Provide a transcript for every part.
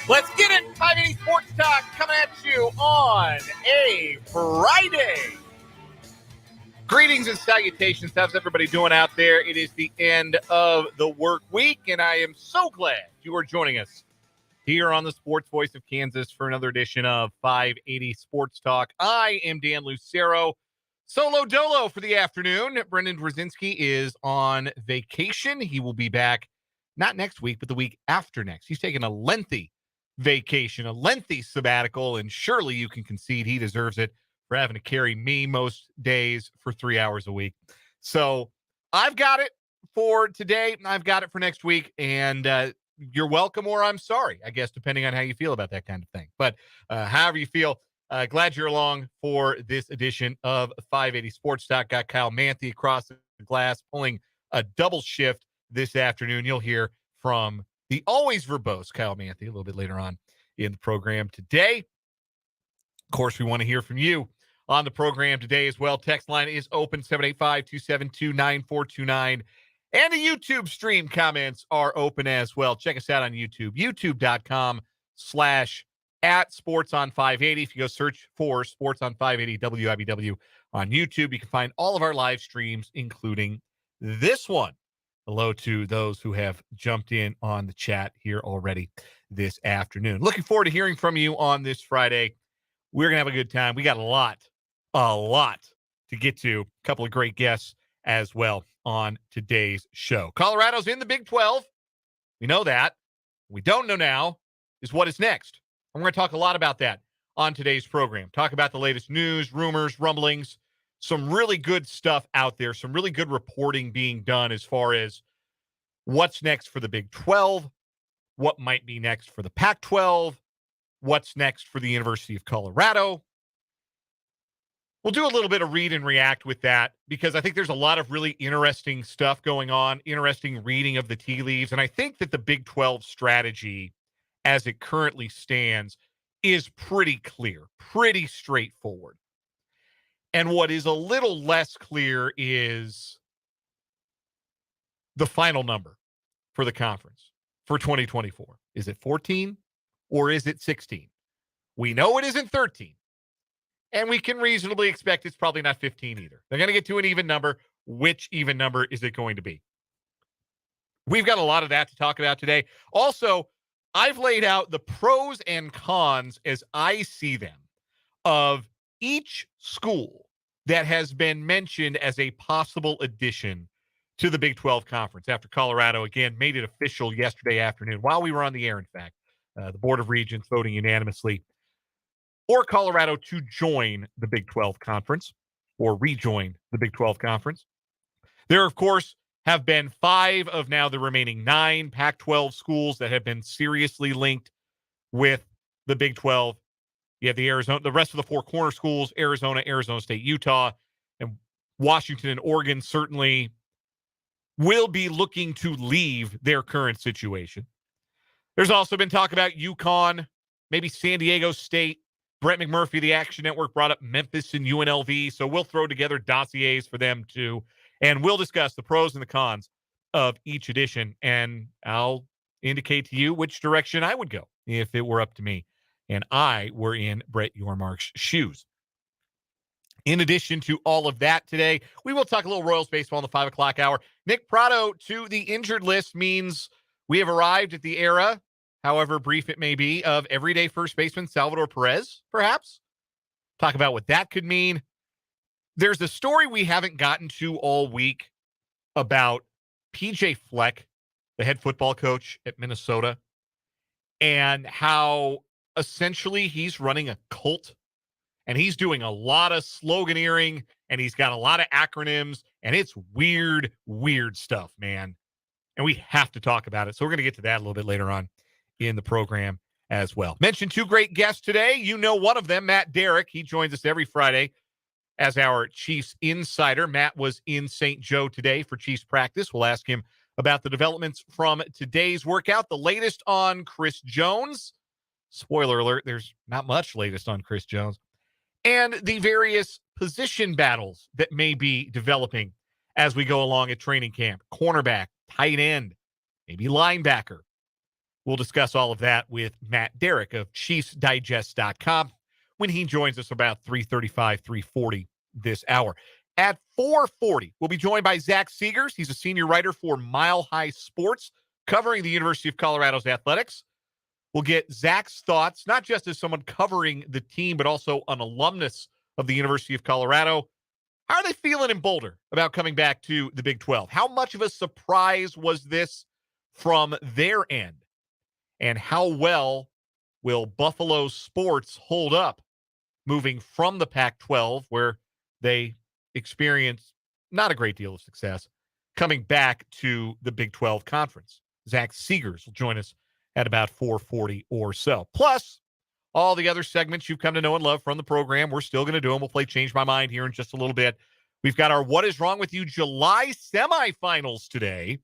Let's get it. 580 Sports Talk coming at you on a Friday. Greetings and salutations. How's everybody doing out there? It is the end of the work week, and I am so glad you are joining us here on the Sports Voice of Kansas for another edition of 580 Sports Talk. I am Dan Lucero, solo dolo for the afternoon. Brendan Brzezinski is on vacation. He will be back not next week, but the week after next. He's taking a lengthy vacation, a lengthy sabbatical, and surely you can concede he deserves it for having to carry me most days for 3 hours a week. So I've got it for today, and I've got it for next week, and you're welcome or I'm sorry, I guess, depending on how you feel about that kind of thing. But however you feel, glad you're along for this edition of 580 Sports Talk. Got Kyle Manthe across the glass pulling a double shift this afternoon. You'll hear from the always verbose Kyle Manthe a little bit later on in the program today. Of course, we want to hear from you on the program today as well. Text line is open, 785-272-9429. And the YouTube stream comments are open as well. Check us out on YouTube, youtube.com/@sportson580. If you go search for Sports on 580 WIBW on YouTube, you can find all of our live streams, including this one. Hello to those who have jumped in on the chat here already this afternoon. Looking forward to hearing from you on this Friday. We're going to have a good time. We got a lot to get to. A couple of great guests as well on today's show. Colorado's in the Big 12. We know that. What we don't know now is what is next. And we're going to talk a lot about that on today's program. Talk about the latest news, rumors, rumblings, some really good stuff out there, some really good reporting being done as far as what's next for the Big 12, what might be next for the Pac-12, what's next for the University of Colorado. We'll do a little bit of read and react with that because I think there's a lot of really interesting stuff going on, interesting reading of the tea leaves. And I think that the Big 12 strategy as it currently stands is pretty clear, pretty straightforward. And what is a little less clear is the final number for the conference for 2024. Is it 14 or is it 16? We know it isn't 13. And we can reasonably expect it's probably not 15 either. They're going to get to an even number. Which even number is it going to be? We've got a lot of that to talk about today. Also, I've laid out the pros and cons as I see them of each school that has been mentioned as a possible addition to the Big 12 Conference after Colorado, again, made it official yesterday afternoon while we were on the air, in fact. The Board of Regents voting unanimously for Colorado to join the Big 12 Conference or rejoin the Big 12 Conference. There, of course, have been 5 of now the remaining 9 Pac-12 schools that have been seriously linked with the Big 12. You have the rest of the 4 corner schools, Arizona, Arizona State, Utah, and Washington and Oregon certainly will be looking to leave their current situation. There's also been talk about UConn, maybe San Diego State. Brett McMurphy, the Action Network, brought up Memphis and UNLV, so we'll throw together dossiers for them too, and we'll discuss the pros and the cons of each edition, and I'll indicate to you which direction I would go if it were up to me and I were in Brett Yormark's shoes. In addition to all of that today, we will talk a little Royals baseball in the 5 o'clock hour. Nick Prado to the injured list means we have arrived at the era, however brief it may be, of everyday first baseman Salvador Perez, perhaps. Talk about what that could mean. There's a story we haven't gotten to all week about PJ Fleck, the head football coach at Minnesota, and how essentially he's running a cult, and he's doing a lot of sloganeering, and he's got a lot of acronyms, and it's weird, weird stuff, man. And we have to talk about it. So we're going to get to that a little bit later on in the program as well. Mentioned 2 great guests today. You know one of them, Matt Derrick. He joins us every Friday as our Chiefs insider. Matt was in St. Joe today for Chiefs practice. We'll ask him about the developments from today's workout, the latest on Chris Jones. Spoiler alert, there's not much latest on Chris Jones. And the various position battles that may be developing as we go along at training camp. Cornerback, tight end, maybe linebacker. We'll discuss all of that with Matt Derrick of ChiefsDigest.com when he joins us about 3:35, 3:40 this hour. At 4:40, we'll be joined by Zach Segars. He's a senior writer for Mile High Sports, covering the University of Colorado's athletics. We'll get Zach's thoughts, not just as someone covering the team, but also an alumnus of the University of Colorado. How are they feeling in Boulder about coming back to the Big 12? How much of a surprise was this from their end? And how well will Buffalo sports hold up moving from the Pac-12, where they experienced not a great deal of success, coming back to the Big 12 conference? Zach Segars will join us at about 4:40 or so. Plus, all the other segments you've come to know and love from the program, we're still going to do them. We'll play Change My Mind here in just a little bit. We've got our What Is Wrong With You July semifinals today.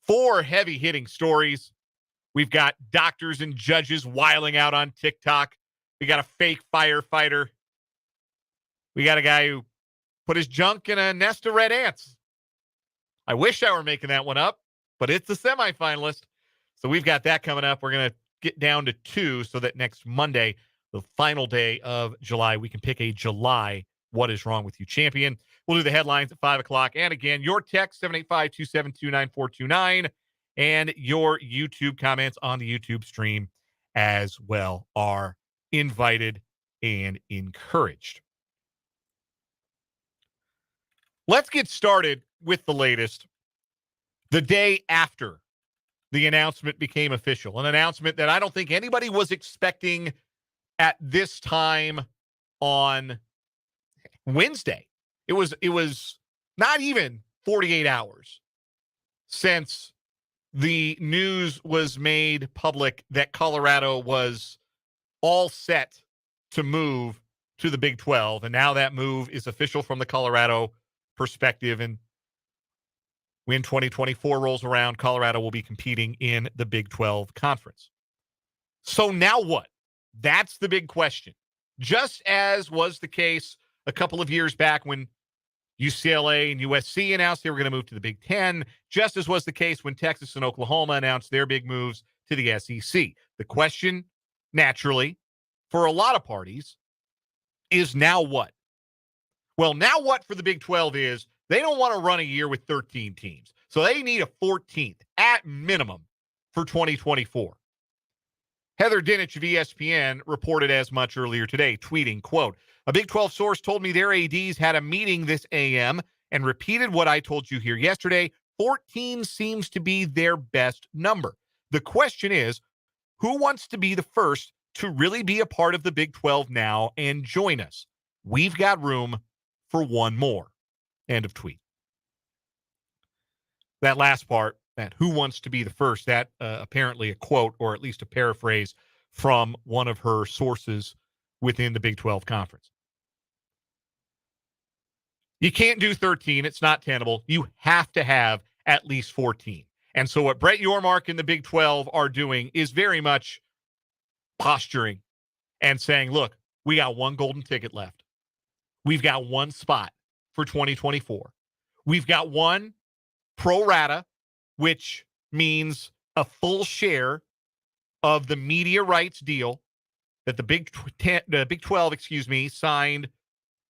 4 heavy-hitting stories. We've got doctors and judges wiling out on TikTok. We got a fake firefighter. We got a guy who put his junk in a nest of red ants. I wish I were making that one up, but it's a semifinalist. So we've got that coming up. We're going to get down to 2 so that next Monday, the final day of July, we can pick a July What Is Wrong With You champion. We'll do the headlines at 5 o'clock. And again, your text, 785-272-9429, and your YouTube comments on the YouTube stream as well are invited and encouraged. Let's get started with the latest. The day after the announcement became official, an announcement that I don't think anybody was expecting at this time on Wednesday. It was not even 48 hours since the news was made public that Colorado was all set to move to the Big 12. And now that move is official from the Colorado perspective. And when 2024 rolls around, Colorado will be competing in the Big 12 conference. So now what? That's the big question. Just as was the case a couple of years back when UCLA and USC announced they were going to move to the Big 10, just as was the case when Texas and Oklahoma announced their big moves to the SEC. The question, naturally, for a lot of parties, is now what? Well, now what for the Big 12 is they don't want to run a year with 13 teams. So they need a 14th at minimum for 2024. Heather Dinich of ESPN reported as much earlier today, tweeting, quote, "A Big 12 source told me their ADs had a meeting this AM and repeated what I told you here yesterday. 14 seems to be their best number. The question is, who wants to be the first to really be a part of the Big 12 now and join us? We've got room for one more." End of tweet. That last part, that who wants to be the first, that apparently a quote or at least a paraphrase from one of her sources within the Big 12 conference. You can't do 13. It's not tenable. You have to have at least 14. And so what Brett Yormark and the Big 12 are doing is very much posturing and saying, look, we got one golden ticket left. We've got one spot for 2024. We've got one pro rata, which means a full share of the media rights deal that the Big 12, signed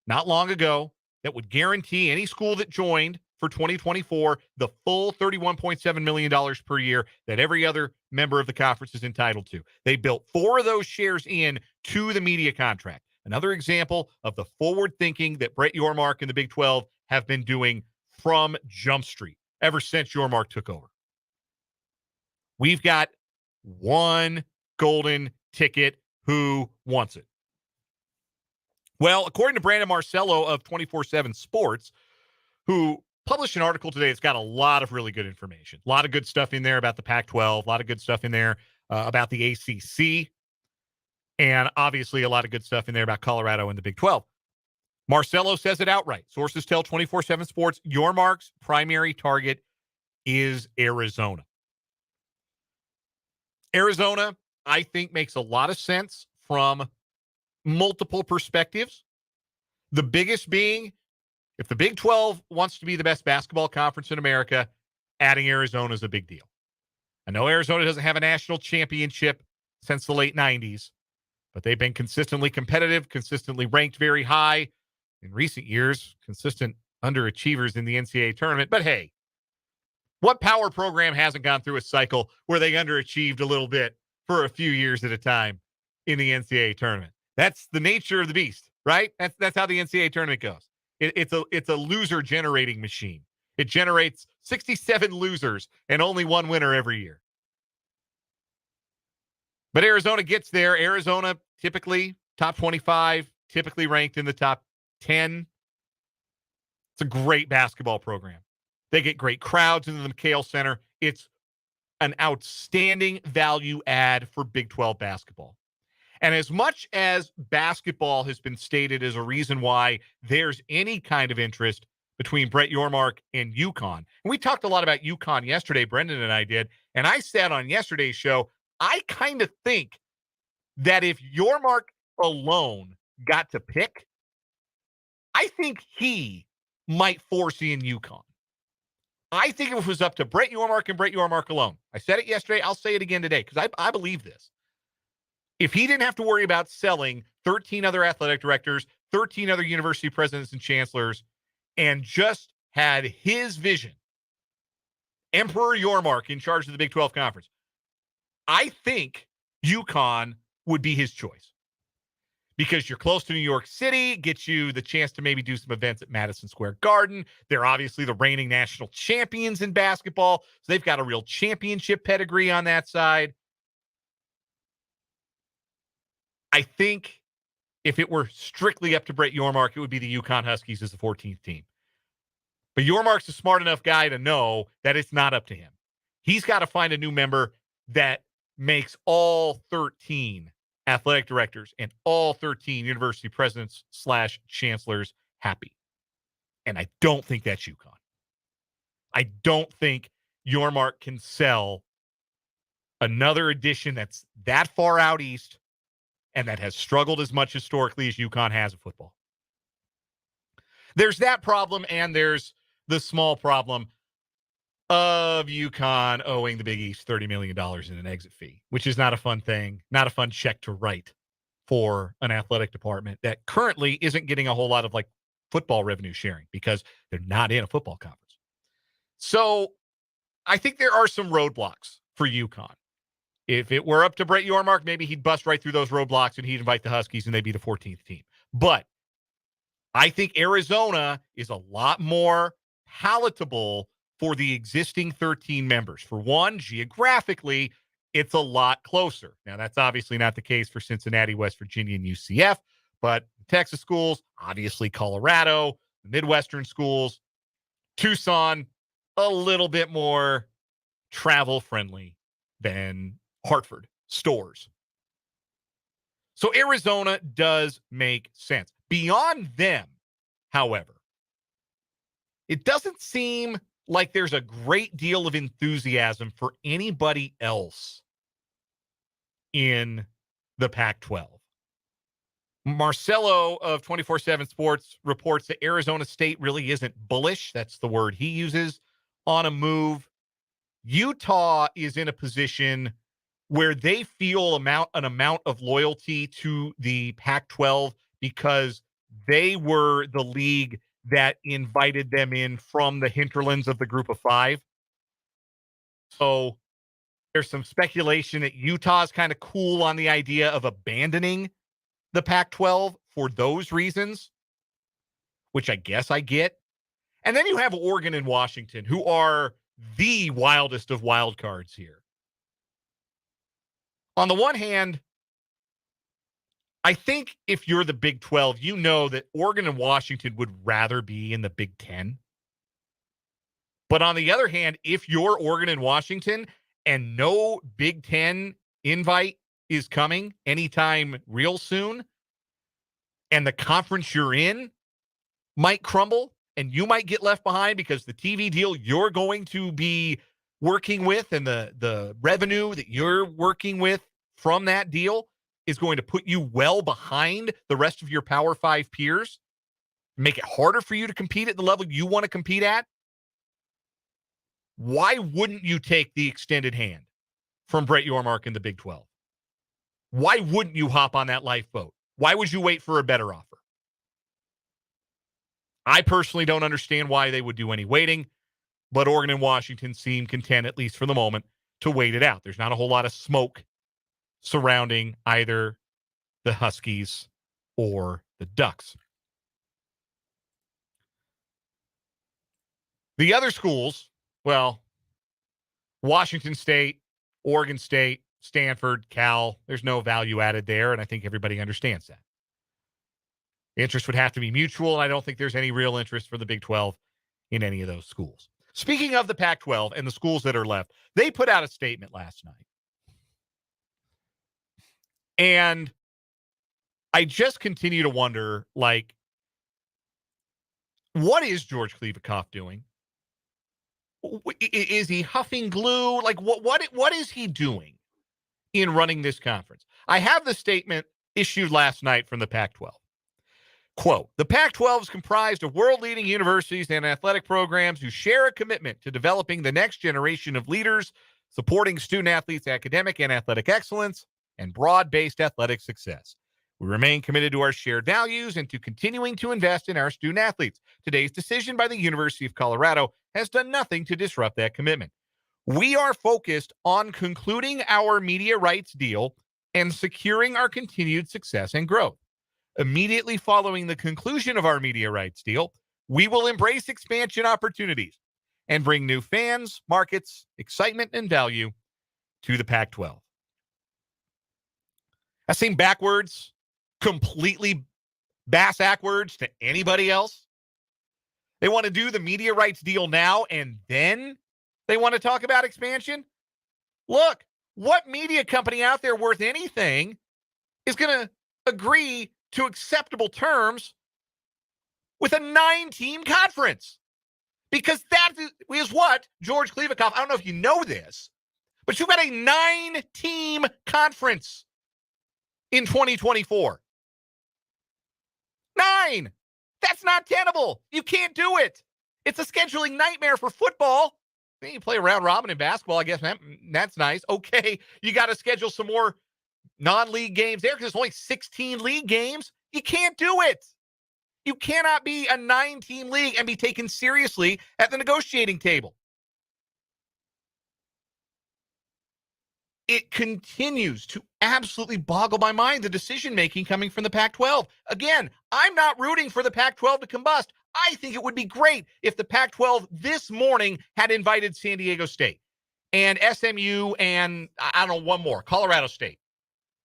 not long ago that would guarantee any school that joined for 2024 the full $31.7 million per year that every other member of the conference is entitled to. They built 4 of those shares in to the media contract. Another example of the forward thinking that Brett Yormark and the Big 12 have been doing from Jump Street ever since Yormark took over. We've got one golden ticket. Who wants it? Well, according to Brandon Marcello of 24/7 Sports, who published an article today that's got a lot of really good information, a lot of good stuff in there about the Pac-12, a lot of good stuff in there about the ACC, and obviously a lot of good stuff in there about Colorado and the Big 12. Marcello says it outright. Sources tell 24/7 Sports Yormark's primary target is Arizona. Arizona, I think, makes a lot of sense from multiple perspectives. The biggest being, if the Big 12 wants to be the best basketball conference in America, adding Arizona is a big deal. I know Arizona doesn't have a national championship since the late 90s, but they've been consistently competitive, consistently ranked very high in recent years, consistent underachievers in the NCAA tournament. But hey, what power program hasn't gone through a cycle where they underachieved a little bit for a few years at a time in the NCAA tournament? That's the nature of the beast, right? That's how the NCAA tournament goes. It's a loser generating machine. It generates 67 losers and only one winner every year. But Arizona gets there. Arizona typically top 25, typically ranked in the top 10. It's a great basketball program. They get great crowds into the McHale Center. It's an outstanding value add for Big 12 basketball. And as much as basketball has been stated as a reason why there's any kind of interest between Brett Yormark and UConn, and we talked a lot about UConn yesterday, Brendan and I did, and I said on yesterday's show, I kind of think that if Yormark alone got to pick, I think he might force in UConn. I think if it was up to Brett Yormark and Brett Yormark alone, I said it yesterday, I'll say it again today, because I believe this. If he didn't have to worry about selling 13 other athletic directors, 13 other university presidents and chancellors, and just had his vision, Emperor Yormark in charge of the Big 12 Conference, I think UConn would be his choice. Because you're close to New York City, gets you the chance to maybe do some events at Madison Square Garden. They're obviously the reigning national champions in basketball, so they've got a real championship pedigree on that side. I think if it were strictly up to Brett Yormark, it would be the UConn Huskies as the 14th team. But Yormark's a smart enough guy to know that it's not up to him. He's got to find a new member that makes all 13 athletic directors and all 13 university presidents / chancellors happy. And I don't think that's UConn. I don't think Yormark can sell another edition that's that far out east and that has struggled as much historically as UConn has in football. There's that problem, and there's the small problem of UConn owing the Big East $30 million in an exit fee, which is not a fun thing, not a fun check to write for an athletic department that currently isn't getting a whole lot of like football revenue sharing because they're not in a football conference. So I think there are some roadblocks for UConn. If it were up to Brett Yormark, maybe he'd bust right through those roadblocks and he'd invite the Huskies and they'd be the 14th team. But I think Arizona is a lot more palatable for the existing 13 members. For one, geographically, it's a lot closer. Now, that's obviously not the case for Cincinnati, West Virginia, and UCF, but Texas schools, obviously Colorado, the Midwestern schools, Tucson, a little bit more travel-friendly than Hartford, Stores. So Arizona does make sense. Beyond them, however, it doesn't seem like there's a great deal of enthusiasm for anybody else in the Pac-12. Marcelo of 24/7 Sports reports that Arizona State really isn't bullish. That's the word he uses on a move. Utah is in a position where they feel an amount of loyalty to the Pac-12 because they were the league that invited them in from the hinterlands of the group of five. So there's some speculation that Utah's kind of cool on the idea of abandoning the Pac-12 for those reasons, which I guess I get. And then you have Oregon and Washington, who are the wildest of wild cards here. On the one hand, I think if you're the Big 12, you know that Oregon and Washington would rather be in the Big 10. But on the other hand, if you're Oregon and Washington and no Big 10 invite is coming anytime real soon, and the conference you're in might crumble and you might get left behind because the TV deal you're going to be working with and the revenue that you're working with from that deal is going to put you well behind the rest of your Power 5 peers, make it harder for you to compete at the level you want to compete at. Why wouldn't you take the extended hand from Brett Yormark in the Big 12. Why wouldn't you hop on that lifeboat? Why would you wait for a better offer? I personally don't understand why they would do any waiting, but Oregon and Washington seem content, at least for the moment, to wait it out. There's not a whole lot of smoke surrounding either the Huskies or the Ducks. The other schools, well, Washington State, Oregon State, Stanford, Cal, there's no value added there, and I think everybody understands that. Interest would have to be mutual, and I don't think there's any real interest for the Big 12 in any of those schools. Speaking of the Pac-12 and the schools that are left, they put out a statement last night. And I just continue to wonder, like, what is George Kliavkoff doing? Is he huffing glue? Like, what is he doing in running this conference? I have the statement issued last night from the Pac-12. Quote, the Pac-12 is comprised of world-leading universities and athletic programs who share a commitment to developing the next generation of leaders, supporting student-athletes' academic and athletic excellence, and broad-based athletic success. We remain committed to our shared values and to continuing to invest in our student-athletes. Today's decision by the University of Colorado has done nothing to disrupt that commitment. We are focused on concluding our media rights deal and securing our continued success and growth. Immediately following the conclusion of our media rights deal, we will embrace expansion opportunities and bring new fans, markets, excitement, and value to the Pac-12. That seemed backwards, completely bass-ackwards to anybody else. They want to do the media rights deal now, and then they want to talk about expansion? Look, what media company out there worth anything is going to agree to acceptable terms with a 9-team conference? Because that is what George Kliavkoff, I don't know if you know this, but you've got a 9-team conference in 2024. 9! That's not tenable. You can't do it. It's a scheduling nightmare for football. Then you play a round robin in basketball. I guess that's nice. Okay, you got to schedule some more non-league games there because there's only 16 league games. You can't do it. You cannot be a 9-team league and be taken seriously at the negotiating table. It continues to absolutely boggle my mind, the decision-making coming from the Pac-12. Again, I'm not rooting for the Pac-12 to combust. I think it would be great if the Pac-12 this morning had invited San Diego State and SMU and, I don't know, one more, Colorado State.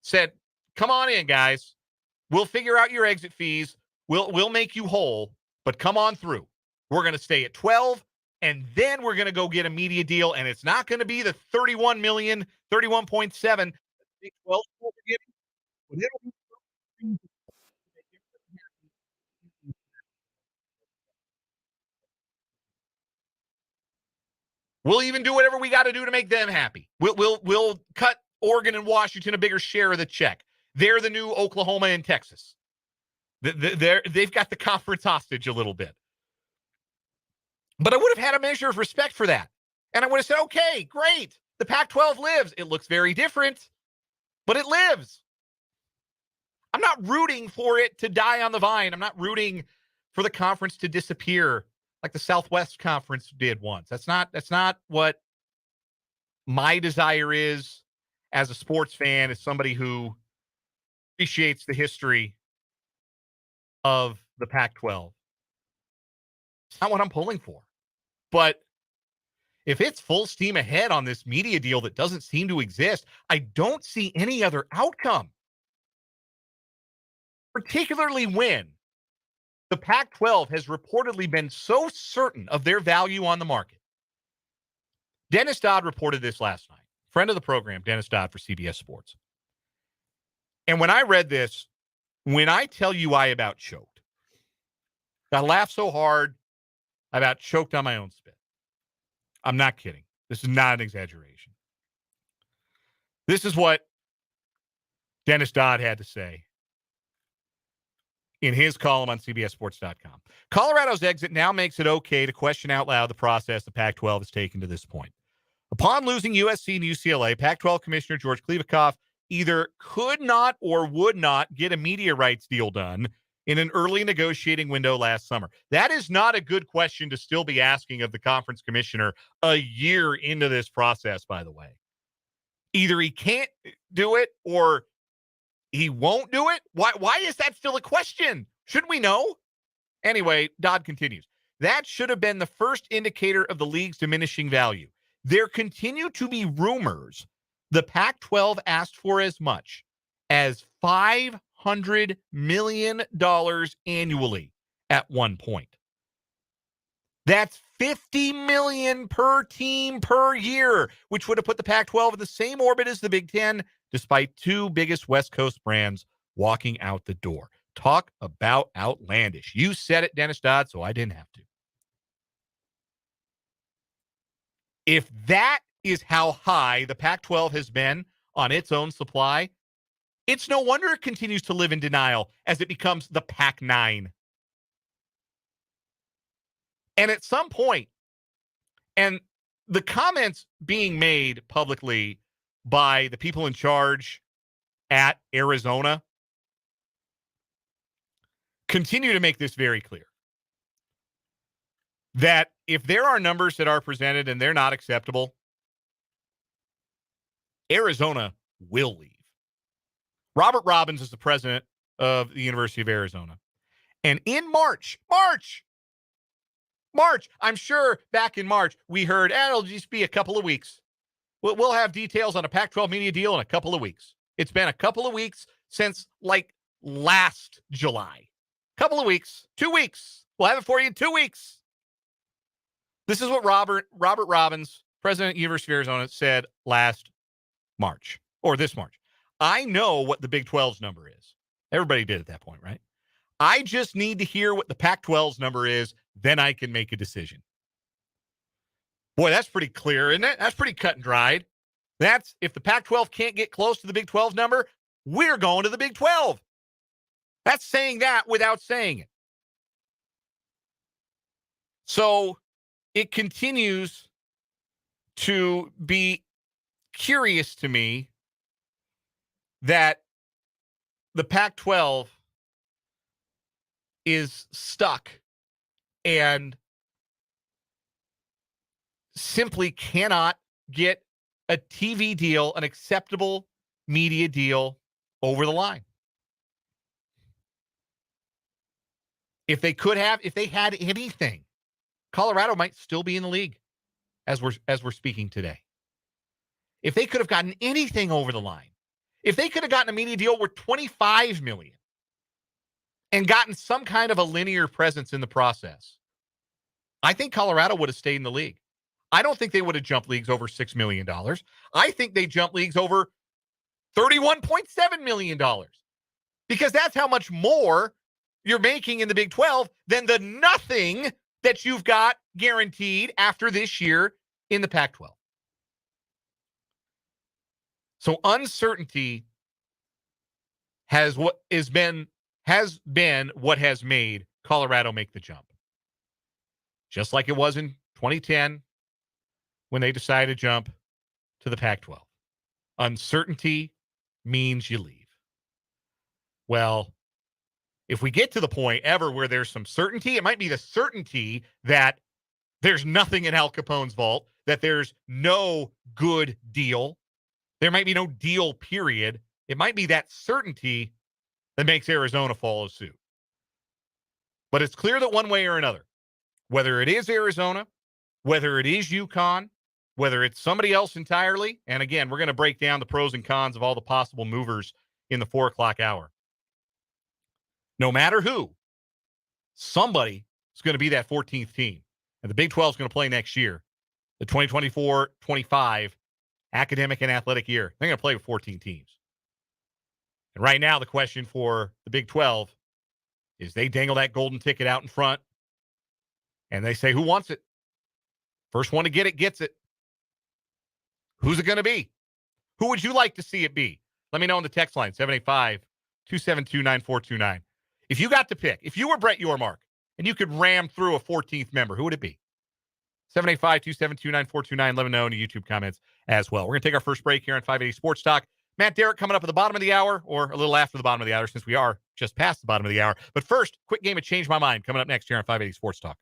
Said, come on in, guys. We'll figure out your exit fees. We'll make you whole, but come on through. We're going to stay at 12, and then we're going to go get a media deal, and it's not going to be the 31 million, 31.7. Well, we'll even do whatever we got to do to make them happy. We'll cut Oregon and Washington a bigger share of the check. They're the new Oklahoma and Texas. They've got the conference hostage a little bit. But I would have had a measure of respect for that. And I would have said, okay, great. The Pac-12 lives. It looks very different, but it lives. I'm not rooting for it to die on the vine. I'm not rooting for the conference to disappear like the Southwest Conference did once. That's not what my desire is as a sports fan, as somebody who appreciates the history of the Pac-12. It's not what I'm pulling for. But if it's full steam ahead on this media deal that doesn't seem to exist, I don't see any other outcome. Particularly when the Pac-12 has reportedly been so certain of their value on the market. Dennis Dodd reported this last night. Friend of the program, Dennis Dodd for CBS Sports. And when I read this, when I tell you I about choked, I laughed so hard, I about choked on my own spit. I'm not kidding. This is not an exaggeration. This is what Dennis Dodd had to say in his column on CBSSports.com. Colorado's exit now makes it okay to question out loud the process the Pac-12 has taken to this point. Upon losing USC and UCLA, Pac-12 Commissioner George Kliavkoff either could not or would not get a media rights deal done in an early negotiating window last summer. That is not a good question to still be asking of the conference commissioner a year into this process, by the way. Either he can't do it or he won't do it. Why is that still a question? Shouldn't we know? Anyway, Dodd continues. That should have been the first indicator of the league's diminishing value. There continue to be rumors the Pac-12 asked for as much as $500 million annually at one point. That's $50 million per team per year, which would have put the Pac-12 in the same orbit as the Big Ten, despite two biggest West Coast brands walking out the door. Talk about outlandish. You said it, Dennis Dodd, so I didn't have to. If that is how high the Pac-12 has been on its own supply, it's no wonder it continues to live in denial as it becomes the Pac-9. And at some point, and the comments being made publicly by the people in charge at Arizona continue to make this very clear. That if there are numbers that are presented and they're not acceptable, Arizona will leave. Robert Robbins is the president of the University of Arizona. And in March, I'm sure back in March, we heard, it'll just be a couple of weeks. We'll have details on a Pac-12 media deal in a couple of weeks. It's been a couple of weeks since like last July. Couple of weeks, 2 weeks. We'll have it for you in 2 weeks. This is what Robert Robbins, president of the University of Arizona, said last March, or this March. I know what the Big 12's number is. Everybody did at that point, right? I just need to hear what the Pac-12's number is, then I can make a decision. Boy, that's pretty clear, isn't it? That's pretty cut and dried. That's, if the Pac-12 can't get close to the Big 12's number, we're going to the Big 12. That's saying that without saying it. So it continues to be curious to me that the Pac-12 is stuck and simply cannot get a TV deal, an acceptable media deal over the line. If they had anything, Colorado might still be in the league as we're speaking today. If they could have gotten anything over the line, if they could have gotten a media deal worth $25 million and gotten some kind of a linear presence in the process, I think Colorado would have stayed in the league. I don't think they would have jumped leagues over $6 million. I think they jumped leagues over $31.7 million because that's how much more you're making in the Big 12 than the nothing that you've got guaranteed after this year in the Pac-12. So uncertainty has been what has made Colorado make the jump. Just like it was in 2010 when they decided to jump to the Pac-12. Uncertainty means you leave. Well, if we get to the point ever where there's some certainty, it might be the certainty that there's nothing in Al Capone's vault, that there's no good deal. There might be no deal, period. It might be that certainty that makes Arizona follow suit. But it's clear that one way or another, whether it is Arizona, whether it is UConn, whether it's somebody else entirely, and again, we're going to break down the pros and cons of all the possible movers in the 4 o'clock hour. No matter who, somebody is going to be that 14th team. And the Big 12 is going to play next year, the 2024-25 academic and athletic year. They're going to play with 14 teams. And right now, the question for the Big 12 is they dangle that golden ticket out in front, and they say, who wants it? First one to get it gets it. Who's it going to be? Who would you like to see it be? Let me know on the text line, 785-272-9429. If you got to pick, if you were Brett Yormark and you could ram through a 14th member, who would it be? 785-272-9429. Let me know in the YouTube comments as well. We're going to take our first break here on 580 Sports Talk. Matt, Derrick coming up at the bottom of the hour, or a little after the bottom of the hour, since we are just past the bottom of the hour. But first, quick game of Change My Mind coming up next here on 580 Sports Talk.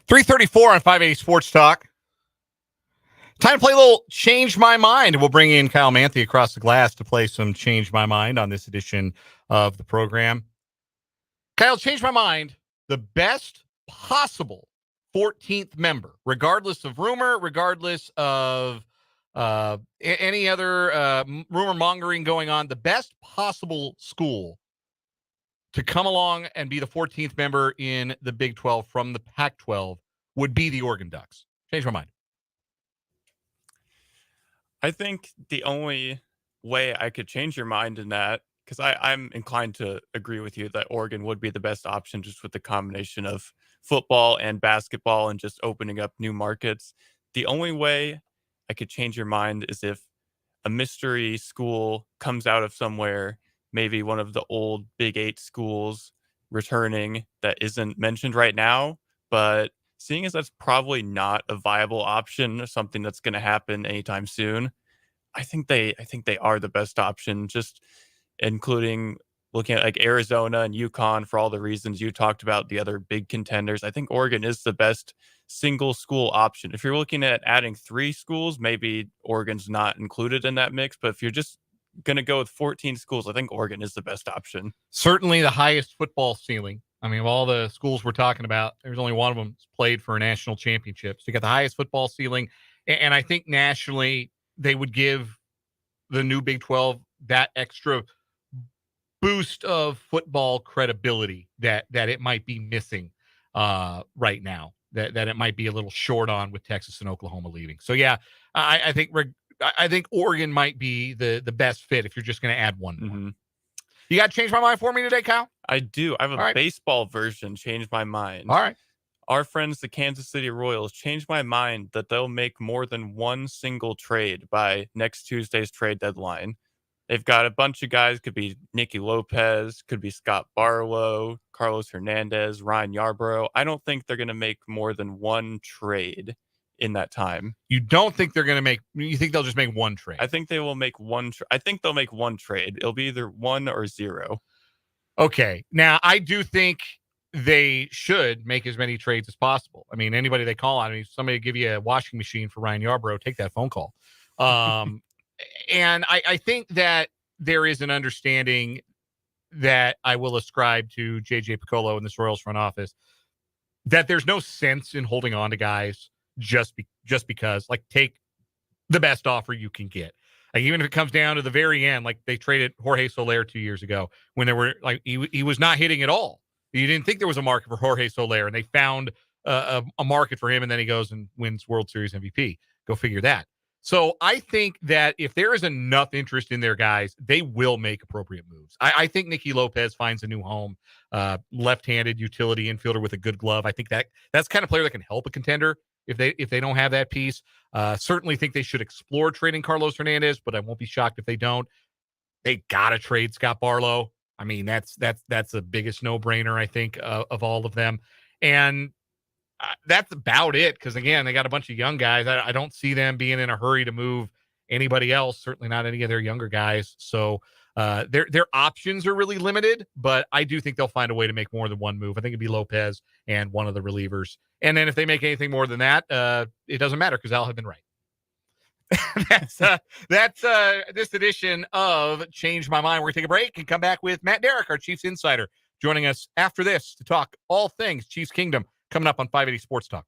.334 on 580 Sports Talk. Time to play a little Change My Mind. We'll bring in Kyle Manthe across the glass to play some Change My Mind on this edition of the program. Kyle, Change My Mind, the best possible 14th member, regardless of rumor, regardless of any other rumor mongering going on, the best possible school to come along and be the 14th member in the Big 12 from the Pac-12 would be the Oregon Ducks. Change my mind. I think the only way I could change your mind in that, because I'm inclined to agree with you that Oregon would be the best option just with the combination of football and basketball and just opening up new markets. The only way I could change your mind is if a mystery school comes out of somewhere, maybe one of the old Big 8 schools returning that isn't mentioned right now, but seeing as that's probably not a viable option, something that's going to happen anytime soon, I think they are the best option, just including looking at like Arizona and UConn for all the reasons you talked about, the other big contenders. I think Oregon is the best single school option. If you're looking at adding 3 schools, maybe Oregon's not included in that mix, but if you're just going to go with 14 schools, I think Oregon is the best option. Certainly the highest football ceiling I mean, of all the schools we're talking about, there's only one of them that's played for a national championship. So you got the highest football ceiling. And I think nationally, they would give the new Big 12 that extra boost of football credibility that it might be missing right now. That it might be a little short on with Texas and Oklahoma leaving. So yeah, I think Oregon might be the best fit if you're just going to add one more. Mm-hmm. You got to change my mind for me today, Kyle? I do. I have a All right. baseball version change my mind. All right. Our friends, the Kansas City Royals, changed my mind that they'll make more than one single trade by next Tuesday's trade deadline. They've got a bunch of guys, could be Nicky Lopez, could be Scott Barlow, Carlos Hernandez, Ryan Yarbrough. I don't think they're going to make more than one trade in that time. You don't think they're going to make, you think they'll just make one trade? I think they will make one. I think they'll make one trade. It'll be either 1 or 0. Okay. Now, I do think they should make as many trades as possible. I mean, anybody they call on, I mean, somebody give you a washing machine for Ryan Yarbrough, take that phone call. And I think that there is an understanding that I will ascribe to JJ Piccolo in this Royals front office that there's no sense in holding on to guys just because, like, take the best offer you can get. Like, even if it comes down to the very end, like they traded Jorge Soler 2 years ago when they were like, he was not hitting at all. You didn't think there was a market for Jorge Soler, and they found a market for him, and then he goes and wins World Series MVP. Go figure that. So I think that if there is enough interest in their guys, they will make appropriate moves. I think Nicky Lopez finds a new home, left-handed utility infielder with a good glove. I think that's the kind of player that can help a contender if they don't have that piece. Certainly think they should explore trading Carlos Hernandez, but I won't be shocked if they don't. They gotta trade Scott Barlow. I mean, that's the biggest no-brainer, I think, of all of them. And that's about it, because again, they got a bunch of young guys. I don't see them being in a hurry to move anybody else, certainly not any of their younger guys. So their options are really limited, but I do think they'll find a way to make more than one move. I think it'd be Lopez and one of the relievers. And then if they make anything more than that, it doesn't matter because I'll have been right. That's this edition of Change My Mind. We're going to take a break and come back with Matt Derrick, our Chiefs insider, joining us after this to talk all things Chiefs Kingdom, coming up on 580 Sports Talk.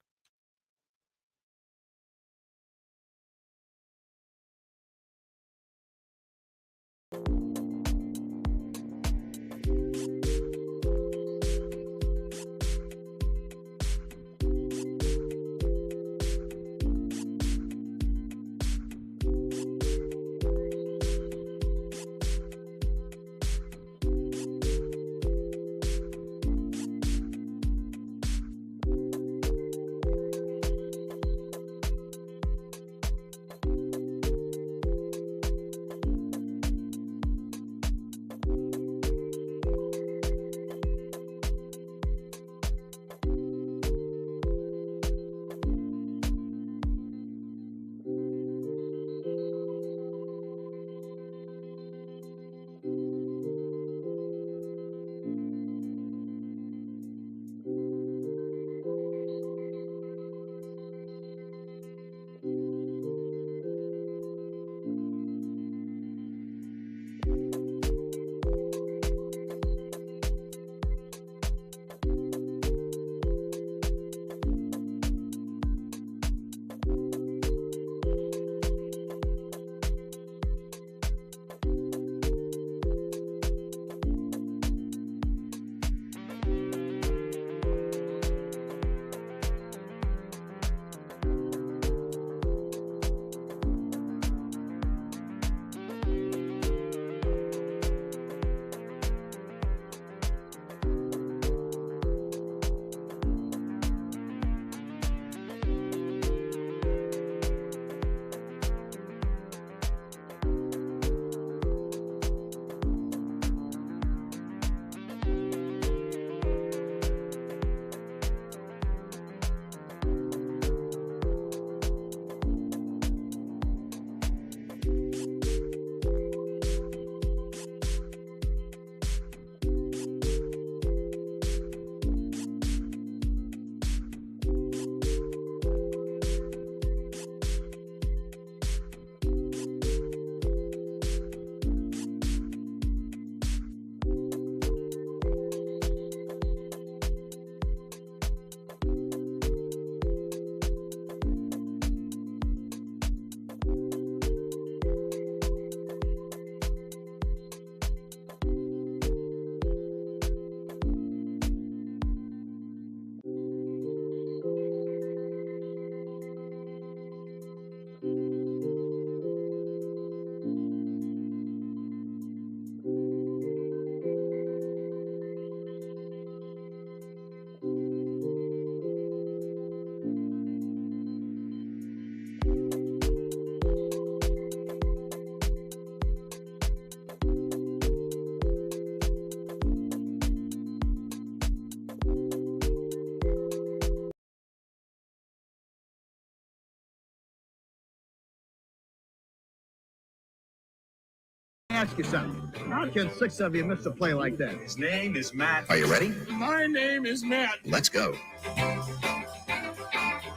ask you something. How can 6 of you miss a play like that? His name is Matt. Are you ready? My name is Matt. Let's go.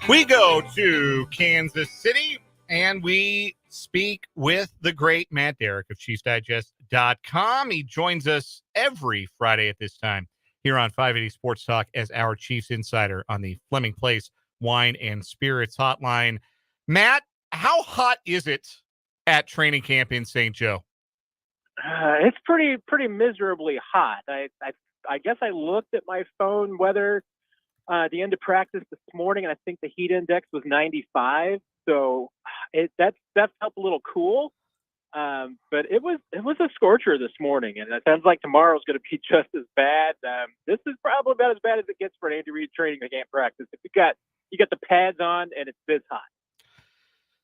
We go to Kansas City, and we speak with the great Matt Derrick of ChiefsDigest.com. He joins us every Friday at this time here on 580 Sports Talk as our Chiefs insider on the Fleming Place Wine and Spirits Hotline. Matt, how hot is it at training camp in St. Joe? It's pretty miserably hot. I guess I looked at my phone weather at the end of practice this morning, and I think the heat index was 95. So that felt a little cool. But it was a scorcher this morning, and it sounds like tomorrow's going to be just as bad. This is probably about as bad as it gets for an Andy Reid training camp practice. If you got the pads on and it's this hot.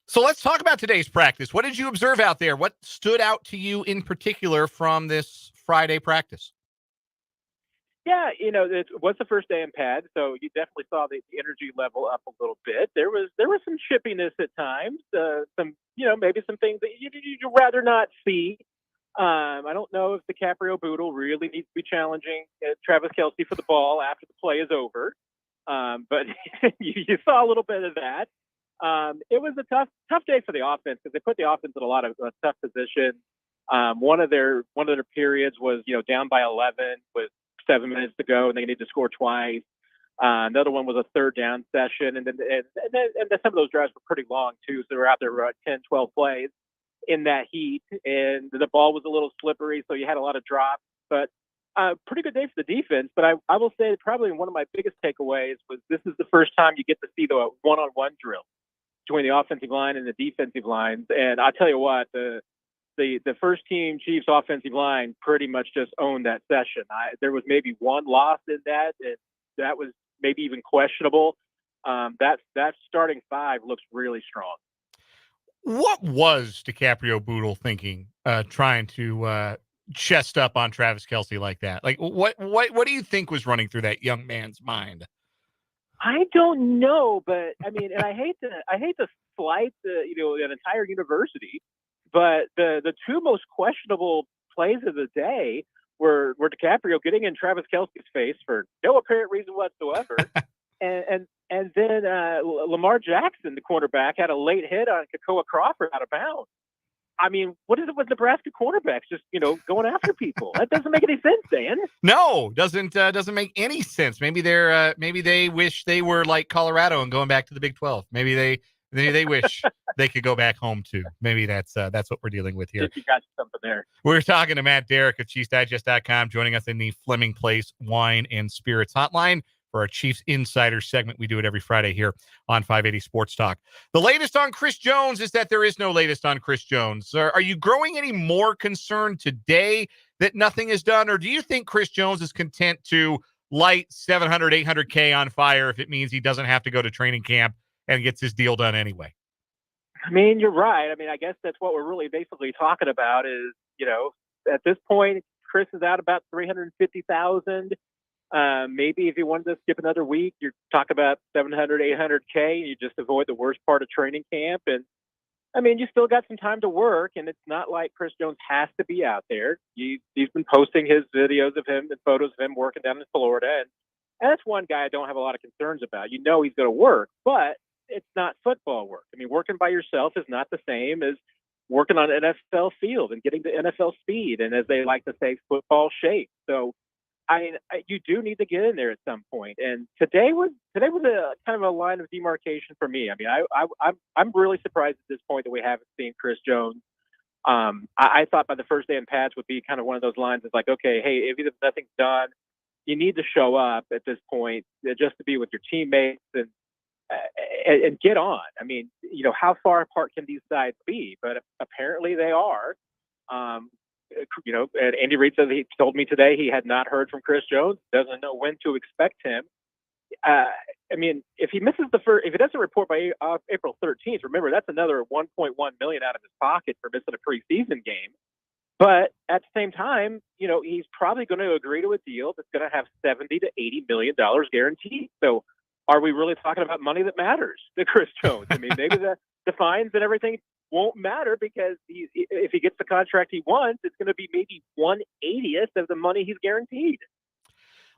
So let's talk about today's practice. What did you observe out there? What stood out to you in particular from this Friday practice? Yeah, it was the first day in pads, so you definitely saw the energy level up a little bit. There was some chippiness at times, some maybe some things that you'd rather not see. I don't know if the Caprio Boodle really needs to be challenging Travis Kelce for the ball after the play is over, but you saw a little bit of that. It was a tough day for the offense because they put the offense in a lot of tough positions. One of their periods was down by 11 with 7 minutes to go, and they need to score twice. Another one was a third down session, and then some of those drives were pretty long too. So they were out there 10, 12 plays in that heat, and the ball was a little slippery, so you had a lot of drops. But pretty good day for the defense. But I will say probably one of my biggest takeaways was this is the first time you get to see the one-on-one drill between the offensive line and the defensive lines. And I tell you what, the first team Chiefs offensive line pretty much just owned that session. There was maybe one loss in that, and that was maybe even questionable. That starting five looks really strong. What was DiCaprio Boodle thinking, trying to chest up on Travis Kelce like that? Like, what do you think was running through that young man's mind? I don't know, but I mean, and I hate to slight an entire university. But the two most questionable plays of the day were DiCaprio getting in Travis Kelce's face for no apparent reason whatsoever, and then Lamar Jackson, the cornerback, had a late hit on Kakoa Crawford out of bounds. I mean, what is it with Nebraska cornerbacks just going after people? That doesn't make any sense, Dan. No, doesn't make any sense. Maybe they wish they were like Colorado and going back to the Big 12. Maybe they wish they could go back home too. Maybe that's what we're dealing with here. You got something there. We're talking to Matt Derrick of ChiefsDigest.com, joining us in the Fleming Place Wine and Spirits Hotline for our Chiefs Insider segment. We do it every Friday here on 580 Sports Talk. The latest on Chris Jones is that there is no latest on Chris Jones. Are you growing any more concerned today that nothing is done, or do you think Chris Jones is content to light 700, 800K on fire if it means he doesn't have to go to training camp and gets his deal done anyway? I mean, you're right. I mean, I guess that's what we're really basically talking about is, at this point, Chris is out about $350,000. Maybe if you wanted to skip another week, you're talking about 700, 800K. You just avoid the worst part of training camp. And I mean, you still got some time to work, and it's not like Chris Jones has to be out there. He's been posting his videos of him and photos of him working down in Florida. And that's one guy I don't have a lot of concerns about. He's going to work, but it's not football work. I mean, working by yourself is not the same as working on an NFL field and getting to NFL speed and, as they like to say, football shape. So, you do need to get in there at some point. And today was a kind of a line of demarcation for me. I mean, I'm really surprised at this point that we haven't seen Chris Jones. I thought by the first day in pads would be kind of one of those lines. It's like, okay, hey, if nothing's done, you need to show up at this point just to be with your teammates and get on. I mean, how far apart can these sides be? But apparently they are. And Andy Reid said he told me today he had not heard from Chris Jones, doesn't know when to expect him. I mean, if he misses if he doesn't report by April 13th, remember that's another $1.1 million out of his pocket for missing a preseason game. But at the same time, he's probably going to agree to a deal that's going to have $70 to $80 million guaranteed. So, are we really talking about money that matters to Chris Jones? I mean, maybe the fines and everything won't matter because if he gets the contract he wants, it's going to be maybe 1/80th of the money he's guaranteed.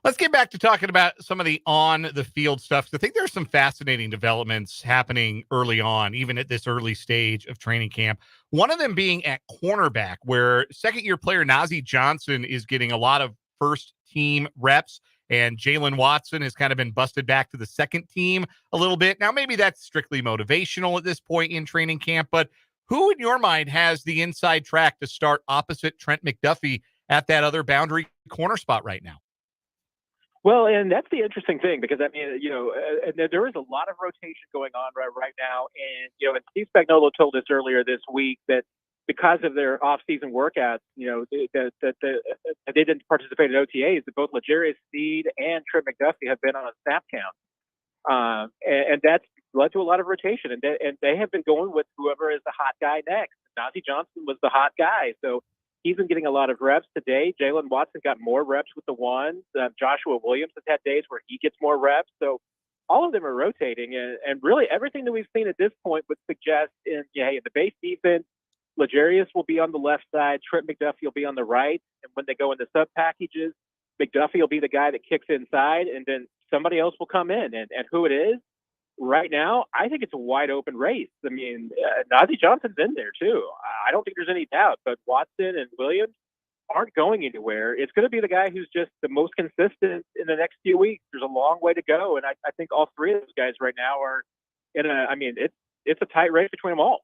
Let's get back to talking about some of the on the field stuff. I think there's some fascinating developments happening early on, even at this early stage of training camp. One of them being at cornerback, where second-year player Najee Johnson is getting a lot of first-team reps, and Jalen Watson has kind of been busted back to the second team a little bit. Now, maybe that's strictly motivational at this point in training camp, but who in your mind has the inside track to start opposite Trent McDuffie at that other boundary corner spot right now? Well, and that's the interesting thing because I mean, there is a lot of rotation going on right now, and and Steve Spagnuolo told us earlier this week that because of their off-season workouts, that they didn't participate in OTAs. That both L'Jarius Sneed and Trent McDuffie have been on a snap count, and that's led to a lot of rotation, and they have been going with whoever is the hot guy next. Najee Johnson was the hot guy, so. He's been getting a lot of reps today. Jalen Watson got more reps with the ones. Joshua Williams has had days where he gets more reps. So all of them are rotating. And really everything that we've seen at this point would suggest in the base defense, L'Jarius will be on the left side. Trent McDuffie will be on the right. And when they go into sub packages, McDuffie will be the guy that kicks inside. And then somebody else will come in. And who it is, right now, I think it's a wide open race. I mean, Najee Johnson's in there too. I don't think there's any doubt, but Watson and Williams aren't going anywhere. It's going to be the guy who's just the most consistent in the next few weeks. There's a long way to go. And I think all three of those guys right now are it's a tight race between them all.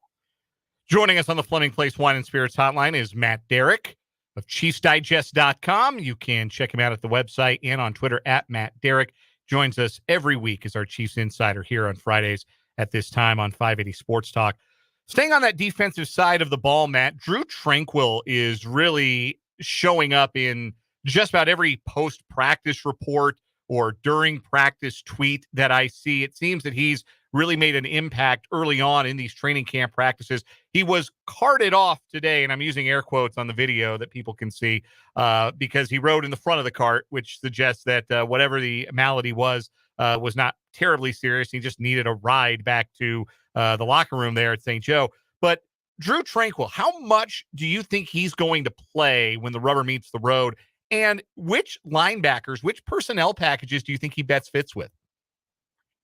Joining us on the Fleming Place Wine and Spirits Hotline is Matt Derrick of ChiefsDigest.com. You can check him out at the website and on Twitter at Matt Derrick. Joins us every week as our Chiefs insider here on Fridays at this time on 580 Sports Talk. Staying on that defensive side of the ball, Matt, Drew Tranquill is really showing up in just about every post-practice report or during practice tweet that I see. It seems that he's really made an impact early on in these training camp practices. He was carted off today, and I'm using air quotes on the video that people can see because he rode in the front of the cart, which suggests that whatever the malady was not terribly serious. He just needed a ride back to the locker room there at St. Joe. But Drew Tranquill, how much do you think he's going to play when the rubber meets the road? And which linebackers, which personnel packages do you think he best fits with?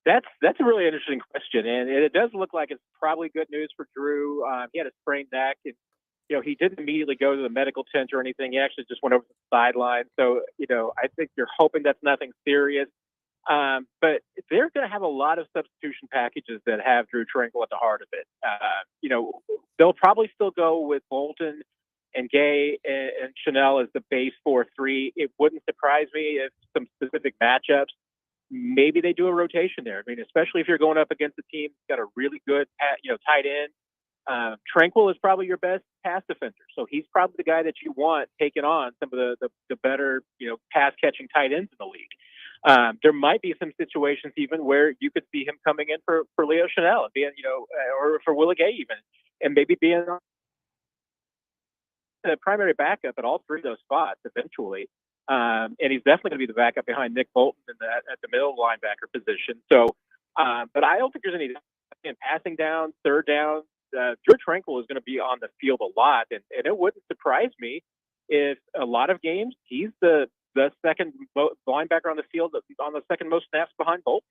That's a really interesting question, and it does look like it's probably good news for Drew. He had a sprained neck, and he didn't immediately go to the medical tent or anything. He actually just went over to the sideline. So I think you're hoping that's nothing serious. But they're going to have a lot of substitution packages that have Drew Tranquill at the heart of it. They'll probably still go with Bolton and Gay and Chanel as the base 4-3. It wouldn't surprise me if some specific matchups. Maybe they do a rotation there. I mean, especially if you're going up against a team that's got a really good, tight end. Tranquill is probably your best pass defender, so he's probably the guy that you want taking on some of the better, pass catching tight ends in the league. There might be some situations even where you could see him coming in for Leo Chanel and being, or for Willie Gay even, and maybe being the primary backup at all three of those spots eventually. And he's definitely going to be the backup behind Nick Bolton at the middle linebacker position. So, but I don't think there's any passing down, third down. Drew Tranquill is going to be on the field a lot, and it wouldn't surprise me if a lot of games he's the second linebacker on the field on the second most snaps behind Bolton.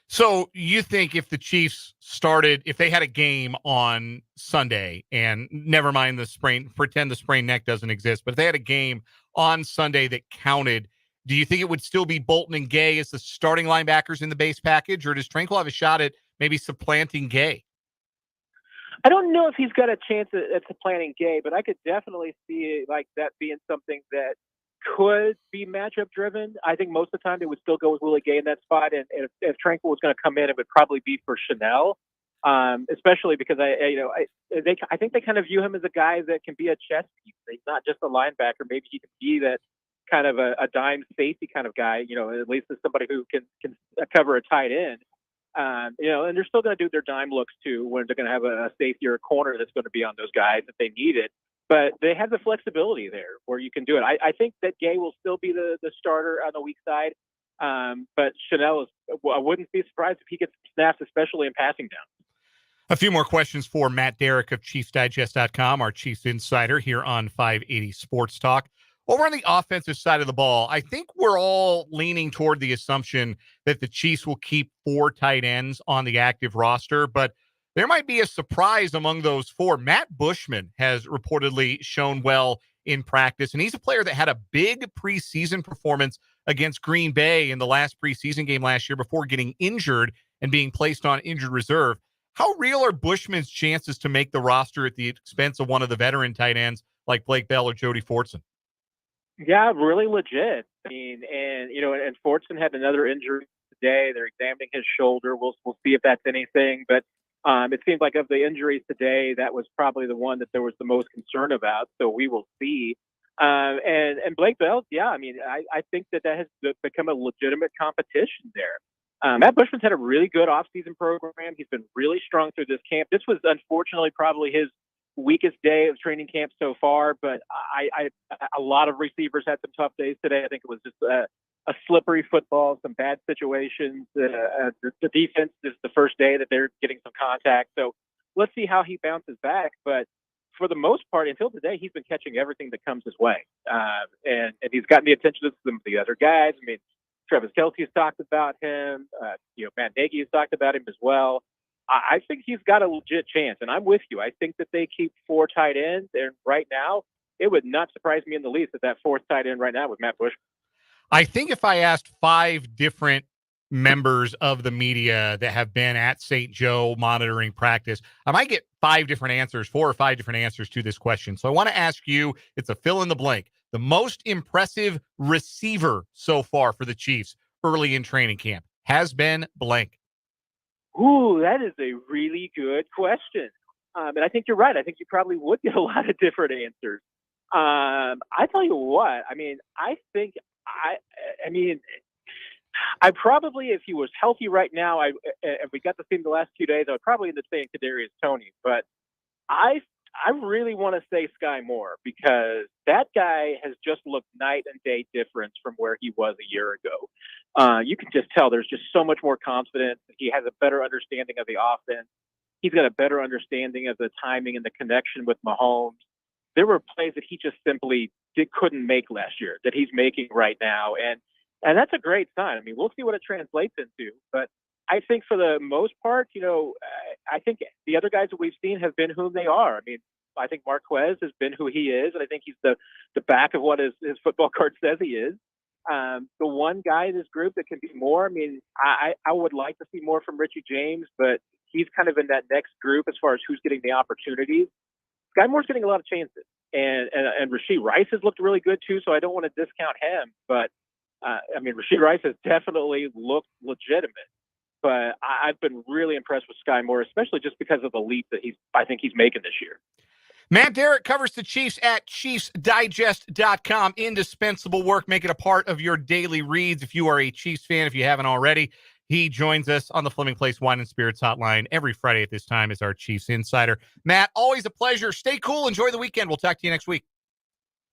So you think if the Chiefs if they had a game on Sunday, and never mind pretend the sprained neck doesn't exist, but if they had a game on Sunday that counted, do you think it would still be Bolton and Gay as the starting linebackers in the base package, or does Tranquill have a shot at maybe supplanting Gay? I don't know if he's got a chance at supplanting Gay, but I could definitely see it like that being something that could be matchup driven. I think most of the time they would still go with Willie Gay in that spot, and if Tranquill was going to come in, it would probably be for Chanel, especially because I think they kind of view him as a guy that can be a chess piece. He's not just a linebacker. Maybe he can be that kind of a dime safety kind of guy. At least as somebody who can cover a tight end. And they're still going to do their dime looks too when they're going to have a safety or a corner that's going to be on those guys if they need it. But they have the flexibility there where you can do it. I think that Gay will still be the starter on the weak side. But Chanel I wouldn't be surprised if he gets snaps, especially in passing down. A few more questions for Matt Derrick of ChiefsDigest.com, our Chiefs insider here on 580 Sports Talk. Over on the offensive side of the ball, I think we're all leaning toward the assumption that the Chiefs will keep 4 tight ends on the active roster, but there might be a surprise among those 4. Matt Bushman has reportedly shown well in practice, and he's a player that had a big preseason performance against Green Bay in the last preseason game last year before getting injured and being placed on injured reserve. How real are Bushman's chances to make the roster at the expense of one of the veteran tight ends like Blake Bell or Jody Fortson? Yeah, really legit. I mean, and Fortson had another injury today. They're examining his shoulder. We'll see if that's anything. But it seems like of the injuries today, that was probably the one that there was the most concern about. So we will see. And Blake Bell, yeah, I mean, I think that has become a legitimate competition there. Matt Bushman's had a really good offseason program. He's been really strong through this camp. This was unfortunately probably his weakest day of training camp so far, but a lot of receivers had some tough days today. I think it was just a slippery football, some bad situations. The defense is the first day that they're getting some contact. So let's see how he bounces back. But for the most part, until today, he's been catching everything that comes his way. And he's gotten the attention of some of the other guys. I mean, Travis Kelce's talked about him. Matt Nagy has talked about him as well. I think he's got a legit chance, and I'm with you. I think that they keep 4 tight ends, and right now, it would not surprise me in the least that 4th tight end right now was Matt Bushman. I think if I asked 5 different members of the media that have been at St. Joe monitoring practice, I might get 5 different answers, 4 or 5 different answers to this question. So I want to ask you, it's a fill in the blank, the most impressive receiver so far for the Chiefs early in training camp has been blank. Ooh, that is a really good question. And I think you're right. I think you probably would get a lot of different answers. I tell you what, I mean, I probably, if he was healthy right now, if we got to see him the last few days, I would probably end up saying Kadarius Toney. But I really want to say Sky Moore because that guy has just looked night and day difference from where he was a year ago. You can just tell there's just so much more confidence. He has a better understanding of the offense. He's got a better understanding of the timing and the connection with Mahomes. There were plays that he just simply couldn't make last year that he's making right now. And that's a great sign. I mean, we'll see what it translates into. But I think for the most part, I think the other guys that we've seen have been whom they are. I mean, I think Marquez has been who he is, and I think he's the back of what his football card says he is. The one guy in this group that can be more, I mean, I would like to see more from Richie James, but he's kind of in that next group as far as who's getting the opportunities. Sky Moore's getting a lot of chances. And Rashee Rice has looked really good too, so I don't want to discount him. But, I mean, Rashee Rice has definitely looked legitimate. But I've been really impressed with Sky Moore, especially just because of the leap that I think he's making this year. Matt Derrick covers the Chiefs at ChiefsDigest.com. Indispensable work. Make it a part of your daily reads if you are a Chiefs fan, if you haven't already. He joins us on the Fleming Place Wine and Spirits Hotline every Friday at this time as our Chiefs insider. Matt, always a pleasure. Stay cool. Enjoy the weekend. We'll talk to you next week.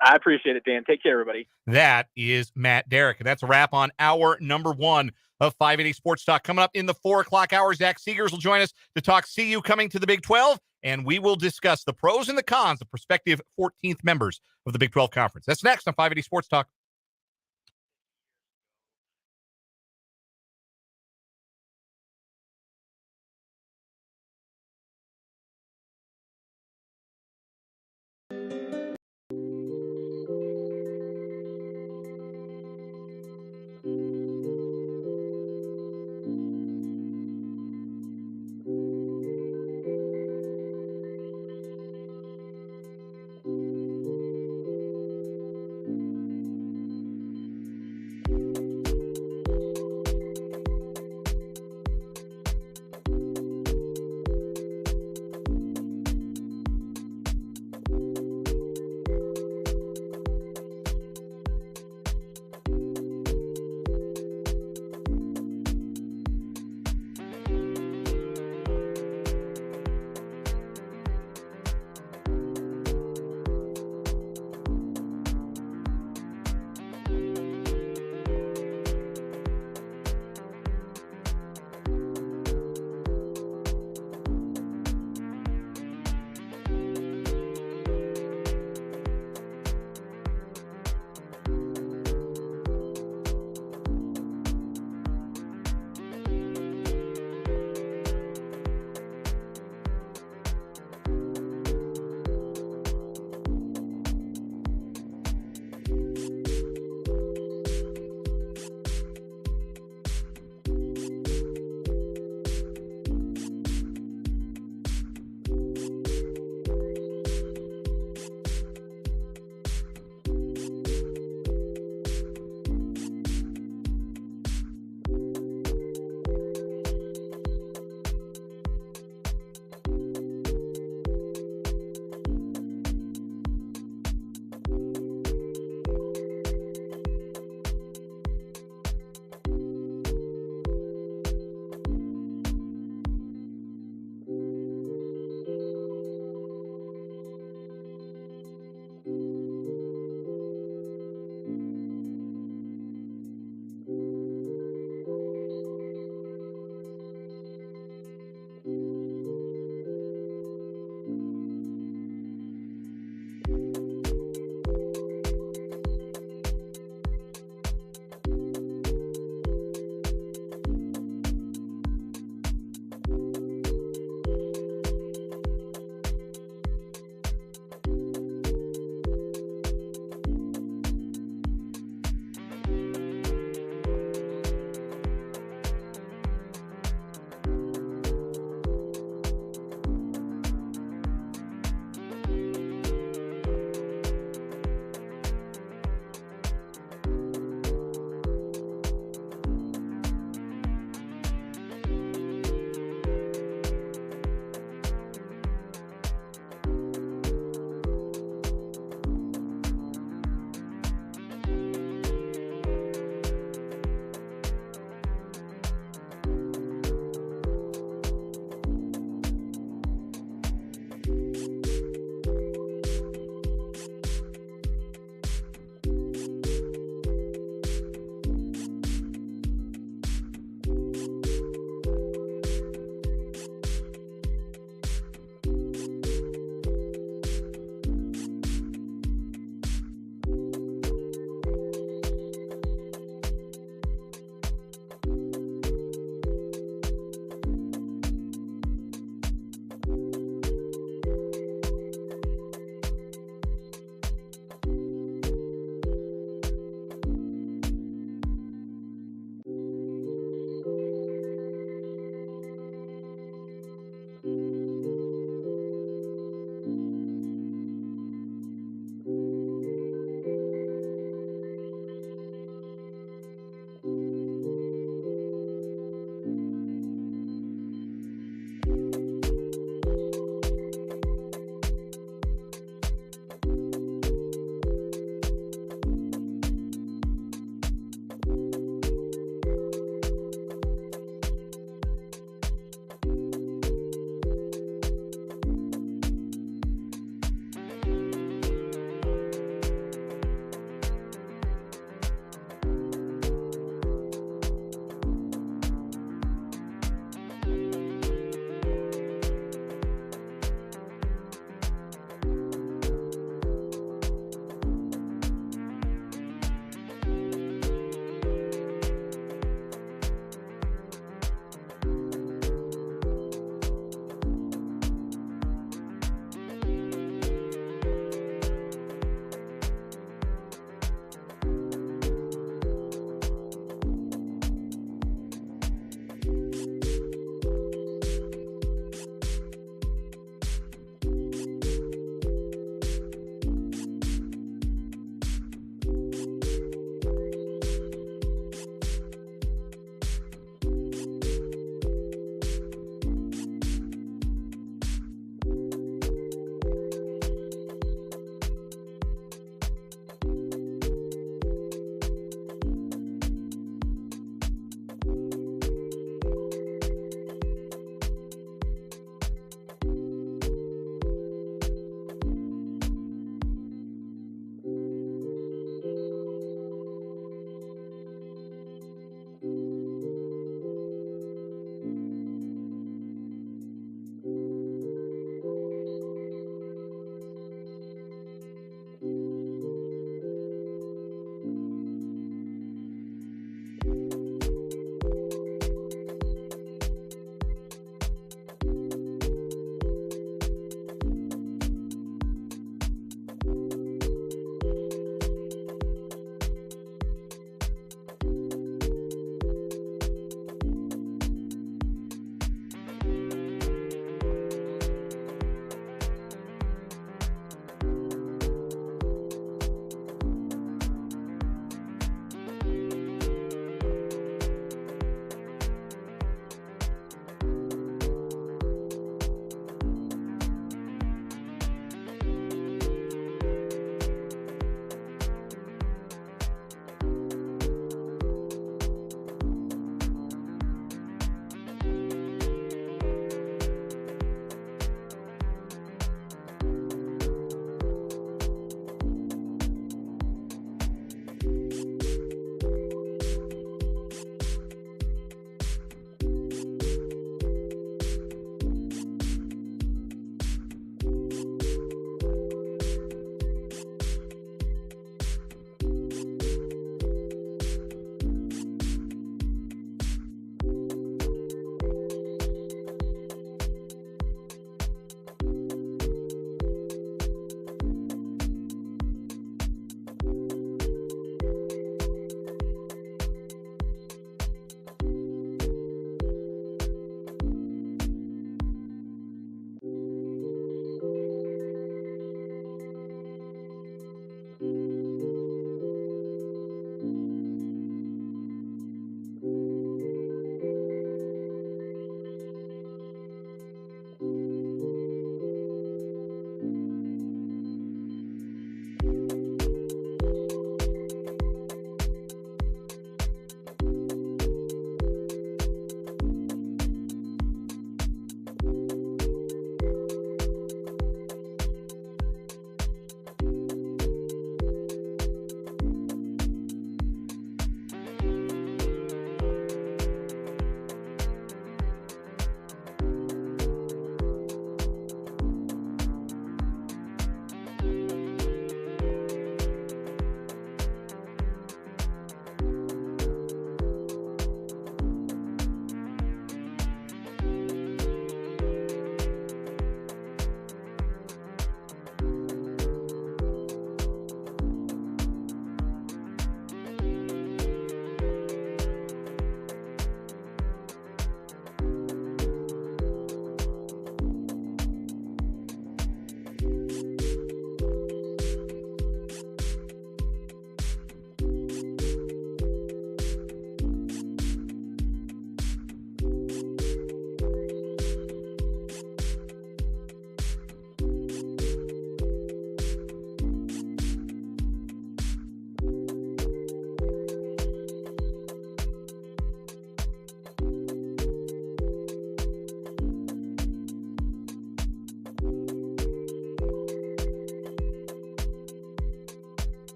I appreciate it, Dan. Take care, everybody. That is Matt Derrick. And that's a wrap on hour number 1 of 580 Sports Talk. Coming up in the 4 o'clock hour, Zach Segars will join us to talk CU coming to the Big 12, and we will discuss the pros and the cons of prospective 14th members of the Big 12 Conference. That's next on 580 Sports Talk.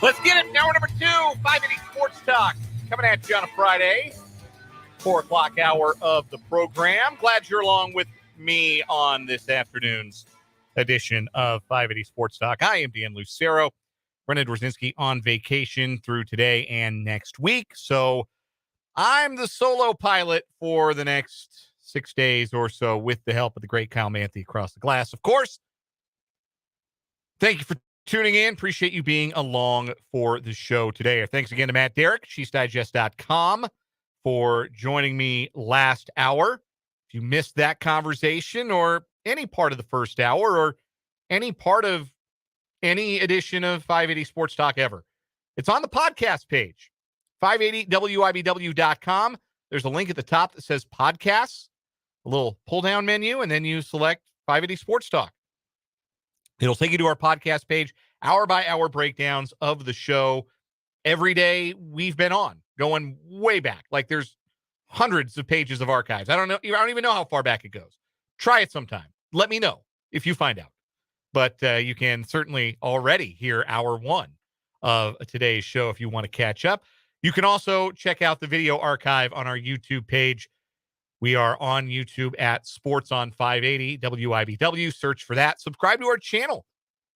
Let's get it. Hour number 2, 580 Sports Talk. Coming at you on a Friday, 4 o'clock hour of the program. Glad you're along with me on this afternoon's edition of 580 Sports Talk. I am Dan Lucero. Brendan Dworzinski on vacation through today and next week. So I'm the solo pilot for the next 6 days or so with the help of the great Kyle Manthe across the glass, of course. Thank you for tuning in. Appreciate you being along for the show today. Thanks again to Matt Derrick, ChiefsDigest.com, for joining me last hour. If you missed that conversation or any part of the first hour or any part of any edition of 580 Sports Talk ever, it's on the podcast page, 580WIBW.com. There's a link at the top that says podcasts, a little pull-down menu, and then you select 580 Sports Talk. It'll take you to our podcast page, hour-by-hour breakdowns of the show. Every day we've been on, going way back. Like there's hundreds of pages of archives. I don't even know how far back it goes. Try it sometime. Let me know if you find out. But you can certainly already hear hour 1 of today's show if you want to catch up. You can also check out the video archive on our YouTube page. We are on YouTube at Sports on 580 WIBW. Search for that. Subscribe to our channel.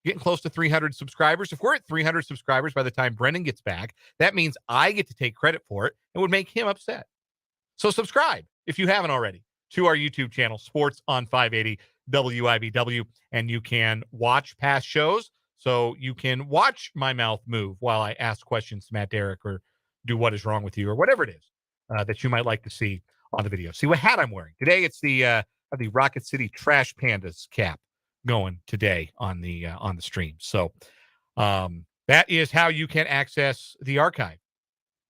Getting close to 300 subscribers. If we're at 300 subscribers by the time Brendan gets back, that means I get to take credit for it. It would make him upset. So subscribe, if you haven't already, to our YouTube channel, Sports on 580 WIBW, and you can watch past shows. So you can watch my mouth move while I ask questions to Matt Derrick or do What Is Wrong With You or whatever it is that you might like to see on the video. See what hat I'm wearing. Today it's the Rocket City Trash Pandas cap going today on the stream. So that is how you can access the archive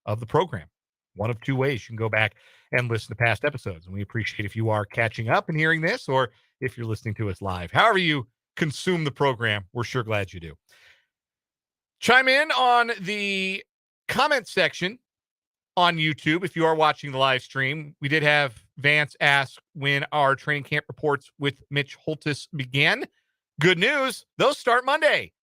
of the program. One of two ways you can go back and listen to past episodes. And we appreciate if you are catching up and hearing this, or if you're listening to us live. However you consume the program, we're sure glad you do. Chime in on the comment section on YouTube if you are watching the live stream. We did have Vance ask when our training camp reports with Mitch Holtis began. Good news, those start Monday.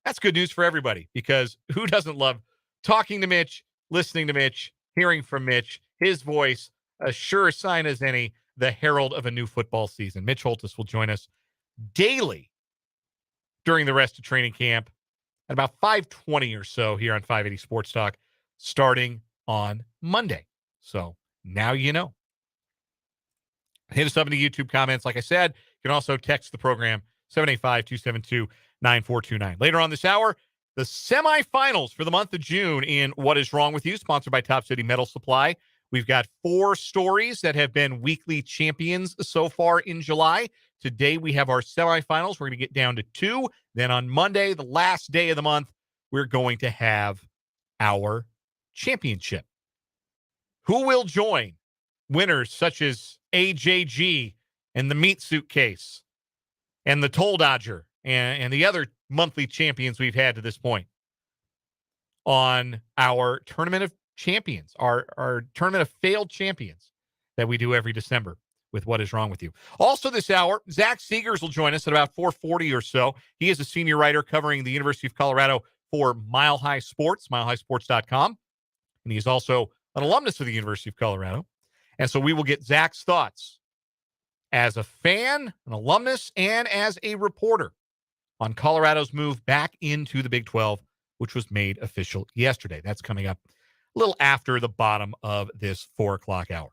That's good news for everybody, because who doesn't love talking to Mitch, listening to Mitch, hearing from Mitch, his voice, a sure sign as any, the herald of a new football season. Mitch Holtis will join us daily during the rest of training camp at about 5:20 or so here on 580 Sports Talk, starting on Monday. So now you know. Hit us up in the YouTube comments. Like I said, you can also text the program, 785-272-9429. Later on this hour, the semifinals for the month of June in What Is Wrong With You, sponsored by Top City Metal Supply. We've got 4 stories that have been weekly champions so far in July. Today we have our semifinals. We're going to get down to 2. Then on Monday, the last day of the month, we're going to have our championship. Who will join winners such as AJG and the Meat Suitcase and the Toll Dodger and the other monthly champions we've had to this point on our Tournament of Champions, our Tournament of Failed Champions that we do every December with What Is Wrong With You. Also this hour, Zach Segars will join us at about 4:40 or so. He is a senior writer covering the University of Colorado for Mile High Sports, milehighsports.com. And he is also an alumnus of the University of Colorado. And so we will get Zach's thoughts as a fan, an alumnus, and as a reporter on Colorado's move back into the Big 12, which was made official yesterday. That's coming up a little after the bottom of this 4 o'clock hour.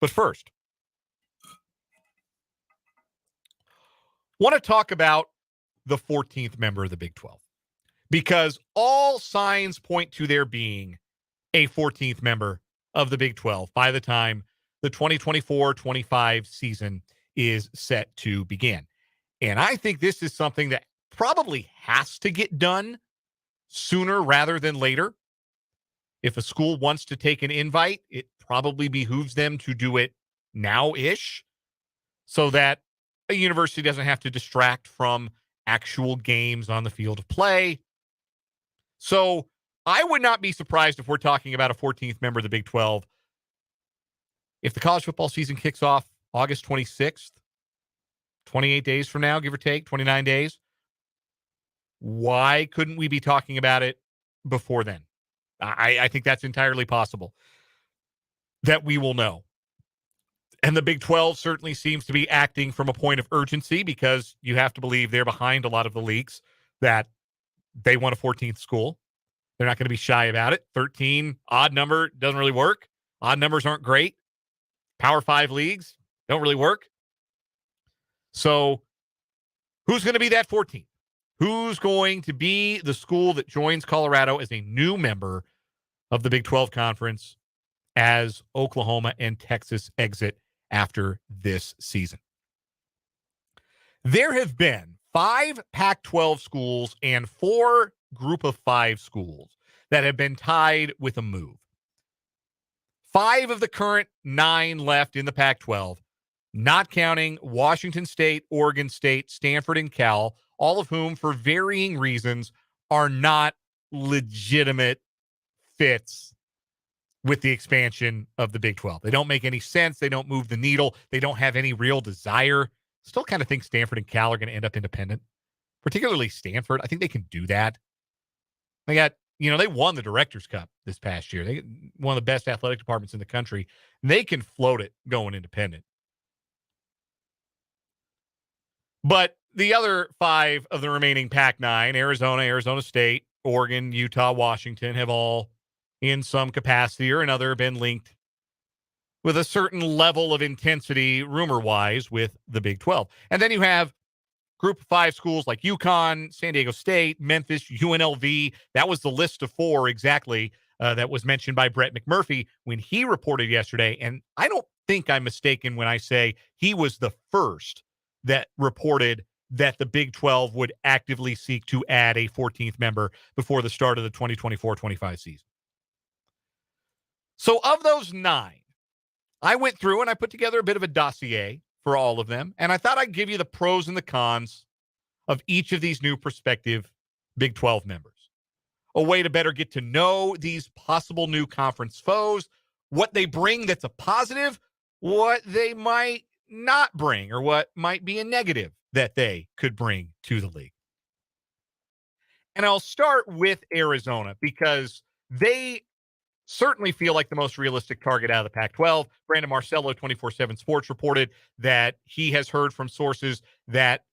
But first, want to talk about the 14th member of the Big 12, because all signs point to there being a 14th member of the Big 12 by the time the 2024-25 season is set to begin. And I think this is something that probably has to get done sooner rather than later. If a school wants to take an invite, it probably behooves them to do it now-ish so that a university doesn't have to distract from actual games on the field of play. So I would not be surprised if we're talking about a 14th member of the Big 12 if the college football season kicks off August 26th, 28 days from now, give or take, 29 days. Why couldn't we be talking about it before then? I think that's entirely possible that we will know. And the Big 12 certainly seems to be acting from a point of urgency because you have to believe they're behind a lot of the leagues that they want a 14th school. They're not going to be shy about it. 13, odd number, doesn't really work. Odd numbers aren't great. Power 5 leagues don't really work. So who's going to be that 14th? Who's going to be the school that joins Colorado as a new member of the Big 12 Conference as Oklahoma and Texas exit after this season? There have been 5 Pac-12 schools and 4 Group of 5 schools that have been tied with a move. 5 of the current 9 left in the Pac-12, not counting Washington State, Oregon State, Stanford, and Cal, all of whom, for varying reasons, are not legitimate fits with the expansion of the Big 12. They don't make any sense. They don't move the needle. They don't have any real desire. Still kind of think Stanford and Cal are going to end up independent, particularly Stanford. I think they can do that. They got, they won the Directors Cup this past year. They one of the best athletic departments in the country. They can float it going independent. But the other 5 of the remaining Pac-9, Arizona, Arizona State, Oregon, Utah, Washington, have all in some capacity or another been linked with a certain level of intensity, rumor-wise, with the Big 12. And then you have Group of 5 schools like UConn, San Diego State, Memphis, UNLV. That was the list of 4 exactly that was mentioned by Brett McMurphy when he reported yesterday. And I don't think I'm mistaken when I say he was the first that reported that the Big 12 would actively seek to add a 14th member before the start of the 2024-25 season. So of those 9, I went through and I put together a bit of a dossier for all of them, and I thought I'd give you the pros and the cons of each of these new prospective Big 12 members. A way to better get to know these possible new conference foes, what they bring that's a positive, what they might not bring, or what might be a negative that they could bring to the league. And I'll start with Arizona because they certainly feel like the most realistic target out of the Pac-12. Brandon Marcello, 24/7 Sports, reported that he has heard from sources that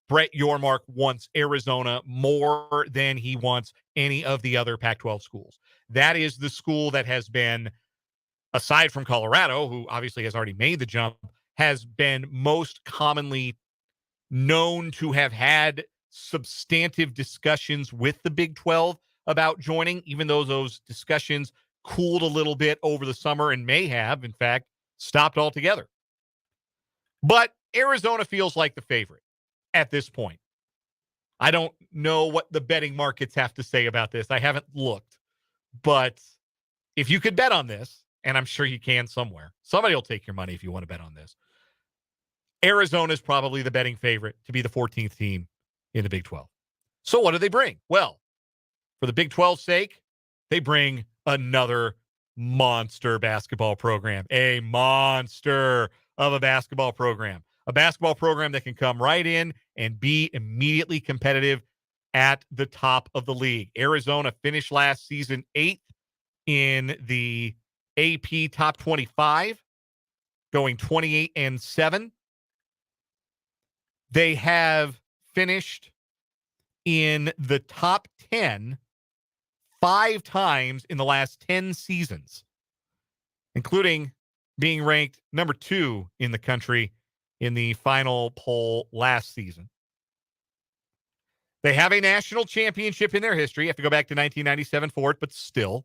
Brett Yormark wants Arizona more than he wants any of the other Pac-12 schools. That is the school that has been, aside from Colorado, who obviously has already made the jump, has been most commonly known to have had substantive discussions with the Big 12 about joining, even though those discussions cooled a little bit over the summer and may have, in fact, stopped altogether. But Arizona feels like the favorite at this point. I don't know what the betting markets have to say about this. I haven't looked. But if you could bet on this, and I'm sure you can somewhere, somebody will take your money if you want to bet on this. Arizona is probably the betting favorite to be the 14th team in the Big 12. So what do they bring? Well, for the Big 12's sake, they bring another monster basketball program, a monster of a basketball program that can come right in and be immediately competitive at the top of the league. Arizona finished last season 8th in the AP Top 25, going 28-7. They have finished in the top 10 5 times in the last 10 seasons, including being ranked number 2 in the country in the final poll last season. They have a national championship in their history. You have to go back to 1997 for it, but still.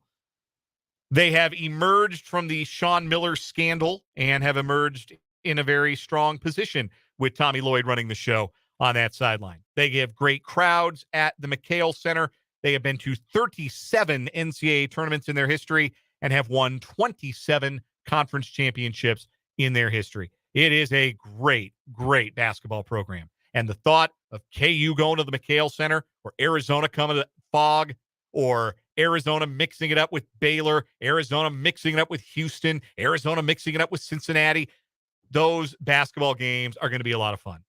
They have emerged from the Sean Miller scandal and have emerged in a very strong position with Tommy Lloyd running the show on that sideline. They have great crowds at the McHale Center. They have been to 37 NCAA tournaments in their history and have won 27 conference championships in their history. It is a great, great basketball program. And the thought of KU going to the McHale Center or Arizona coming to Fog or Arizona mixing it up with Baylor, Arizona mixing it up with Houston, Arizona mixing it up with Cincinnati, those basketball games are going to be a lot of fun.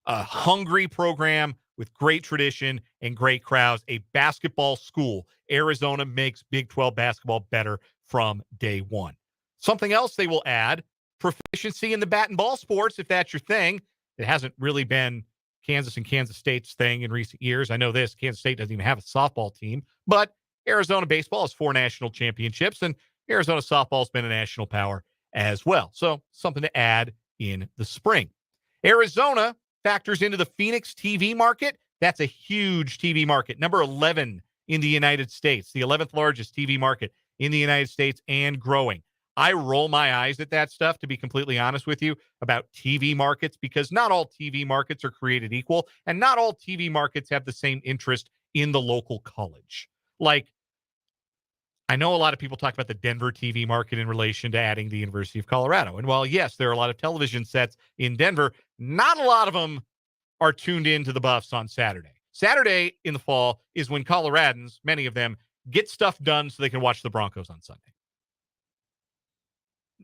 A hungry program with great tradition and great crowds, a basketball school. Arizona makes Big 12 basketball better from day one. Something else they will add, proficiency in the bat and ball sports, if that's your thing. It hasn't really been Kansas and Kansas State's thing in recent years. I know this, Kansas State doesn't even have a softball team, but Arizona baseball has 4 national championships, and Arizona softball has been a national power as well. So something to add in the spring. Arizona factors into the Phoenix TV market. That's a huge TV market, number 11 in the United States, the 11th largest TV market in the United States and growing. I roll my eyes at that stuff, to be completely honest with you, about TV markets, because not all TV markets are created equal, and not all TV markets have the same interest in the local college. Like, I know a lot of people talk about the Denver TV market in relation to adding the University of Colorado. And while, yes, there are a lot of television sets in Denver, not a lot of them are tuned into the Buffs on Saturday. Saturday in the fall is when Coloradans, many of them, get stuff done so they can watch the Broncos on Sunday.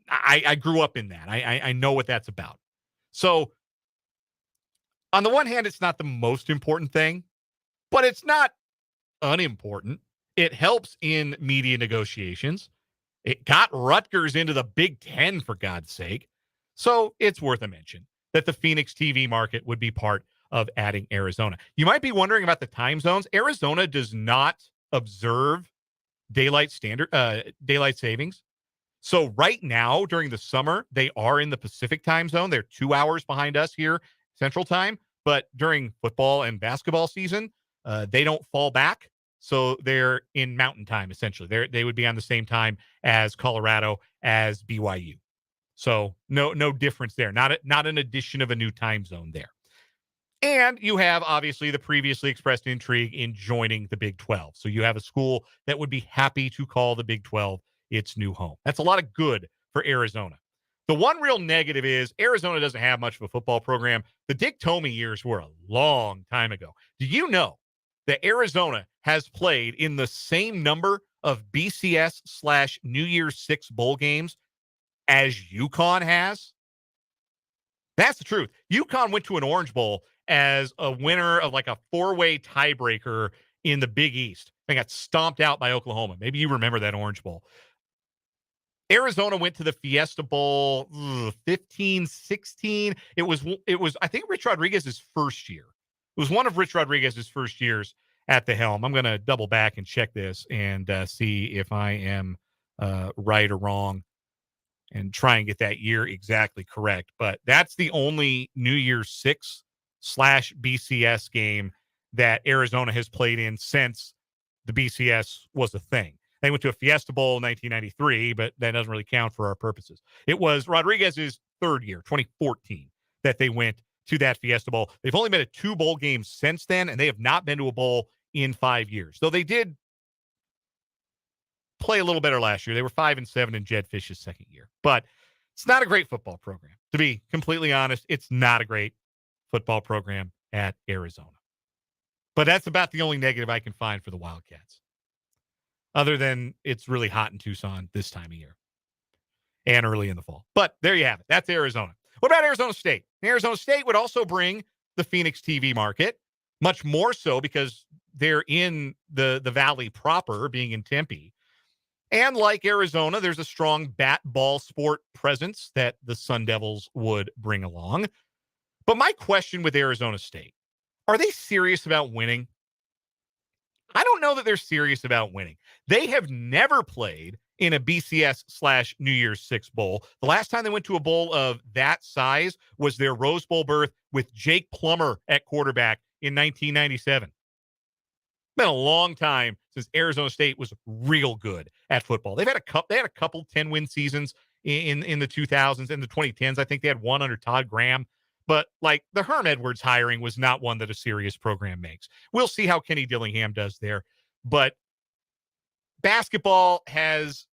I grew up in that. I know what that's about. So on the one hand, it's not the most important thing, but it's not unimportant. It helps in media negotiations. It got Rutgers into the Big Ten, for God's sake. So it's worth a mention that the Phoenix TV market would be part of adding Arizona. You might be wondering about the time zones. Arizona does not observe daylight savings. So right now during the summer, they are in the Pacific time zone. They're 2 hours behind us here, Central Time. But during football and basketball season, they don't fall back. So they're in Mountain Time, essentially. They would be on the same time as Colorado, as BYU. So no difference there. Not an addition of a new time zone there. And you have, obviously, the previously expressed intrigue in joining the Big 12. So you have a school that would be happy to call the Big 12 its new home. That's a lot of good for Arizona. The one real negative is Arizona doesn't have much of a football program. The Dick Tomey years were a long time ago. Do you know that Arizona has played in the same number of BCS/New Year's Six bowl games as UConn has? That's the truth. UConn went to an Orange Bowl as a winner of like a 4-way tiebreaker in the Big East. They got stomped out by Oklahoma. Maybe you remember that Orange Bowl. Arizona went to the Fiesta Bowl 15, 16. It was, I think, Rich Rodriguez's first year. It was one of Rich Rodriguez's first years at the helm. I'm going to double back and check this and see if I am right or wrong and try and get that year exactly correct. But that's the only New Year's Six/BCS game that Arizona has played in since the BCS was a thing. They went to a Fiesta Bowl in 1993, but that doesn't really count for our purposes. It was Rodriguez's third year, 2014, that they went to that Fiesta Bowl. They've only been to 2 bowl games since then, and they have not been to a bowl in 5 years. Though they did play a little better last year. They were 5-7 in Jed Fish's second year. But it's not a great football program. To be completely honest, it's not a great football program at Arizona. But that's about the only negative I can find for the Wildcats, other than it's really hot in Tucson this time of year and early in the fall. But there you have it. That's Arizona. What about Arizona State? Arizona State would also bring the Phoenix TV market, much more so because they're in the valley proper, being in Tempe. And like Arizona, there's a strong bat ball sport presence that the Sun Devils would bring along. But my question with Arizona State, are they serious about winning? I don't know that they're serious about winning. They have never played in a BCS/New Year's Six bowl. The last time they went to a bowl of that size was their Rose Bowl berth with Jake Plummer at quarterback in 1997. Been a long time since Arizona State was real good at football. They had a couple 10-win seasons in the 2000s and the 2010s. I think they had one under Todd Graham. But like the Herm Edwards hiring was not one that a serious program makes. We'll see how Kenny Dillingham does there. But basketball has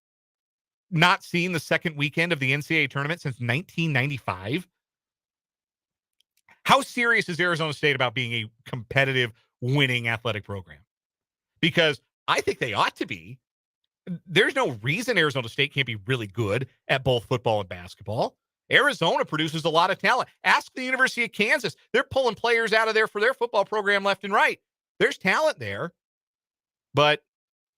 not seen the second weekend of the NCAA tournament since 1995. How serious is Arizona State about being a competitive, winning athletic program? Because I think they ought to be. There's no reason Arizona State can't be really good at both football and basketball. Arizona produces a lot of talent. Ask the University of Kansas. They're pulling players out of there for their football program left and right. There's talent there, but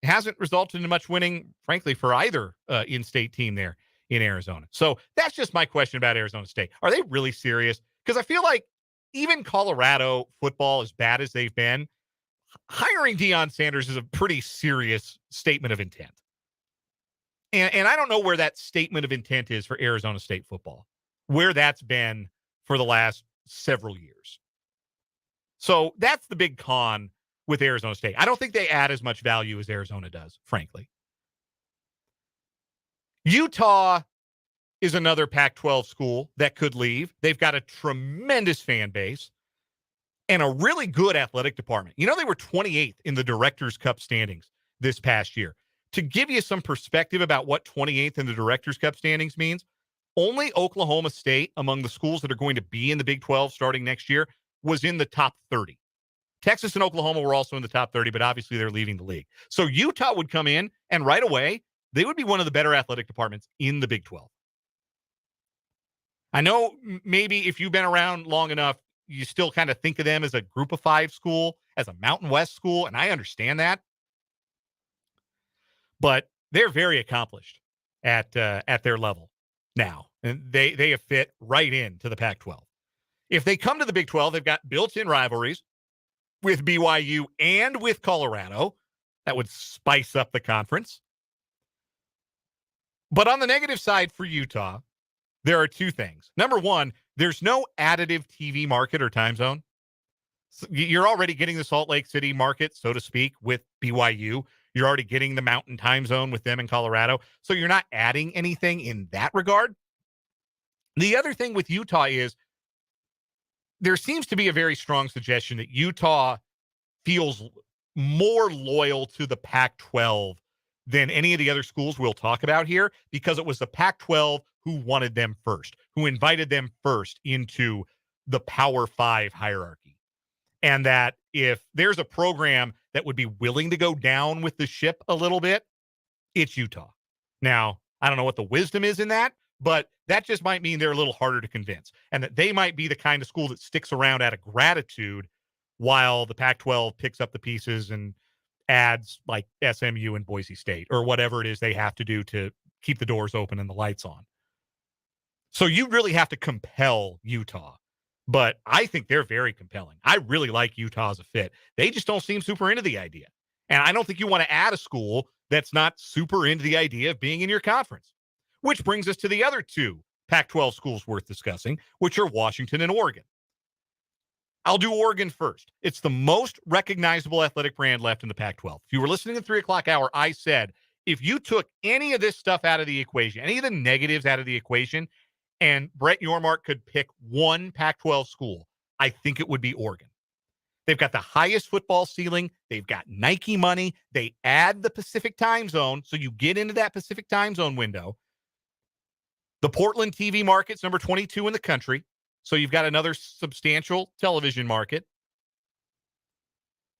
it hasn't resulted in much winning, frankly, for either in-state team there in Arizona. So that's just my question about Arizona State. Are they really serious? Because I feel like even Colorado football, as bad as they've been, hiring Deion Sanders is a pretty serious statement of intent. And I don't know where that statement of intent is for Arizona State football, where that's been for the last several years. So that's the big con with Arizona State. I don't think they add as much value as Arizona does, frankly. Utah is another Pac-12 school that could leave. They've got a tremendous fan base and a really good athletic department. You know, they were 28th in the Directors' Cup standings this past year. To give you some perspective about what 28th in the Directors' Cup standings means, only Oklahoma State, among the schools that are going to be in the Big 12 starting next year, was in the top 30. Texas and Oklahoma were also in the top 30, but obviously they're leaving the league. So Utah would come in, and right away, they would be one of the better athletic departments in the Big 12. I know maybe if you've been around long enough, you still kind of think of them as a group of five school, as a Mountain West school, and I understand that. But they're very accomplished at their level now, and they have fit right into the Pac-12. If they come to the Big 12, they've got built-in rivalries with BYU and with Colorado. That would spice up the conference. But on the negative side for Utah, there are two things. Number one, there's no additive TV market or time zone. So you're already getting the Salt Lake City market, so to speak, with BYU. You're already getting the Mountain Time Zone with them in Colorado. So you're not adding anything in that regard. The other thing with Utah is there seems to be a very strong suggestion that Utah feels more loyal to the Pac-12 than any of the other schools we'll talk about here, because it was the Pac-12 who wanted them first, who invited them first into the Power 5 hierarchy. And that if there's a program that would be willing to go down with the ship a little bit, it's Utah. Now, I don't know what the wisdom is in that, but that just might mean they're a little harder to convince, and that they might be the kind of school that sticks around out of gratitude while the Pac-12 picks up the pieces and adds like SMU and Boise State or whatever it is they have to do to keep the doors open and the lights on. So you really have to compel Utah. But I think they're very compelling. I really like Utah as a fit. They just don't seem super into the idea. And I don't think you want to add a school that's not super into the idea of being in your conference. Which brings us to the other two Pac-12 schools worth discussing, which are Washington and Oregon. I'll do Oregon first. It's the most recognizable athletic brand left in the Pac-12. If you were listening to the 3 o'clock hour, I said, if you took any of this stuff out of the equation, any of the negatives out of the equation, and Brett Yormark could pick one Pac-12 school, I think it would be Oregon. They've got the highest football ceiling. They've got Nike money. They add the Pacific time zone, so you get into that Pacific time zone window. The Portland TV market's number 22 in the country, so you've got another substantial television market.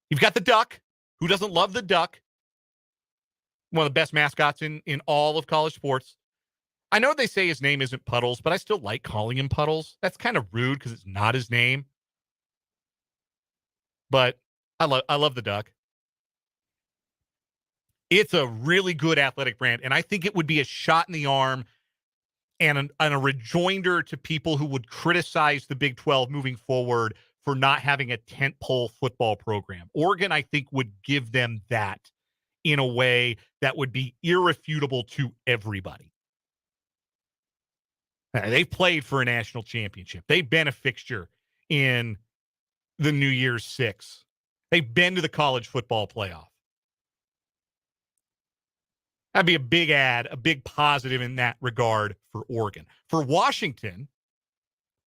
You've got the Duck. Who doesn't love the Duck? One of the best mascots in all of college sports. I know they say his name isn't Puddles, but I still like calling him Puddles. That's kind of rude because it's not his name. But I love the Duck. It's a really good athletic brand, and I think it would be a shot in the arm and a rejoinder to people who would criticize the Big 12 moving forward for not having a tentpole football program. Oregon, I think, would give them that in a way that would be irrefutable to everybody. They've played for a national championship. They've been a fixture in the New Year's Six. They've been to the college football playoff. That'd be a big add, a big positive in that regard for Oregon. For Washington,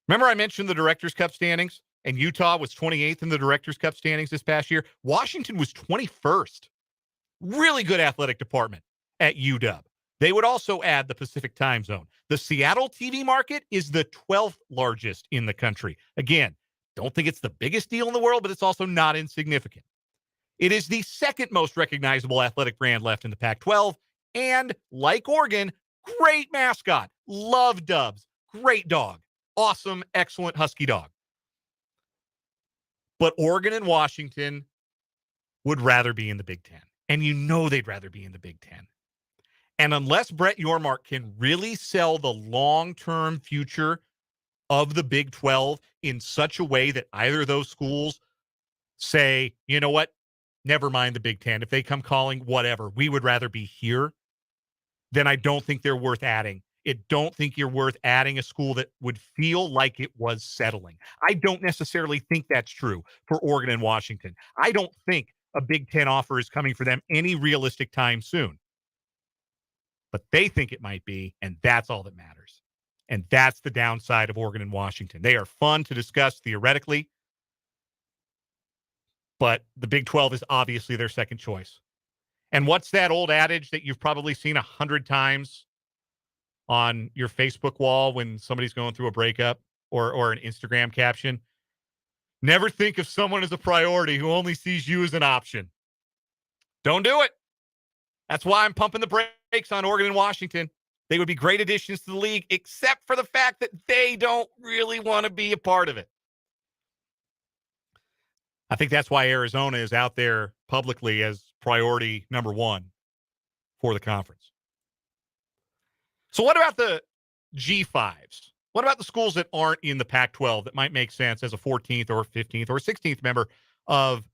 remember I mentioned the Directors' Cup standings, and Utah was 28th in the Directors' Cup standings this past year? Washington was 21st. Really good athletic department at UW. They would also add the Pacific time zone. The Seattle TV market is the 12th largest in the country. Again, don't think it's the biggest deal in the world, but it's also not insignificant. It is the second most recognizable athletic brand left in the Pac-12. And like Oregon, great mascot. Love Dubs. great dog. Awesome, excellent Husky dog. But Oregon and Washington would rather be in the Big Ten. And you know they'd rather be in the Big Ten. And unless Brett Yormark can really sell the long-term future of the Big 12 in such a way that either of those schools say, you know what, never mind the Big Ten. If they come calling, whatever, we would rather be here, then I don't think they're worth adding. I don't think you're worth adding a school that would feel like it was settling. I don't necessarily think that's true for Oregon and Washington. I don't think a Big Ten offer is coming for them any realistic time soon. But they think it might be, and that's all that matters. And that's the downside of Oregon and Washington. They are fun to discuss theoretically, but the Big 12 is obviously their second choice. And what's that old adage that you've probably seen 100 times on your Facebook wall when somebody's going through a breakup or an Instagram caption? Never think of someone as a priority who only sees you as an option. Don't do it. That's why I'm pumping the brakes on Oregon and Washington. They would be great additions to the league, except for the fact that they don't really want to be a part of it. I think that's why Arizona is out there publicly as priority number one for the conference. So what about the G5s? What about the schools that aren't in the Pac-12 that might make sense as a 14th or 15th or 16th member of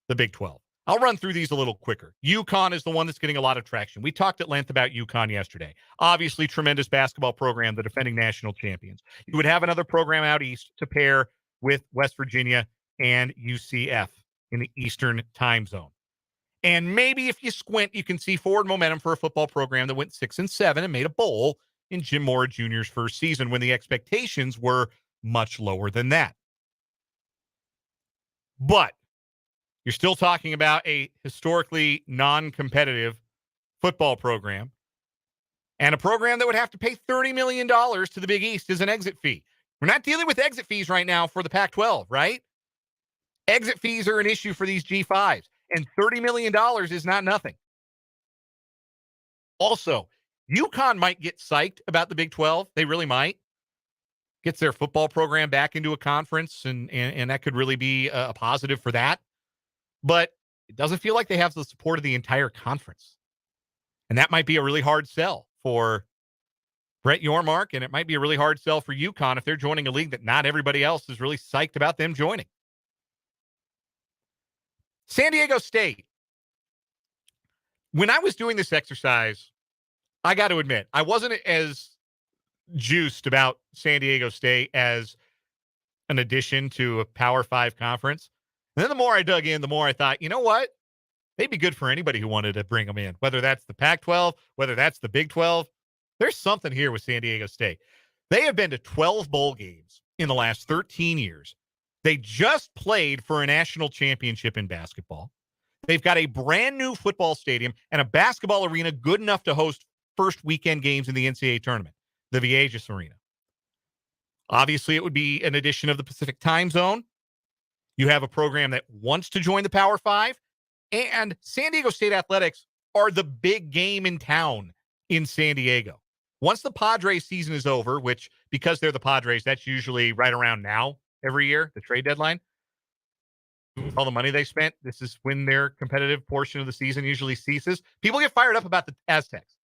the Big 12? I'll run through these a little quicker. UConn is the one that's getting a lot of traction. We talked at length about UConn yesterday. Obviously, tremendous basketball program, the defending national champions. You would have another program out east to pair with West Virginia and UCF in the Eastern time zone. And maybe if you squint, you can see forward momentum for a football program that went 6-7 and made a bowl in Jim Mora Jr.'s first season when the expectations were much lower than that. But you're still talking about a historically non-competitive football program and a program that would have to pay $30 million to the Big East as an exit fee. We're not dealing with exit fees right now for the Pac-12, right? Exit fees are an issue for these G5s, and $30 million is not nothing. Also, UConn might get psyched about the Big 12. They really might. Gets their football program back into a conference, and that could really be a positive for that. But it doesn't feel like they have the support of the entire conference. And that might be a really hard sell for Brett Yormark, and it might be a really hard sell for UConn if they're joining a league that not everybody else is really psyched about them joining. San Diego State. When I was doing this exercise, I got to admit, I wasn't as juiced about San Diego State as an addition to a Power 5 conference. And then the more I dug in, the more I thought, you know what? They'd be good for anybody who wanted to bring them in, whether that's the Pac-12, whether that's the Big 12. There's something here with San Diego State. They have been to 12 bowl games in the last 13 years. They just played for a national championship in basketball. They've got a brand new football stadium and a basketball arena good enough to host first weekend games in the NCAA tournament, the Viejas Arena. Obviously, it would be an addition of the Pacific time zone. You have a program that wants to join the Power 5, and San Diego State Athletics are the big game in town in San Diego. Once the Padres season is over, which because they're the Padres, that's usually right around now every year, the trade deadline. All the money they spent, this is when their competitive portion of the season usually ceases. People get fired up about the Aztecs.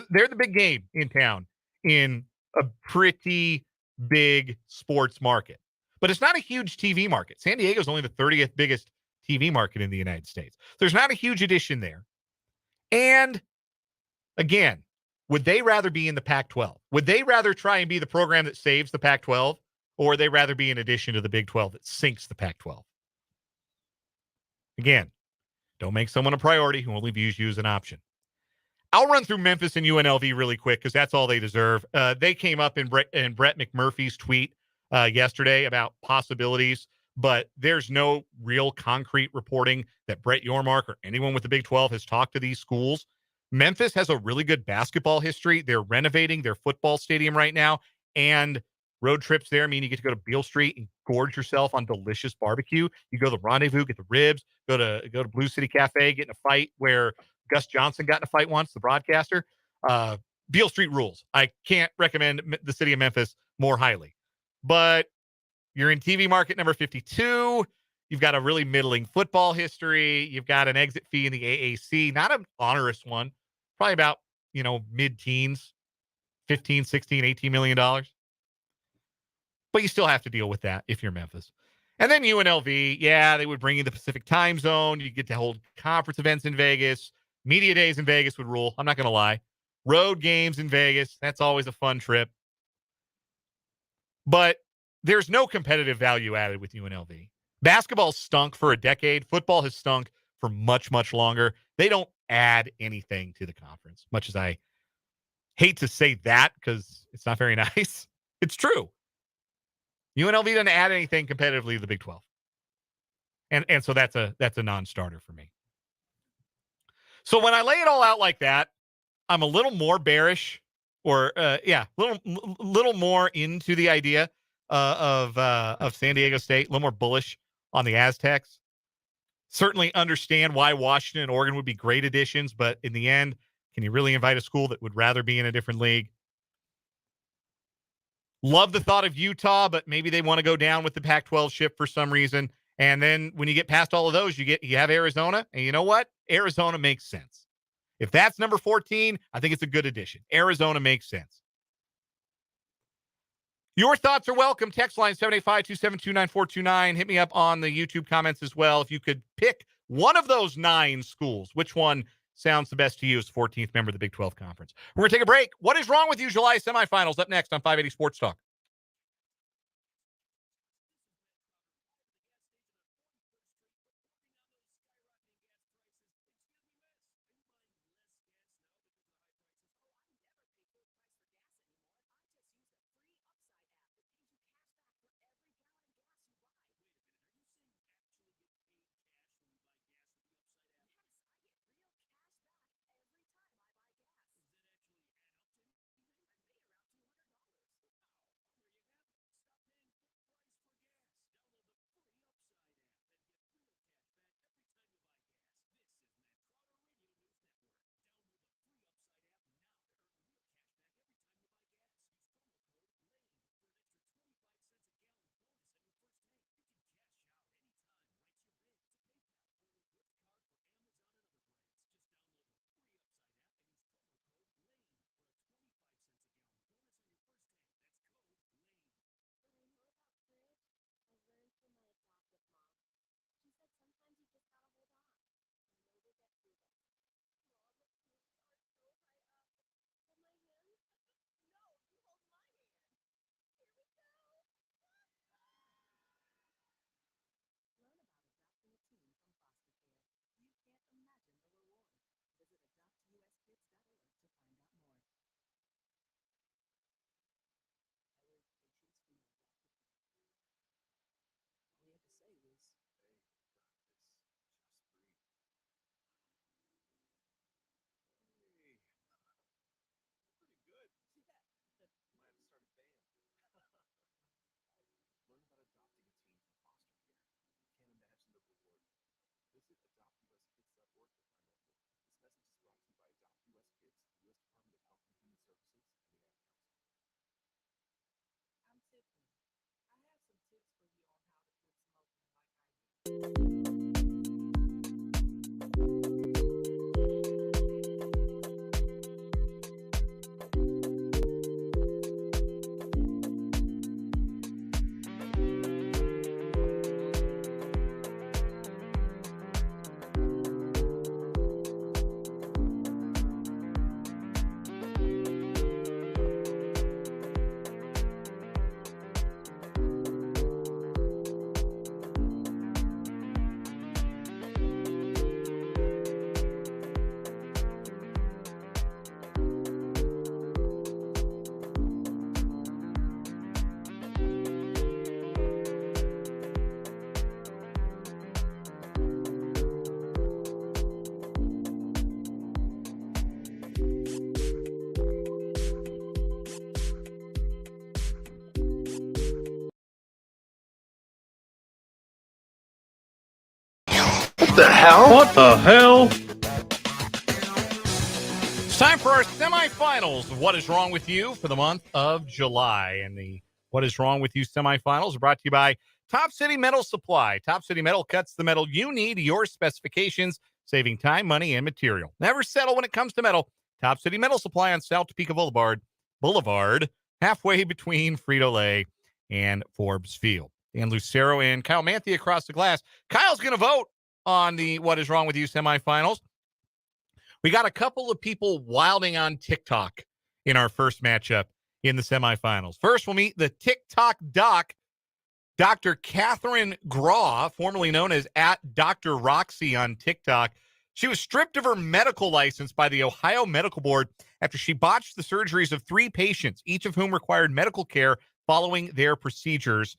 They're the big game in town in a pretty big sports market. But it's not a huge TV market. San Diego is only the 30th biggest TV market in the United States. There's not a huge addition there. And again, would they rather be in the Pac-12? Would they rather try and be the program that saves the Pac-12? Or would they rather be an addition to the Big 12 that sinks the Pac-12? Again, don't make someone a priority who only views you as an option. I'll run through Memphis and UNLV really quick because that's all they deserve. They came up in Brett McMurphy's tweet yesterday about possibilities, but there's no real concrete reporting that Brett Yormark or anyone with the Big 12 has talked to these schools. Memphis has a really good basketball history. They're renovating their football stadium right now, and road trips there mean you get to go to Beale Street and gorge yourself on delicious barbecue. You go to the Rendezvous, get the ribs, go to Blue City Cafe, get in a fight where Gus Johnson got in a fight once, the broadcaster. Beale Street rules. I can't recommend the city of Memphis more highly. But you're in TV market number 52. You've got a really middling football history. You've got an exit fee in the AAC, not an onerous one, probably about, mid-teens, 15, 16, $18 million. But you still have to deal with that if you're Memphis. And then UNLV, yeah, they would bring you the Pacific time zone. You get to hold conference events in Vegas. Media days in Vegas would rule. I'm not going to lie. Road games in Vegas, that's always a fun trip. But there's no competitive value added with UNLV. Basketball stunk for a decade. Football has stunk for much, much longer. They don't add anything to the conference, much as I hate to say that because it's not very nice. It's true. UNLV doesn't add anything competitively to the Big 12. And so that's a non-starter for me. So when I lay it all out like that, I'm a little more bearish or little more into the idea of San Diego State, a little more bullish on the Aztecs. Certainly understand why Washington and Oregon would be great additions, but in the end, can you really invite a school that would rather be in a different league? Love the thought of Utah, but maybe they want to go down with the Pac-12 ship for some reason. And then when you get past all of those, you have Arizona, and you know what? Arizona makes sense. If that's number 14, I think it's a good addition. Arizona makes sense. Your thoughts are welcome. Text line 785-272-9429. Hit me up on the YouTube comments as well. If you could pick one of those 9 schools, which one sounds the best to you as the 14th member of the Big 12 Conference? We're going to take a break. What is wrong with you? July semifinals up next on 580 Sports Talk. What the hell? It's time for our semifinals of What is Wrong with You for the month of July. And the What is Wrong with You semifinals are brought to you by Top City Metal Supply. Top City Metal cuts the metal you need to your specifications, saving time, money, and material. Never settle when it comes to metal. Top City Metal Supply on South Topeka Boulevard, halfway between Frito-Lay and Forbes Field. Dan Lucero and Kyle Manthe across the glass. Kyle's going to vote on the What is Wrong with You semifinals. We got a couple of people wilding on TikTok in our first matchup in the semifinals. First, we'll meet the TikTok doc, Dr. Catherine Graw, formerly known as @Dr. Roxy on TikTok. She was stripped of her medical license by the Ohio Medical Board after she botched the surgeries of 3 patients, each of whom required medical care following their procedures.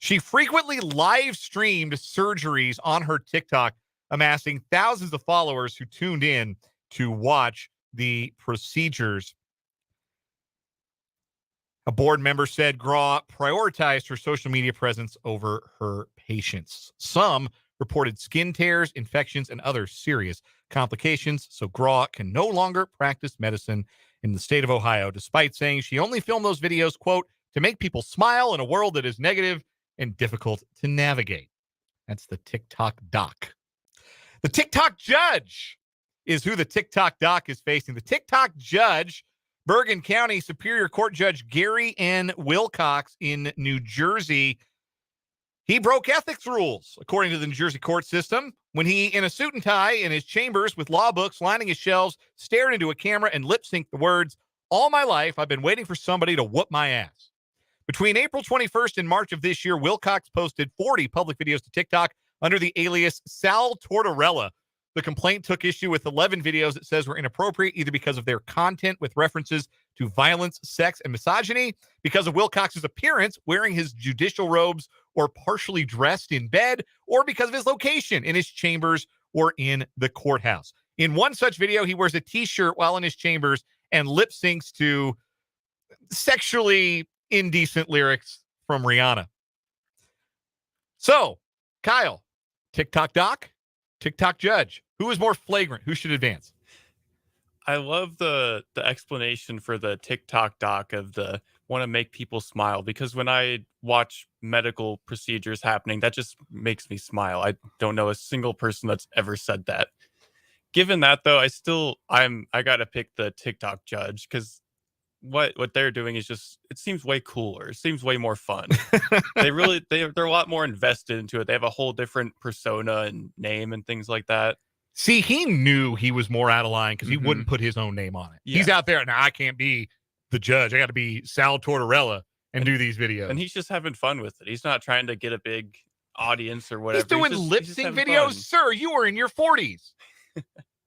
She frequently live streamed surgeries on her TikTok, amassing thousands of followers who tuned in to watch the procedures. A board member said Graw prioritized her social media presence over her patients. Some reported skin tears, infections, and other serious complications, so Graw can no longer practice medicine in the state of Ohio, despite saying she only filmed those videos, quote, to make people smile in a world that is negative and difficult to navigate. That's the TikTok doc. The TikTok judge is who the TikTok doc is facing. The TikTok judge, Bergen County Superior Court Judge Gary N. Wilcox in New Jersey. He broke ethics rules, according to the New Jersey court system, when he, in a suit and tie in his chambers with law books lining his shelves, stared into a camera and lip-synced the words, "All my life, I've been waiting for somebody to whoop my ass." Between April 21st and March of this year, Wilcox posted 40 public videos to TikTok under the alias Sal Tortorella. The complaint took issue with 11 videos it says were inappropriate, either because of their content with references to violence, sex, and misogyny, because of Wilcox's appearance wearing his judicial robes or partially dressed in bed, or because of his location in his chambers or in the courthouse. In one such video, he wears a t-shirt while in his chambers and lip syncs to sexually indecent lyrics from Rihanna. So, Kyle, TikTok doc, TikTok judge. Who is more flagrant? Who should advance? I love the explanation for the TikTok doc of the want to make people smile, because when I watch medical procedures happening, that just makes me smile. I don't know a single person that's ever said that. Given that, though, I got to pick the TikTok judge, because what they're doing is just, it seems way cooler. It seems way more fun. They're a lot more invested into it. They have a whole different persona and name and things like that. See, he knew he was more out of line because he wouldn't put his own name on it. Yeah. He's out there, now I can't be the judge. I got to be Sal Tortorella and do do these videos. And he's just having fun with it. He's not trying to get a big audience or whatever. He's doing lip sync videos. Fun. Sir, you are in your 40s.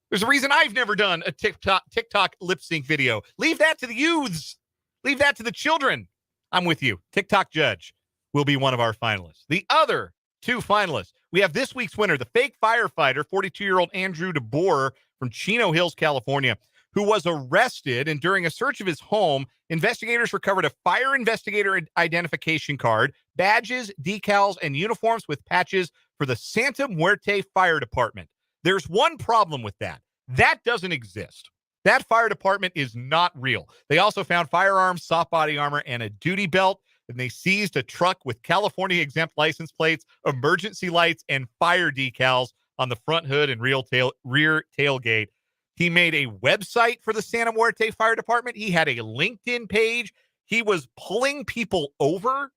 There's a reason I've never done a TikTok lip sync video. Leave that to the youths. Leave that to the children. I'm with you. TikTok judge will be one of our finalists. The other 2 finalists, we have this week's winner, the fake firefighter, 42-year-old Andrew DeBoer from Chino Hills, California, who was arrested. And during a search of his home, investigators recovered a fire investigator identification card, badges, decals, and uniforms with patches for the Santa Muerte Fire Department. There's one problem with that. That doesn't exist. That fire department is not real. They also found firearms, soft body armor, and a duty belt. And they seized a truck with California exempt license plates, emergency lights, and fire decals on the front hood and rear tailgate. He made a website for the Santa Muerte Fire Department. He had a LinkedIn page. He was pulling people over,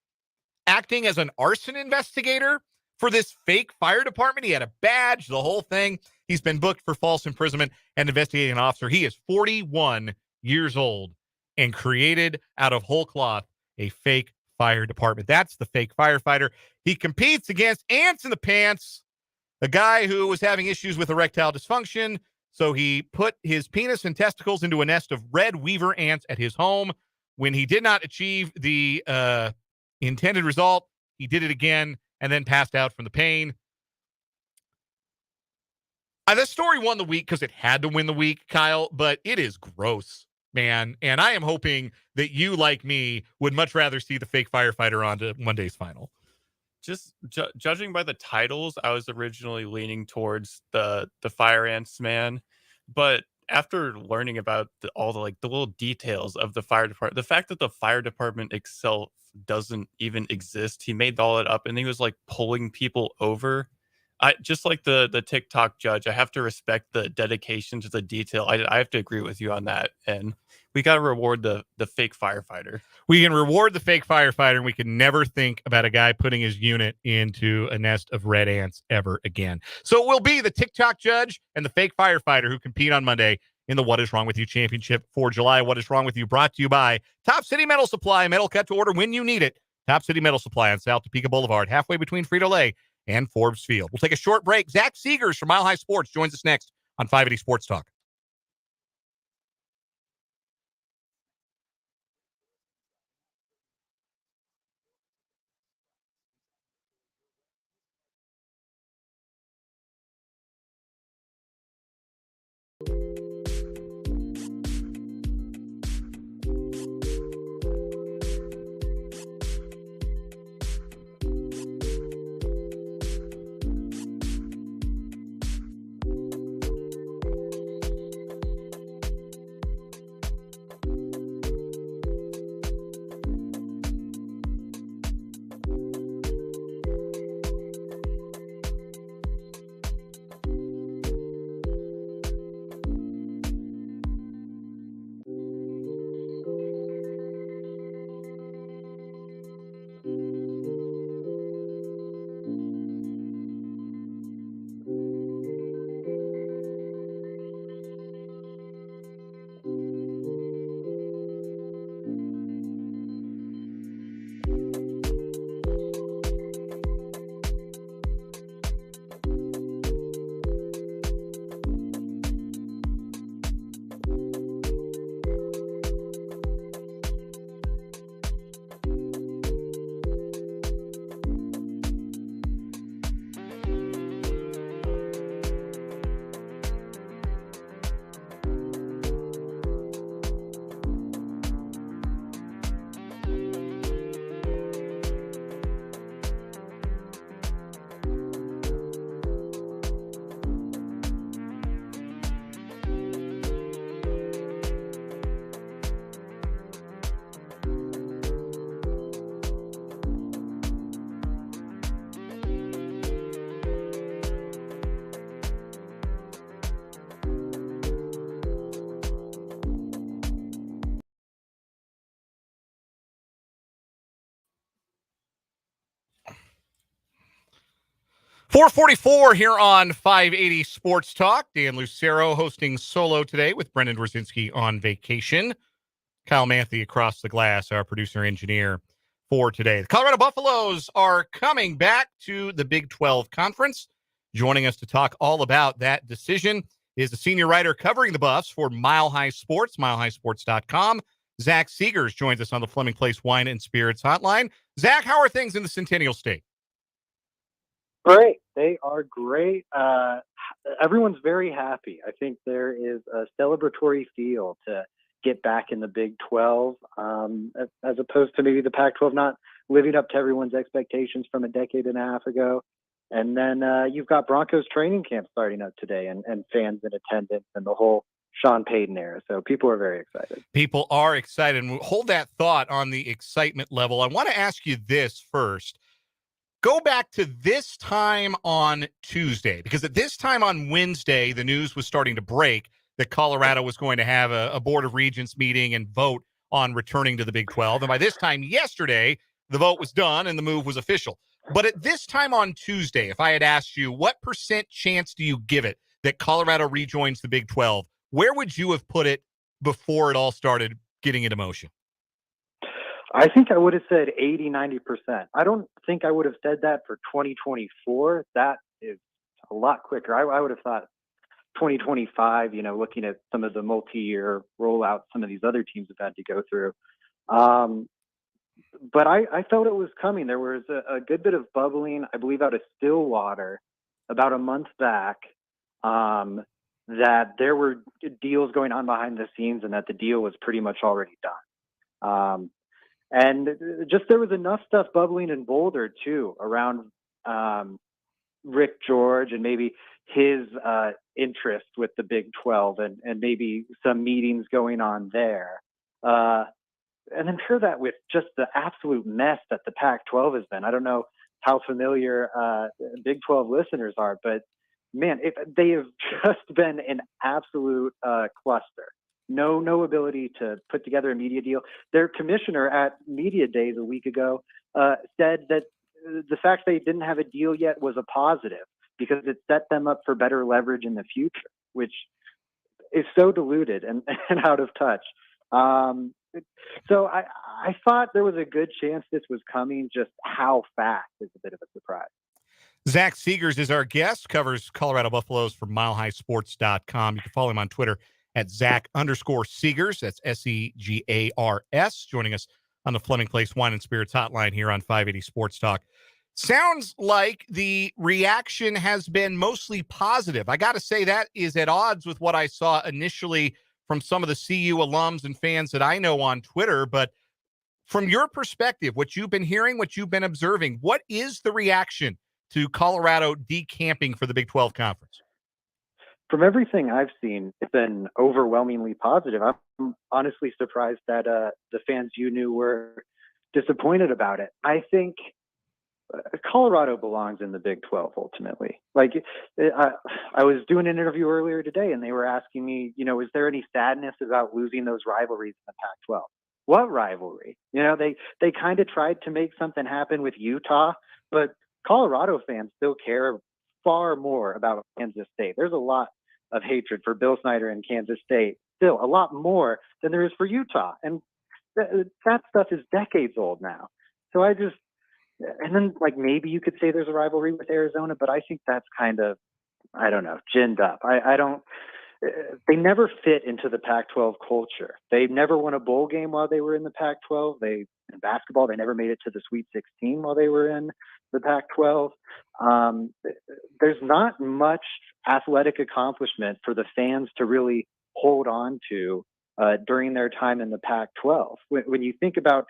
acting as an arson investigator for this fake fire department. He had a badge, the whole thing. He's been booked for false imprisonment and investigating an officer. He is 41 years old and created out of whole cloth a fake fire department. That's the fake firefighter. He competes against Ants in the Pants, a guy who was having issues with erectile dysfunction. So he put his penis and testicles into a nest of red weaver ants at his home. When he did not achieve the intended result, he did it again and then passed out from the pain. This story won the week because it had to win the week, Kyle, but it is gross, man. And I am hoping that you, like me, would much rather see the fake firefighter on to Monday's final. Just judging by the titles, I was originally leaning towards the Fire Ants man. But after learning about all the like the little details of the fire department, the fact that the fire department itself doesn't even exist, he made all it up, and he was like pulling people over. I just like the TikTok judge. I have to respect the dedication to the detail. I have to agree with you on that, and we got to reward the fake firefighter. We can reward the fake firefighter, and we can never think about a guy putting his unit into a nest of red ants ever again. So it will be the TikTok judge and the fake firefighter who compete on Monday in the What Is Wrong With You Championship for July. What Is Wrong With You brought to you by Top City Metal Supply. Metal cut to order when you need it. Top City Metal Supply on South Topeka Boulevard, halfway between Frito-Lay and Forbes Field. We'll take a short break. Zach Segars from Mile High Sports joins us next on 580 Sports Talk. .444 here on 580 Sports Talk. Dan Lucero hosting solo today with Brendan Brzezinski on vacation. Kyle Manthe across the glass, our producer-engineer for today. The Colorado Buffaloes are coming back to the Big 12 Conference. Joining us to talk all about that decision is the senior writer covering the Buffs for Mile High Sports, milehighsports.com. Zach Segars joins us on the Fleming Place Wine and Spirits Hotline. Zach, how are things in the Centennial State? Great. They are great. Everyone's very happy. I think there is a celebratory feel to get back in the Big 12, as opposed to maybe the Pac-12 not living up to everyone's expectations from a decade and a half ago. And then you've got Broncos training camp starting up today and fans in attendance and the whole Sean Payton era. So people are very excited. People are excited. And hold that thought on the excitement level. I want to ask you this first. Go back to this time on Tuesday, because at this time on Wednesday, the news was starting to break that Colorado was going to have a Board of Regents meeting and vote on returning to the Big 12. And by this time yesterday, the vote was done and the move was official. But at this time on Tuesday, if I had asked you, what % chance do you give it that Colorado rejoins the Big 12, where would you have put it before it all started getting into motion? I think I would have said 80, 90%. I don't think I would have said that for 2024. That is a lot quicker. I would have thought 2025, looking at some of the multi-year rollouts some of these other teams have had to go through. But I felt it was coming. There was a good bit of bubbling, I believe, out of Stillwater about a month back, that there were deals going on behind the scenes and that the deal was pretty much already done. And just there was enough stuff bubbling in Boulder, too, around Rick George and maybe his interest with the Big 12 and maybe some meetings going on there. And then pair that with just the absolute mess that the Pac-12 has been. I don't know how familiar Big 12 listeners are, but man, they have just been an absolute cluster. No ability to put together a media deal. Their commissioner at Media Days a week ago said that the fact they didn't have a deal yet was a positive because it set them up for better leverage in the future, which is so diluted and out of touch. So I thought there was a good chance this was coming. Just how fast is a bit of a surprise. Zach Segars is our guest, covers Colorado Buffaloes for MileHighSports.com. You can follow him on Twitter at Zach_Segars. That's Segars. Joining us on the Fleming Place Wine and Spirits hotline here on 580 Sports Talk. Sounds like the reaction has been mostly positive. I got to say that is at odds with what I saw initially from some of the CU alums and fans that I know on Twitter. But from your perspective, what you've been hearing, what you've been observing, what is the reaction to Colorado decamping for the Big 12 Conference? From everything I've seen, it's been overwhelmingly positive. I'm honestly surprised that the fans you knew were disappointed about it. I think Colorado belongs in the Big 12 ultimately. Like I was doing an interview earlier today and they were asking me, is there any sadness about losing those rivalries in the Pac-12? What rivalry? They kind of tried to make something happen with Utah, but Colorado fans still care far more about Kansas State. There's a lot of hatred for Bill Snyder and Kansas State, still a lot more than there is for Utah. And that stuff is decades old now. So and then maybe you could say there's a rivalry with Arizona, but I think that's kind of, I don't know, ginned up. They never fit into the Pac-12 culture. They never won a bowl game while they were in the Pac-12. In basketball, they never made it to the Sweet 16 while they were in the Pac-12. There's not much athletic accomplishment for the fans to really hold on to during their time in the Pac-12. When you think about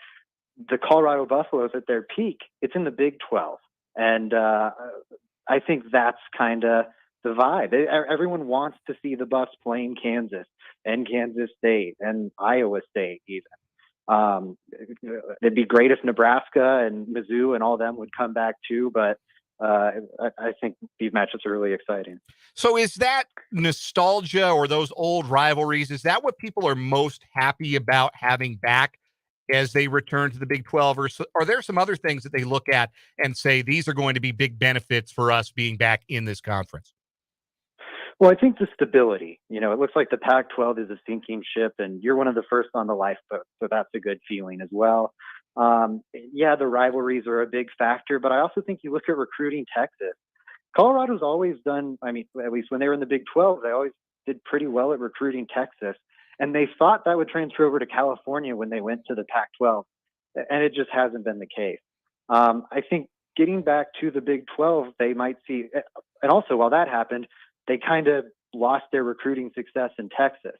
the Colorado Buffaloes at their peak, it's in the Big 12. And I think that's kind of the vibe. Everyone wants to see the Buffs playing Kansas and Kansas State and Iowa State even. It'd be great if Nebraska and Mizzou and all them would come back too, but I think these matchups are really exciting. So is that nostalgia or those old rivalries, is that what people are most happy about having back as they return to the Big 12? Or are there some other things that they look at and say, these are going to be big benefits for us being back in this conference? Well, I think the stability, it looks like the Pac-12 is a sinking ship and you're one of the first on the lifeboat. So that's a good feeling as well. The rivalries are a big factor, but I also think you look at recruiting Texas. Colorado's always done, at least when they were in the Big 12, they always did pretty well at recruiting Texas. And they thought that would transfer over to California when they went to the Pac-12. And it just hasn't been the case. I think getting back to the Big 12, they might see, and also while that happened, they kind of lost their recruiting success in Texas.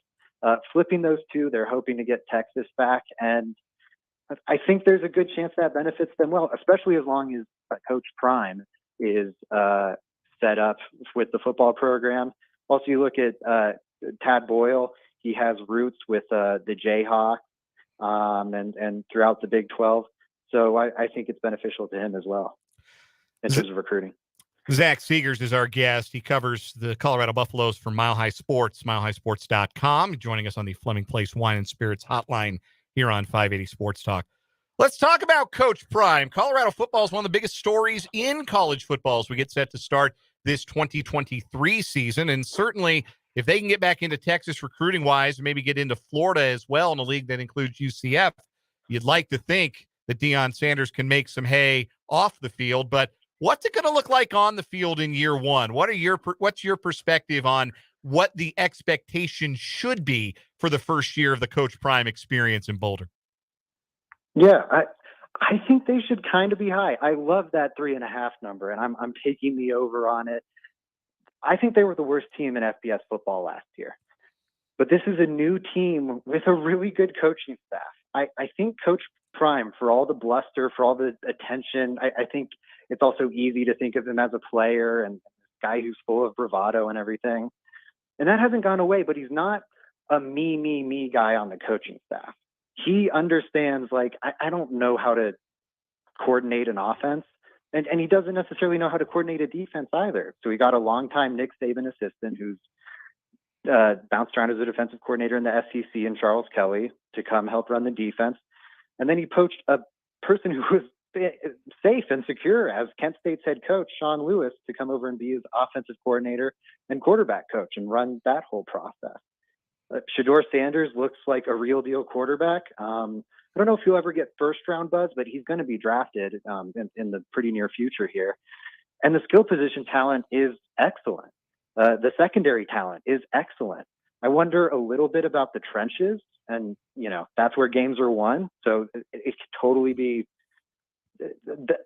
Flipping those two, they're hoping to get Texas back. And I think there's a good chance that benefits them well, especially as long as Coach Prime is set up with the football program. Also, you look at Tad Boyle. He has roots with the Jayhawks and throughout the Big 12. So I think it's beneficial to him as well in terms of recruiting. Zach Segars is our guest. He covers the Colorado Buffaloes for Mile High Sports, MileHighSports.com, joining us on the Fleming Place Wine and Spirits hotline here on 580 Sports Talk. Let's talk about Coach Prime. Colorado football is one of the biggest stories in college football as we get set to start this 2023 season. And certainly, if they can get back into Texas recruiting-wise, maybe get into Florida as well in a league that includes UCF, you'd like to think that Deion Sanders can make some hay off the field. But what's it going to look like on the field in year one? What's your perspective on what the expectation should be for the first year of the Coach Prime experience in Boulder? Yeah, I think they should kind of be high. I love that 3.5 number, and I'm taking the over on it. I think they were the worst team in FBS football last year. But this is a new team with a really good coaching staff. I think Coach prime for all the bluster, for all the attention. I think it's also easy to think of him as a player and a guy who's full of bravado and everything. And that hasn't gone away, but he's not a me guy on the coaching staff. He understands, like, I don't know how to coordinate an offense. And he doesn't necessarily know how to coordinate a defense either. So he got a longtime Nick Saban assistant who's bounced around as a defensive coordinator in the SEC in Charles Kelly to come help run the defense. And then he poached a person who was safe and secure as Kent State's head coach, Sean Lewis, to come over and be his offensive coordinator and quarterback coach and run that whole process. Shedeur Sanders looks like a real deal quarterback. I don't know if he'll ever get first round buzz, but he's going to be drafted in the pretty near future here. And the skill position talent is excellent. The secondary talent is excellent. I wonder a little bit about the trenches, and that's where games are won. So it could totally be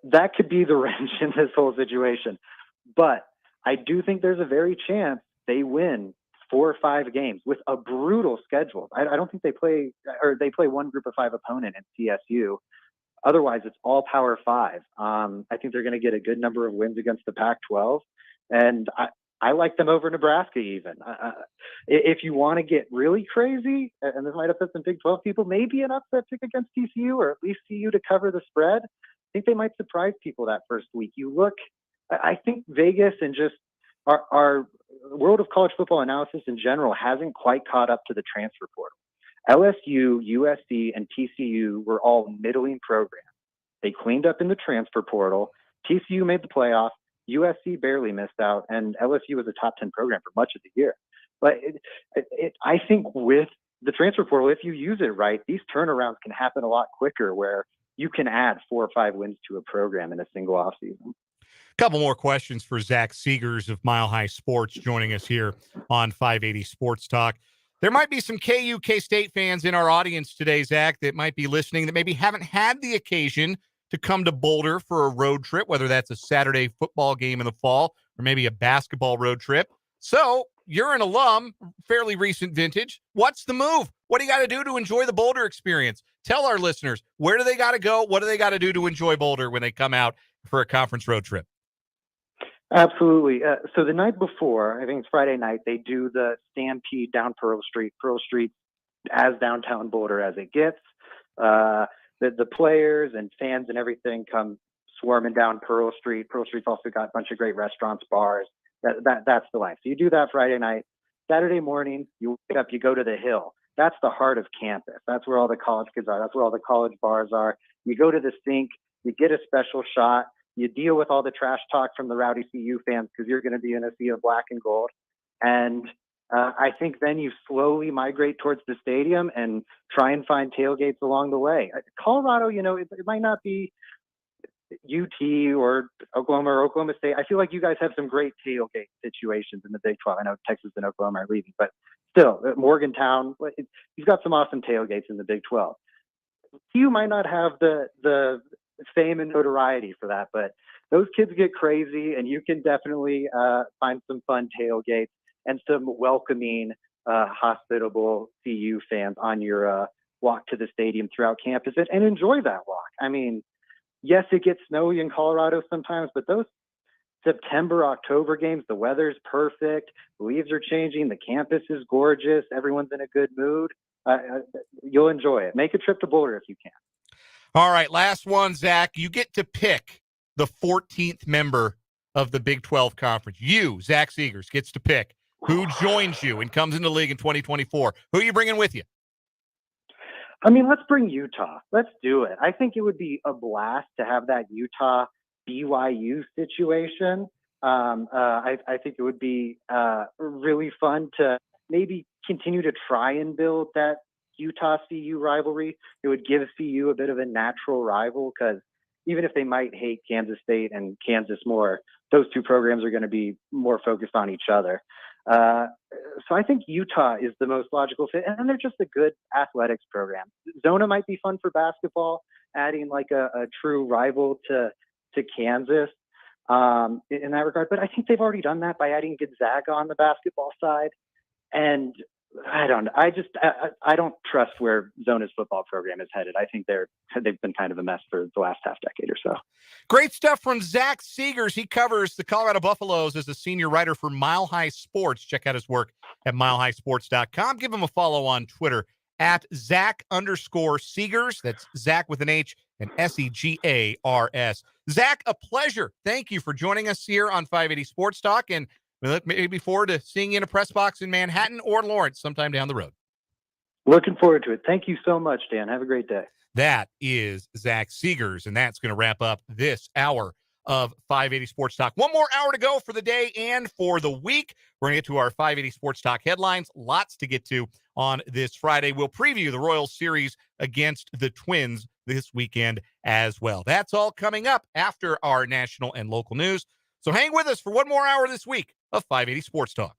that could be the wrench in this whole situation. But I do think there's a very chance they win 4 or 5 games with a brutal schedule. I don't think they play one group of 5 opponent in CSU. Otherwise, it's all Power 5. I think they're going to get a good number of wins against the Pac-12, and I like them over Nebraska even. If you want to get really crazy, and this might upset some Big 12 people, maybe an upset pick against TCU or at least CU to cover the spread. I think they might surprise people that first week. I think Vegas and just our world of college football analysis in general hasn't quite caught up to the transfer portal. LSU, USC, and TCU were all middling programs. They cleaned up in the transfer portal. TCU made the playoff. USC barely missed out, and LSU was a top 10 program for much of the year. But I think with the transfer portal, if you use it right, these turnarounds can happen a lot quicker where you can add 4 or 5 wins to a program in a single offseason. Couple more questions for Zach Segars of Mile High Sports joining us here on 580 Sports Talk. There might be some KU K-State fans in our audience today, Zach, that might be listening that maybe haven't had the occasion to come to Boulder for a road trip, whether that's a Saturday football game in the fall or maybe a basketball road trip. So you're an alum, fairly recent vintage. What's the move? What do you got to do to enjoy the Boulder experience? Tell our listeners, where do they got to go? What do they got to do to enjoy Boulder when they come out for a conference road trip? Absolutely. So the night before, I think it's Friday night, they do the Stampede down Pearl Street. Pearl Street as downtown Boulder as it gets. The players and fans and everything come swarming down Pearl Street. Pearl Street's also got a bunch of great restaurants, bars. That's the life. So you do that Friday night. Saturday morning, you wake up, you go to the Hill. That's the heart of campus. That's where all the college kids are. That's where all the college bars are. You go to the sink, you get a special shot. You deal with all the trash talk from the rowdy CU fans because you're going to be in a sea of black and gold. And I think then you slowly migrate towards the stadium and try and find tailgates along the way. Colorado, it might not be UT or Oklahoma State. I feel like you guys have some great tailgate situations in the Big 12. I know Texas and Oklahoma are leaving, but still, Morgantown, you've got some awesome tailgates in the Big 12. You might not have the fame and notoriety for that, but those kids get crazy, and you can definitely find some fun tailgates and some welcoming, hospitable CU fans on your walk to the stadium throughout campus and enjoy that walk. I mean, yes, it gets snowy in Colorado sometimes, but those September, October games, the weather's perfect, the leaves are changing, the campus is gorgeous, everyone's in a good mood. You'll enjoy it. Make a trip to Boulder if you can. All right, last one, Zach. You get to pick the 14th member of the Big 12 Conference. You, Zach Segars, gets to pick who joins you and comes into the league in 2024. Who are you bringing with you? I mean, let's bring Utah. Let's do it. I think it would be a blast to have that Utah BYU situation. I think it would be really fun to maybe continue to try and build that Utah CU rivalry. It would give CU a bit of a natural rival because even if they might hate Kansas State and Kansas more, those two programs are going to be more focused on each other. So I think Utah is the most logical fit, and they're just a good athletics program. Zona might be fun for basketball, adding like a true rival to Kansas in that regard. But I think they've already done that by adding Gonzaga on the basketball side. And I don't. I don't trust where Zona's football program is headed. I think they've been kind of a mess for the last half decade or so. Great stuff from Zach Segars. He covers the Colorado Buffaloes as a senior writer for Mile High Sports. Check out his work at milehighsports.com. Give him a follow on Twitter at Zach_Segars. That's Zach with an H and Segars. Zach, a pleasure. Thank you for joining us here on 580 Sports Talk, and we look maybe forward to seeing you in a press box in Manhattan or Lawrence sometime down the road. Looking forward to it. Thank you so much, Dan. Have a great day. That is Zach Segars, and that's going to wrap up this hour of 580 Sports Talk. One more hour to go for the day and for the week. We're going to get to our 580 Sports Talk headlines. Lots to get to on this Friday. We'll preview the Royals series against the Twins this weekend as well. That's all coming up after our national and local news. So hang with us for one more hour this week of 580 Sports Talk.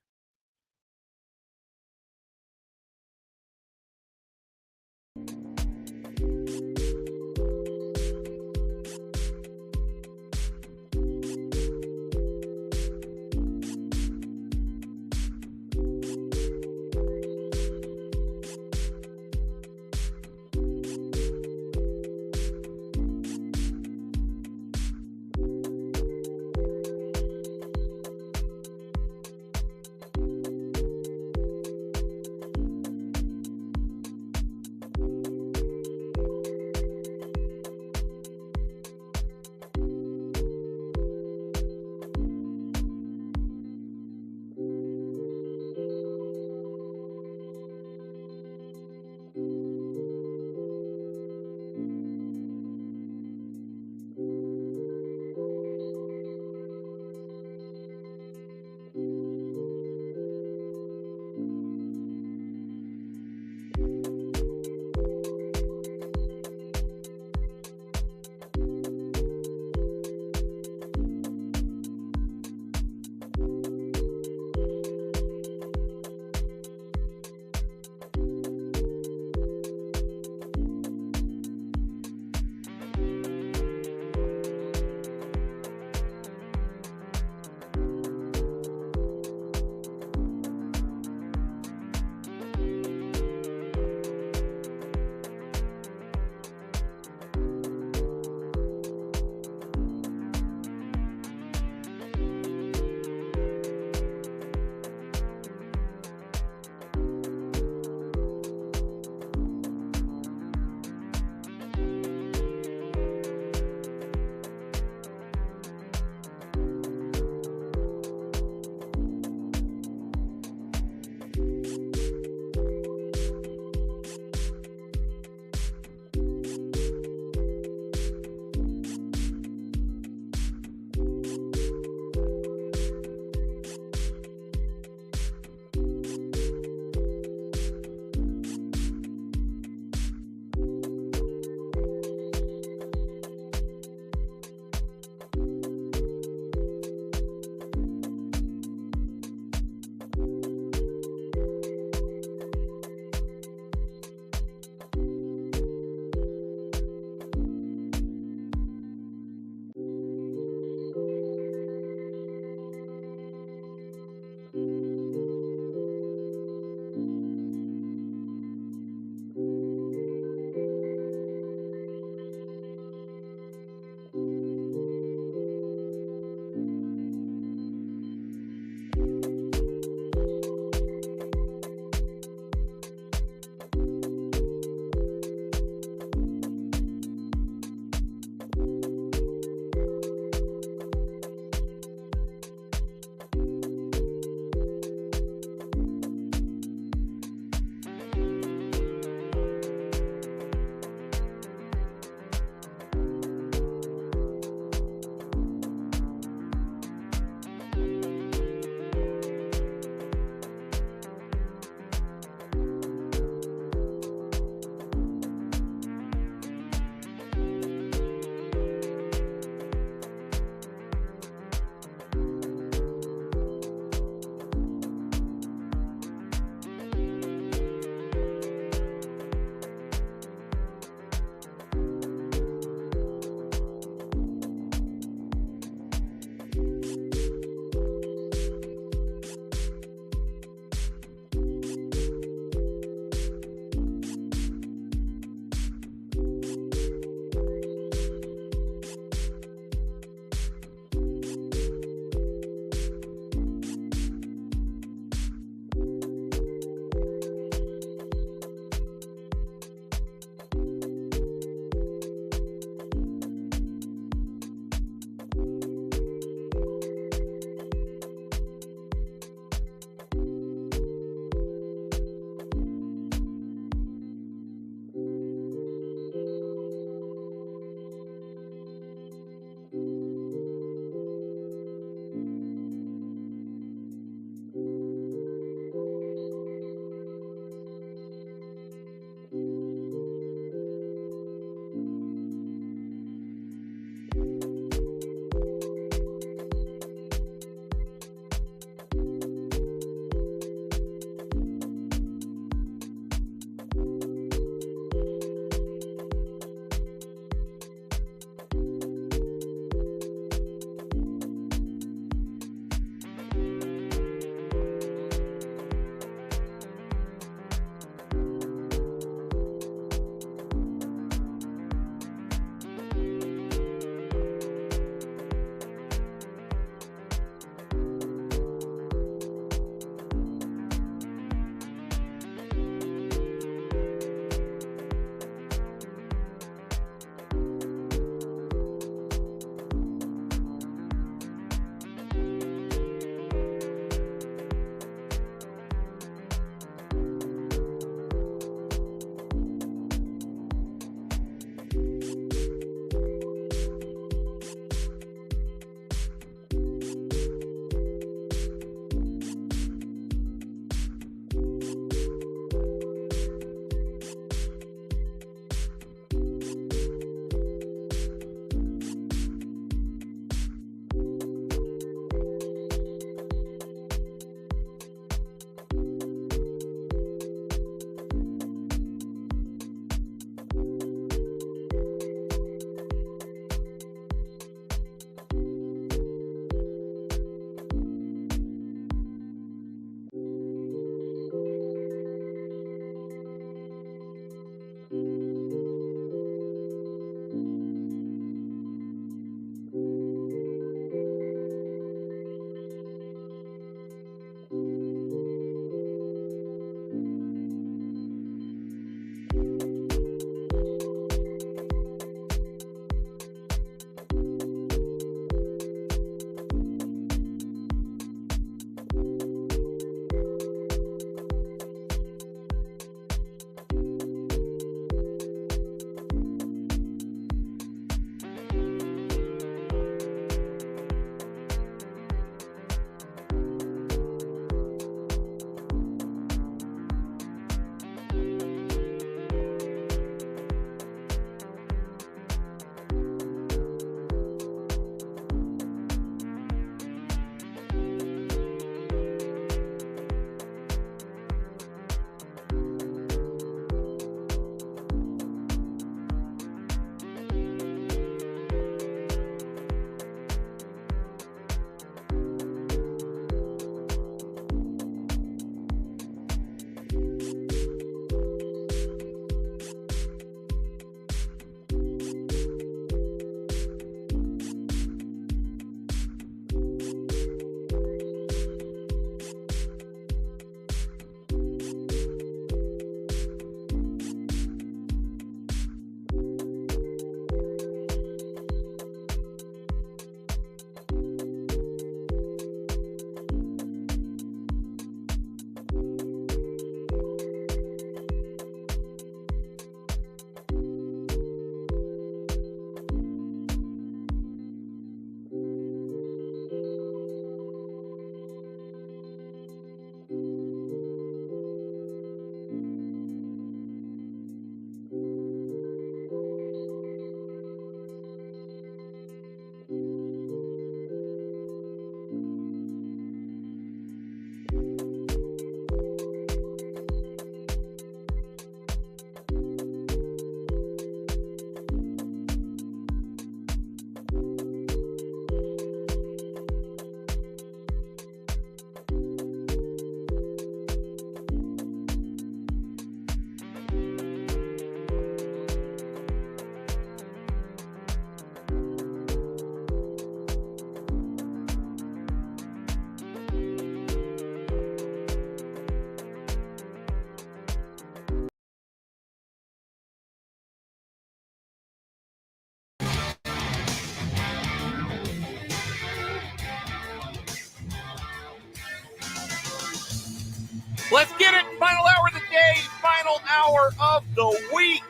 Let's get it. Final hour of the day, final hour of the week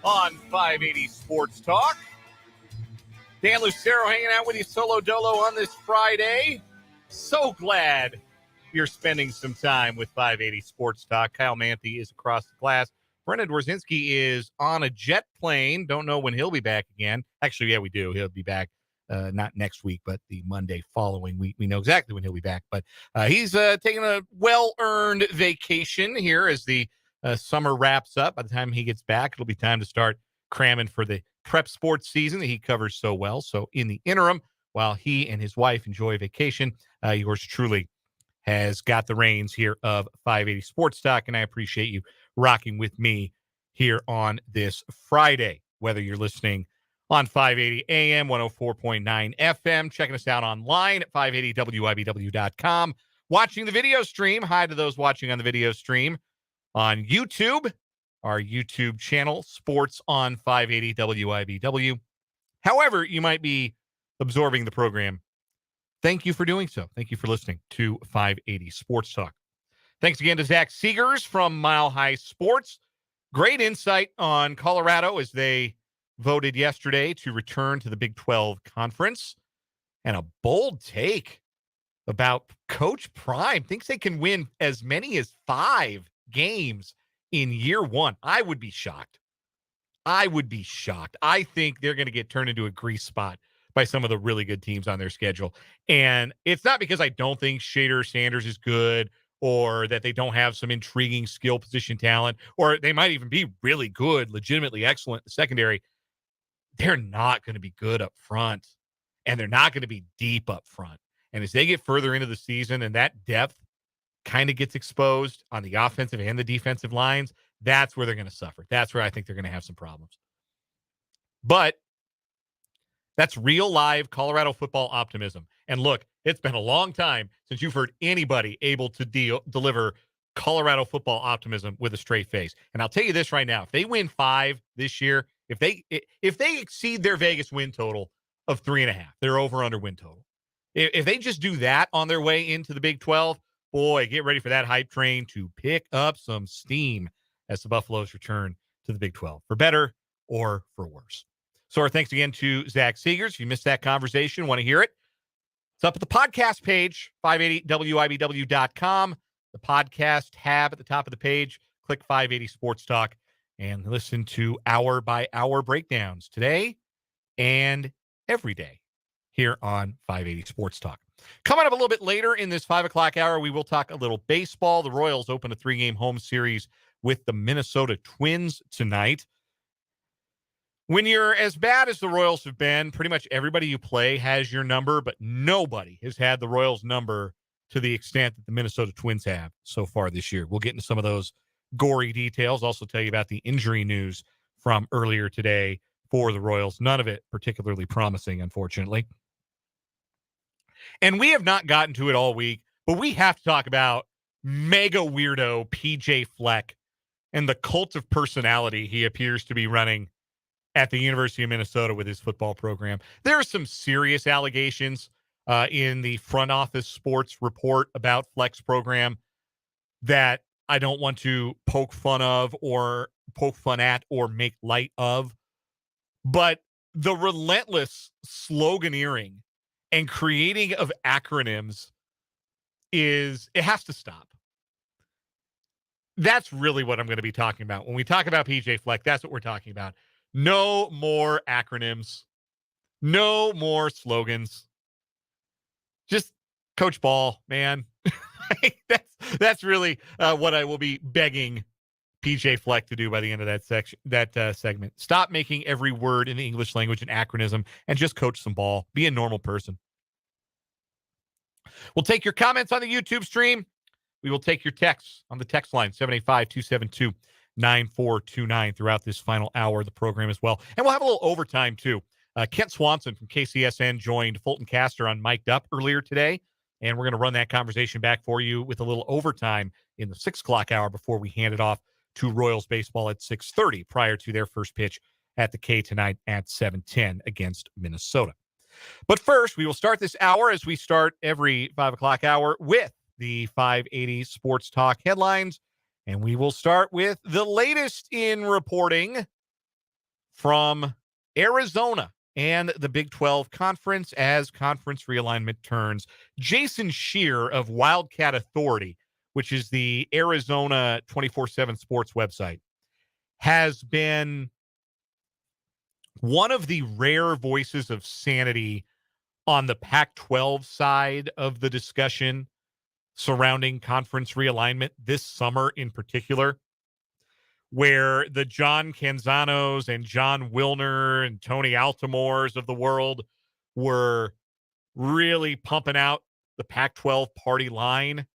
on 580 Sports Talk. Dan Lucero hanging out with you solo dolo on this Friday. So glad you're spending some time with 580 Sports Talk. Kyle Manthe is across the glass. Brendan Dworzinski is on a jet plane. Don't know when he'll be back again. Actually, yeah, we do. He'll be back not next week, but the Monday following week. We know exactly when he'll be back. But he's taking a well-earned vacation here as the summer wraps up. By the time he gets back, it'll be time to start cramming for the prep sports season that he covers so well. So in the interim, while he and his wife enjoy vacation, yours truly has got the reins here of 580 Sports Talk, and I appreciate you rocking with me here on this Friday, whether you're listening on 580 AM, 104.9 FM, checking us out online at 580WIBW.com, watching the video stream. Hi to those watching on the video stream on YouTube, our YouTube channel, Sports on 580 WIBW. However, you might be absorbing the program. Thank you for doing so. Thank you for listening to 580 Sports Talk. Thanks again to Zach Segars from Mile High Sports. Great insight on Colorado as they voted yesterday to return to the Big 12 Conference. And a bold take about Coach Prime. Thinks they can win as many as 5 games in year one. I would be shocked. I think they're going to get turned into a grease spot by some of the really good teams on their schedule. And it's not because I don't think Shader Sanders is good or that they don't have some intriguing skill position talent, or they might even be really good, legitimately excellent in the secondary. They're not going to be good up front, and they're not going to be deep up front. And as they get further into the season and that depth kind of gets exposed on the offensive and the defensive lines, that's where they're going to suffer. That's where I think they're going to have some problems. But that's real live Colorado football optimism. And look, it's been a long time since you've heard anybody able to deliver Colorado football optimism with a straight face. And I'll tell you this right now, if they win 5 this year, if they exceed their Vegas win total of 3.5, their over-under win total, if they just do that on their way into the Big 12, boy, get ready for that hype train to pick up some steam as the Buffaloes return to the Big 12, for better or for worse. So our thanks again to Zach Segars. If you missed that conversation, want to hear it, it's up at the podcast page, 580WIBW.com. The podcast tab at the top of the page. Click 580 Sports Talk and listen to hour-by-hour breakdowns today and every day here on 580 Sports Talk. Coming up a little bit later in this 5 o'clock hour, we will talk a little baseball. The Royals open a 3-game home series with the Minnesota Twins tonight. When you're as bad as the Royals have been, pretty much everybody you play has your number, but nobody has had the Royals' number to the extent that the Minnesota Twins have so far this year. We'll get into some of those gory details. Also tell you about the injury news from earlier today for the Royals. None of it particularly promising, unfortunately. And we have not gotten to it all week, but we have to talk about mega weirdo PJ Fleck and the cult of personality he appears to be running at the University of Minnesota with his football program. There are some serious allegations in the front office sports report about Fleck's program that I don't want to poke fun at or make light of. But the relentless sloganeering and creating of acronyms it has to stop. That's really what I'm going to be talking about. When we talk about PJ Fleck, that's what we're talking about. No more acronyms. No more slogans. Just coach ball, man. That's really what I will be begging PJ Fleck to do by the end of that segment. Stop making every word in the English language an acronym and just coach some ball. Be a normal person. We'll take your comments on the YouTube stream. We will take your texts on the text line, 785-272-9429 throughout this final hour of the program as well. And we'll have a little overtime, too. Kent Swanson from KCSN joined Fulton Caster on Mic'd Up earlier today, and we're going to run that conversation back for you with a little overtime in the 6 o'clock hour before we hand it off to Royals baseball at 6:30 prior to their first pitch at the K tonight at 7:10 against Minnesota. But first, we will start this hour as we start every 5 o'clock hour with the 580 Sports Talk headlines. And we will start with the latest in reporting from Arizona and the Big 12 Conference as conference realignment turns. Jason Scheer of Wildcat Authority, which is the Arizona 24/7 sports website, has been one of the rare voices of sanity on the Pac-12 side of the discussion surrounding conference realignment this summer in particular, where the John Canzanos and John Wilner and Tony Altomores of the world were really pumping out the Pac-12 party line.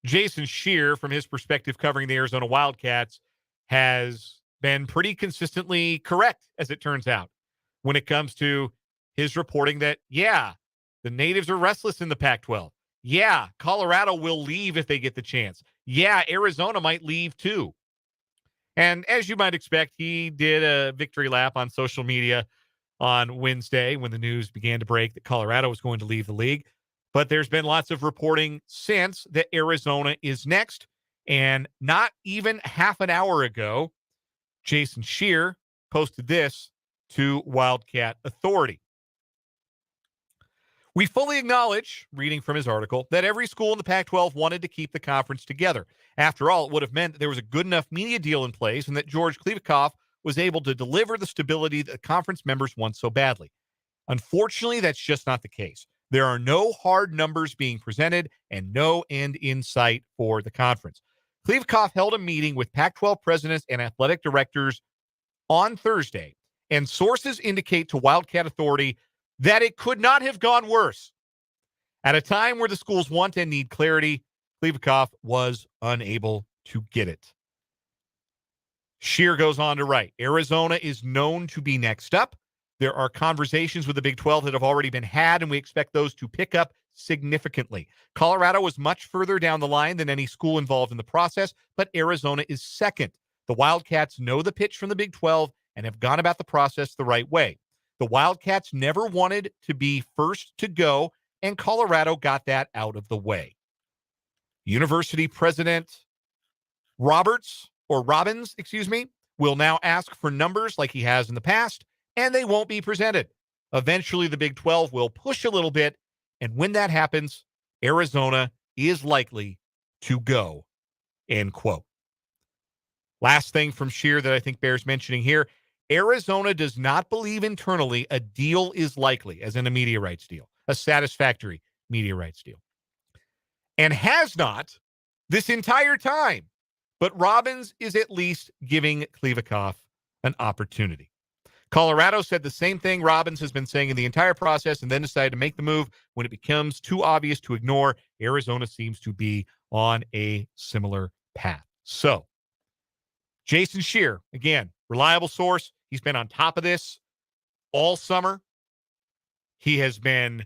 Jason Scheer, from his perspective covering the Arizona Wildcats, has been pretty consistently correct, as it turns out, when it comes to his reporting that, yeah, the natives are restless in the Pac-12. Yeah, Colorado will leave if they get the chance. Yeah, Arizona might leave too. And as you might expect, he did a victory lap on social media on Wednesday when the news began to break that Colorado was going to leave the league. But there's been lots of reporting since that Arizona is next. And not even half an hour ago, Jason Scheer posted this to Wildcat Authority. We fully acknowledge, reading from his article, that every school in the Pac-12 wanted to keep the conference together. After all, it would have meant that there was a good enough media deal in place and that George Klivikoff was able to deliver the stability that conference members want so badly. Unfortunately, that's just not the case. There are no hard numbers being presented and no end in sight for the conference. Klivikoff held a meeting with Pac-12 presidents and athletic directors on Thursday, and sources indicate to Wildcat Authority that it could not have gone worse. At a time where the schools want and need clarity, Klivikoff was unable to get it. Scheer goes on to write, Arizona is known to be next up. There are conversations with the Big 12 that have already been had, and we expect those to pick up significantly. Colorado was much further down the line than any school involved in the process, but Arizona is second. The Wildcats know the pitch from the Big 12 and have gone about the process the right way. The Wildcats never wanted to be first to go, and Colorado got that out of the way. University President Robbins, will now ask for numbers like he has in the past, and they won't be presented. Eventually, the Big 12 will push a little bit, and when that happens, Arizona is likely to go, end quote. Last thing from Scheer that I think bears mentioning here, Arizona does not believe internally a deal is likely, as in a media rights deal, a satisfactory media rights deal, and has not this entire time. But Robbins is at least giving Klivikoff an opportunity. Colorado said the same thing Robbins has been saying in the entire process and then decided to make the move when it becomes too obvious to ignore. Arizona seems to be on a similar path. So, Jason Scheer, again, reliable source. He's been on top of this all summer. He has been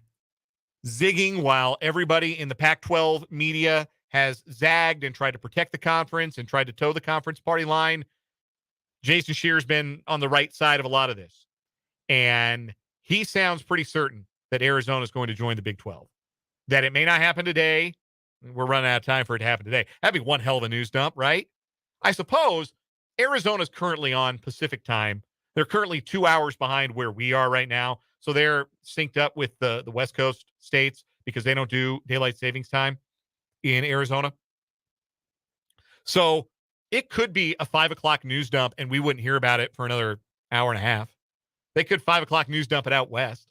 zigging while everybody in the Pac-12 media has zagged and tried to protect the conference and tried to toe the conference party line. Jason Scheer's been on the right side of a lot of this. And he sounds pretty certain that Arizona is going to join the Big 12. That it may not happen today. We're running out of time for it to happen today. That'd be one hell of a news dump, right? I suppose Arizona's currently on Pacific time. They're currently 2 hours behind where we are right now. So they're synced up with the West Coast states because they don't do daylight savings time in Arizona. So it could be a 5 o'clock news dump and we wouldn't hear about it for another hour and a half. They could 5 o'clock news dump it out west.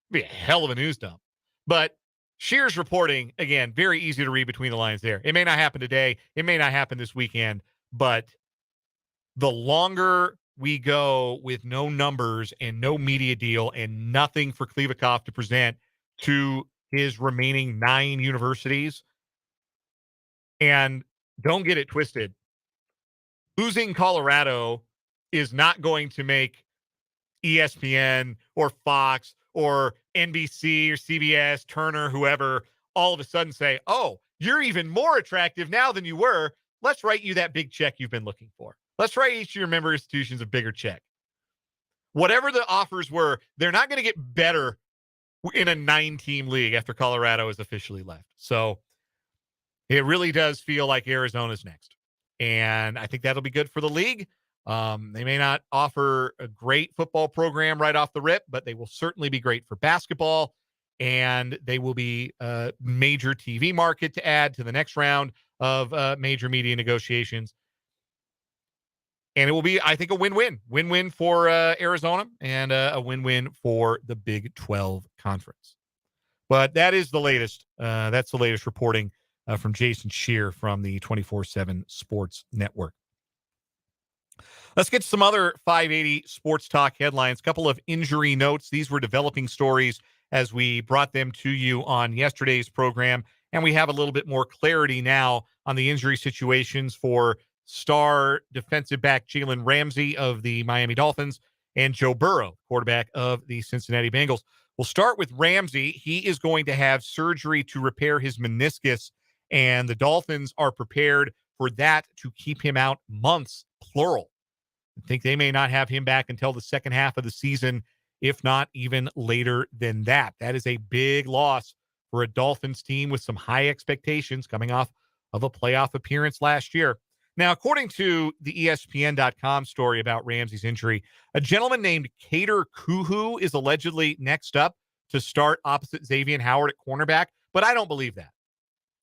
It'd be a hell of a news dump. But Scheer's reporting, again, very easy to read between the lines there. It may not happen today. It may not happen this weekend. But the longer we go with no numbers and no media deal and nothing for Klivikoff to present to his remaining 9 universities, and don't get it twisted, losing Colorado is not going to make ESPN or Fox or NBC or CBS, Turner, whoever, all of a sudden say, oh, you're even more attractive now than you were. Let's write you that big check you've been looking for. Let's write each of your member institutions a bigger check. Whatever the offers were, they're not going to get better in a 9-team league after Colorado is officially left. So It really does feel like Arizona's next. And I think that'll be good for the league. They may not offer a great football program right off the rip, but they will certainly be great for basketball. And they will be a major TV market to add to the next round of major media negotiations. And it will be, I think, a win-win. Win-win for Arizona and a win-win for the Big 12 Conference. But that is the latest. That's the latest reporting from Jason Scheer from the 24/7 Sports Network. Let's get to some other 580 Sports Talk headlines. A couple of injury notes. These were developing stories as we brought them to you on yesterday's program. And we have a little bit more clarity now on the injury situations for star defensive back Jalen Ramsey of the Miami Dolphins and Joe Burrow, quarterback of the Cincinnati Bengals. We'll start with Ramsey. He is going to have surgery to repair his meniscus, and the Dolphins are prepared for that to keep him out months, plural. I think they may not have him back until the second half of the season, if not even later than that. That is a big loss for a Dolphins team with some high expectations coming off of a playoff appearance last year. Now, according to the ESPN.com story about Ramsey's injury, a gentleman named Kader Kuhu is allegedly next up to start opposite Xavier Howard at cornerback, but I don't believe that.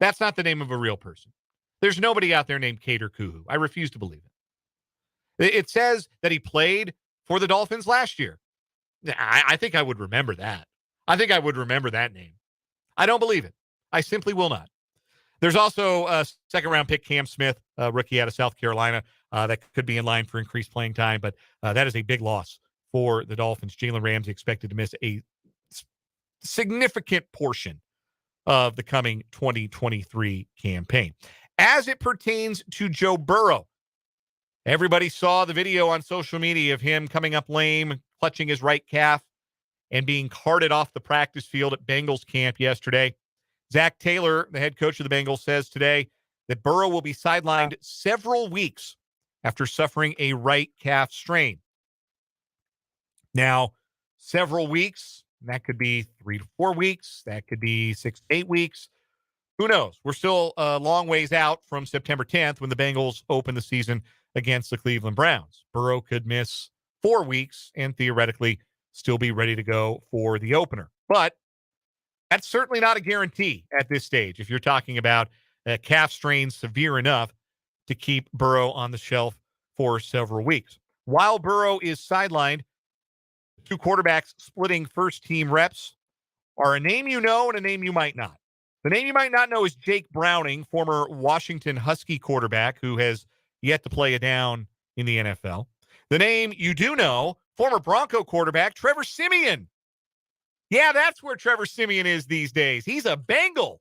That's not the name of a real person. There's nobody out there named Kader Kuhu. I refuse to believe it. It says that he played for the Dolphins last year. I think I would remember that. I think I would remember that name. I don't believe it. I simply will not. There's also a second-round pick, Cam Smith, a rookie out of South Carolina, that could be in line for increased playing time, but that is a big loss for the Dolphins. Jalen Ramsey expected to miss a significant portion of the coming 2023 campaign. As it pertains to Joe Burrow, everybody saw the video on social media of him coming up lame, clutching his right calf, and being carted off the practice field at Bengals camp yesterday. Zach Taylor, the head coach of the Bengals, says today that Burrow will be sidelined several weeks after suffering a right calf strain. Now, several weeks, that could be 3 to 4 weeks. That could be 6 to 8 weeks. Who knows? We're still a long ways out from September 10th when the Bengals open the season against the Cleveland Browns. Burrow could miss 4 weeks and theoretically still be ready to go for the opener. But that's certainly not a guarantee at this stage if you're talking about a calf strain severe enough to keep Burrow on the shelf for several weeks. While Burrow is sidelined, two quarterbacks splitting first-team reps are a name you know and a name you might not. The name you might not know is Jake Browning, former Washington Husky quarterback who has yet to play a down in the NFL. The name you do know, former Bronco quarterback Trevor Siemian. Yeah, that's where Trevor Siemian is these days. He's a Bengal.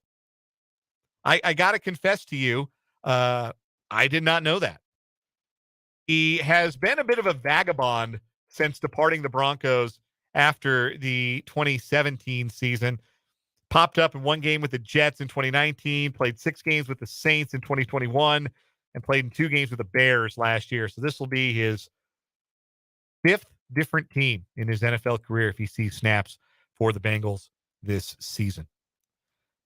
I got to confess to you, I did not know that. He has been a bit of a vagabond since departing the Broncos after the 2017 season. Popped up in one game with the Jets in 2019, played 6 games with the Saints in 2021, and played in 2 games with the Bears last year. So this will be his 5th different team in his NFL career if he sees snaps for the Bengals this season.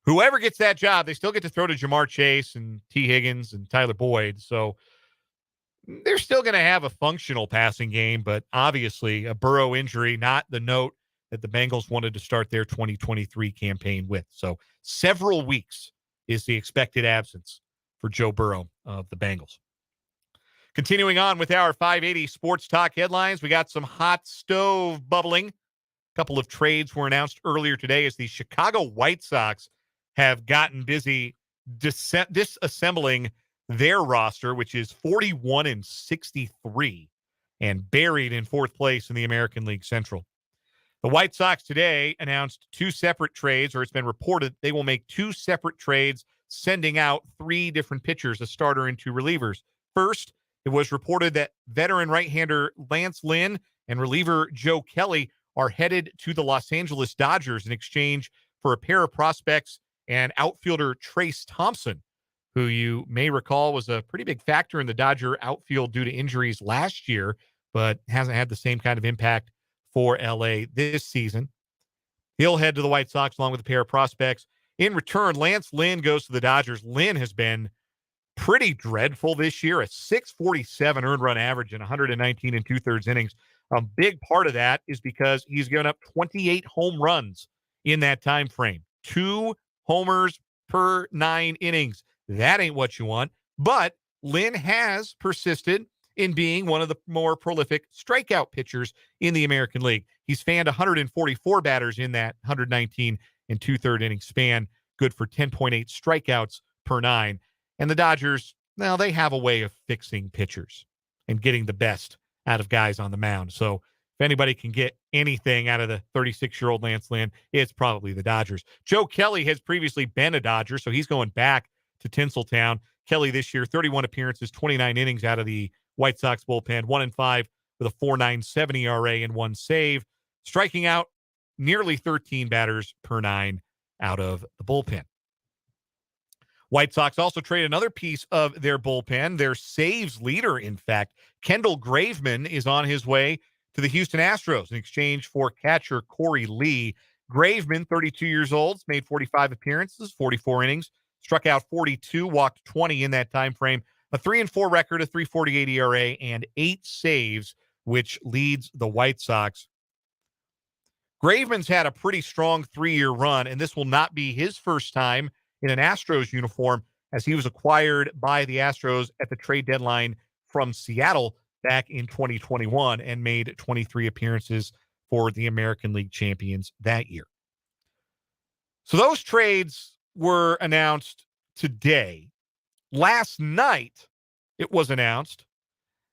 Whoever gets that job, they still get to throw to Jamar Chase and T. Higgins and Tyler Boyd. So they're still going to have a functional passing game, but obviously a Burrow injury, not the note that the Bengals wanted to start their 2023 campaign with. So several weeks is the expected absence for Joe Burrow of the Bengals. Continuing on with our 580 Sports Talk headlines, we got some hot stove bubbling. A couple of trades were announced earlier today as the Chicago White Sox have gotten busy disassembling their roster, which is 41-63 and buried in 4th place in the American League Central. The White Sox today announced 2 separate trades, or it's been reported they will make 2 separate trades, sending out 3 different pitchers, a starter and 2 relievers. First, it was reported that veteran right-hander Lance Lynn and reliever Joe Kelly are headed to the Los Angeles Dodgers in exchange for a pair of prospects and outfielder Trace Thompson, who you may recall was a pretty big factor in the Dodger outfield due to injuries last year, but hasn't had the same kind of impact for LA this season. He'll head to the White Sox along with a pair of prospects. In return, Lance Lynn goes to the Dodgers. Lynn has been pretty dreadful this year, a 647 earned run average in 119 and two-thirds innings. A big part of that is because he's given up 28 home runs in that time frame. 2 homers per 9 innings. That ain't what you want. But Lynn has persisted in being one of the more prolific strikeout pitchers in the American League. He's fanned 144 batters in that 119 and two-third inning span, good for 10.8 strikeouts per 9. And the Dodgers, well, they have a way of fixing pitchers and getting the best out of guys on the mound. So if anybody can get anything out of the 36-year-old Lance Lynn, it's probably the Dodgers. Joe Kelly has previously been a Dodger, so he's going back to Tinseltown. Kelly this year, 31 appearances, 29 innings out of the White Sox bullpen, 1-5 with a 4.97 ERA and 1 save, striking out nearly 13 batters per 9 out of the bullpen. White Sox also trade another piece of their bullpen, their saves leader, in fact. Kendall Graveman is on his way to the Houston Astros in exchange for catcher Corey Lee. Graveman, 32 years old, made 45 appearances, 44 innings, struck out 42, walked 20 in that time frame, a 3-4 record, a 3.48 ERA, and 8 saves, which leads the White Sox. Graveman's had a pretty strong 3-year run, and this will not be his first time in an Astros uniform, as he was acquired by the Astros at the trade deadline from Seattle back in 2021 and made 23 appearances for the American League champions that year. So those trades were announced today. Last night, it was announced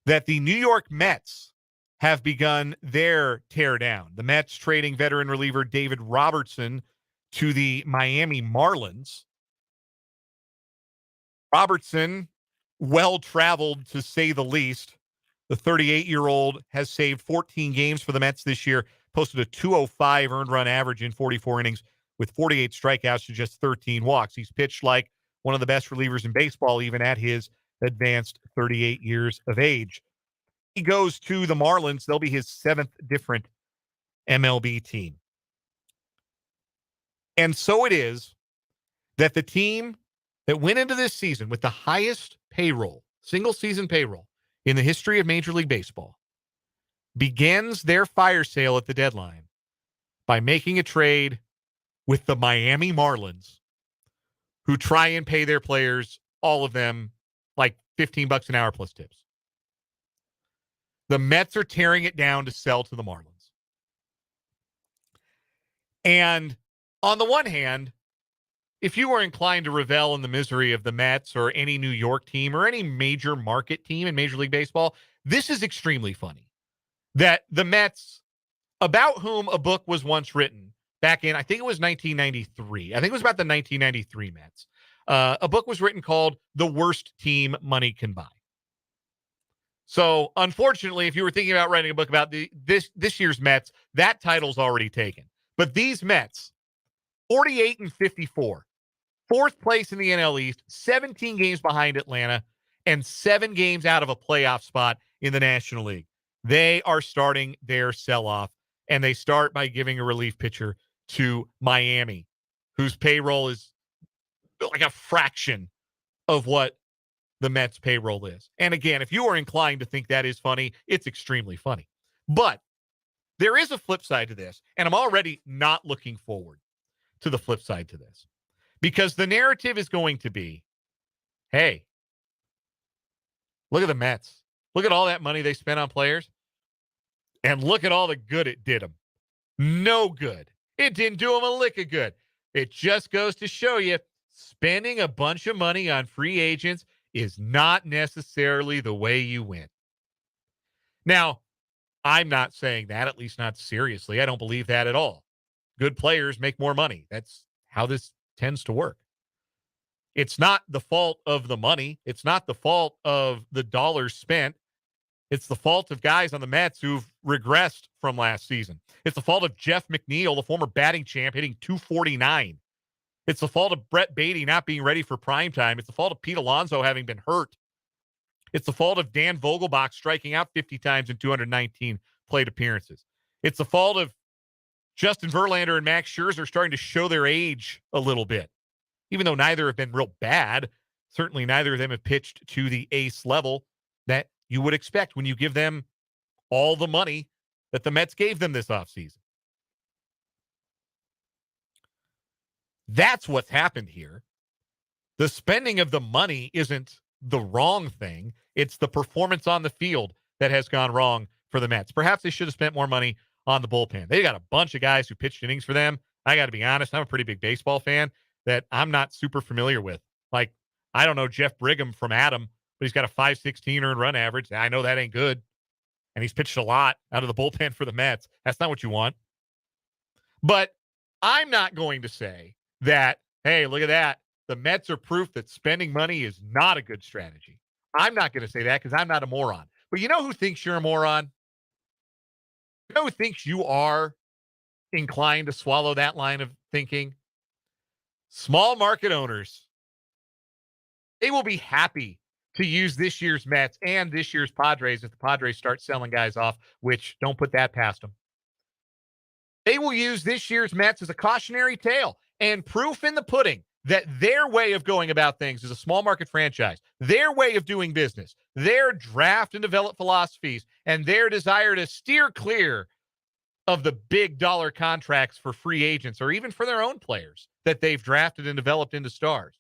that the New York Mets have begun their teardown. The Mets trading veteran reliever David Robertson to the Miami Marlins. Robertson, well-traveled to say the least. The 38-year-old has saved 14 games for the Mets this year, posted a 205 earned run average in 44 innings with 48 strikeouts to just 13 walks. He's pitched like one of the best relievers in baseball, even at his advanced 38 years of age. He goes to the Marlins. They'll be his 7th different MLB team. And so it is that the team that went into this season with the highest payroll, single season payroll in the history of Major League Baseball, begins their fire sale at the deadline by making a trade with the Miami Marlins, who try and pay their players, all of them, like $15 an hour plus tips. The Mets are tearing it down to sell to the Marlins. And on the one hand, if you were inclined to revel in the misery of the Mets or any New York team or any major market team in Major League Baseball, this is extremely funny. That the Mets, about whom a book was once written back in, I think it was 1993. I think it was about the 1993 Mets. A book was written called The Worst Team Money Can Buy. So, unfortunately, if you were thinking about writing a book about this year's Mets, that title's already taken. But these Mets, 48-54, 4th place in the NL East, 17 games behind Atlanta, and 7 games out of a playoff spot in the National League. They are starting their sell-off, and they start by giving a relief pitcher to Miami, whose payroll is like a fraction of what the Mets payroll is. And again, if you are inclined to think that is funny, it's extremely funny. But there is a flip side to this, and I'm already not looking forward to the flip side to this, because the narrative is going to be, hey, look at the Mets. Look at all that money they spent on players, and look at all the good it did them. No good. It didn't do them a lick of good. It just goes to show you spending a bunch of money on free agents is not necessarily the way you win. Now, I'm not saying that, at least not seriously. I don't believe that at all. Good players make more money. That's how this tends to work. It's not the fault of the money. It's not the fault of the dollars spent. It's the fault of guys on the Mets who've regressed from last season. It's the fault of Jeff McNeil, the former batting champ, hitting 249. It's the fault of Brett Beatty not being ready for prime time. It's the fault of Pete Alonso having been hurt. It's the fault of Dan Vogelbach striking out 50 times in 219 plate appearances. It's the fault of Justin Verlander and Max Scherzer starting to show their age a little bit. even though neither have been real bad. Certainly neither of them have pitched to the ace level that you would expect when you give them all the money that the Mets gave them this offseason. That's what's happened here. The spending of the money isn't the wrong thing. It's the performance on the field that has gone wrong for the Mets. Perhaps they should have spent more money on the bullpen. They got a bunch of guys who pitched innings for them. I got to be honest, I'm a pretty big baseball fan that I'm not super familiar with. Like, I don't know Jeff Brigham from Adam, but he's got a 5.16 earned run average. I know that ain't good. And he's pitched a lot out of the bullpen for the Mets. That's not what you want. But I'm not going to say that, hey, look at that. The Mets are proof that spending money is not a good strategy. I'm not going to say that because I'm not a moron. But you know who thinks you're a moron? You know who thinks you are inclined to swallow that line of thinking? Small market owners. They will be happy to use this year's Mets and this year's Padres if the Padres start selling guys off, which don't put that past them. They will use this year's Mets as a cautionary tale and proof in the pudding that their way of going about things is a small market franchise, their way of doing business, their draft and develop philosophies, and their desire to steer clear of the big dollar contracts for free agents or even for their own players that they've drafted and developed into stars.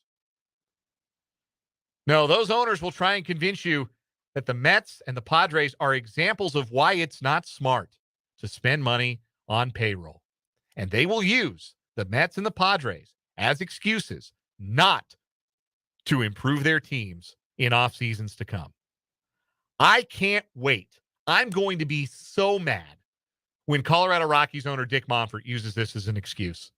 No, those owners will try and convince you that the Mets and the Padres are examples of why it's not smart to spend money on payroll. And they will use the Mets and the Padres as excuses not to improve their teams in off seasons to come. I can't wait. I'm going to be so mad when Colorado Rockies owner Dick Monfort uses this as an excuse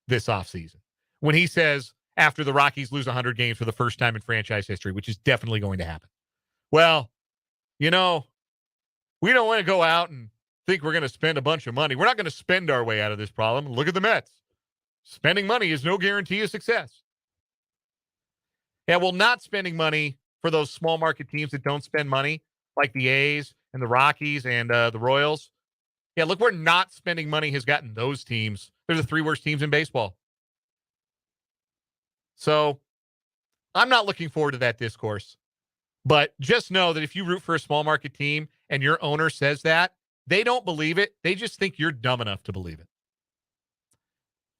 this offseason. When he says, after the Rockies lose 100 games for the first time in franchise history, which is definitely going to happen. Well, you know, we don't want to go out and think we're going to spend a bunch of money. We're not going to spend our way out of this problem. Look at the Mets. Spending money is no guarantee of success. Yeah, well, not spending money for those small market teams that don't spend money, like the A's and the Rockies and the Royals. Yeah, look where not spending money has gotten those teams. They're the 3 worst teams in baseball. So I'm not looking forward to that discourse. But just know that if you root for a small market team and your owner says that, they don't believe it. They just think you're dumb enough to believe it.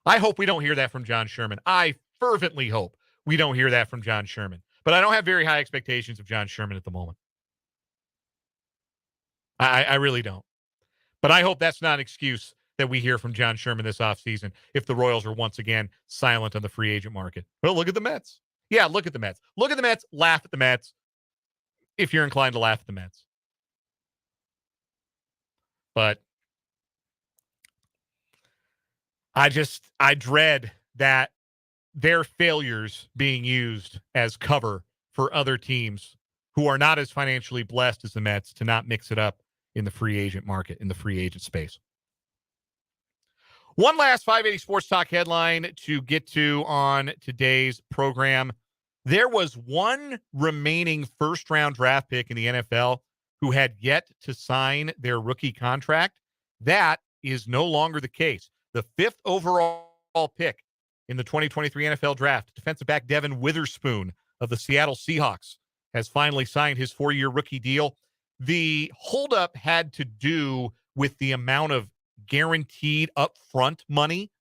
I hope we don't hear that from John Sherman. I fervently hope we don't hear that from John Sherman. But I don't have very high expectations of John Sherman at the moment. I really don't. But I hope that's not an excuse that we hear from John Sherman this offseason if the Royals are once again silent on the free agent market. Well, look at the Mets. Yeah, look at the Mets. Look at the Mets. Laugh at the Mets if you're inclined to laugh at the Mets. But I dread that their failures being used as cover for other teams who are not as financially blessed as the Mets to not mix it up in the free agent market, in the free agent space. One last 580 Sports Talk headline to get to on today's program. There was one remaining first-round draft pick in the NFL who had yet to sign their rookie contract. That is no longer the case. The 5th overall pick in the 2023 NFL Draft, defensive back Devin Witherspoon of the Seattle Seahawks, has finally signed his 4-year rookie deal. The holdup had to do with the amount of guaranteed upfront money.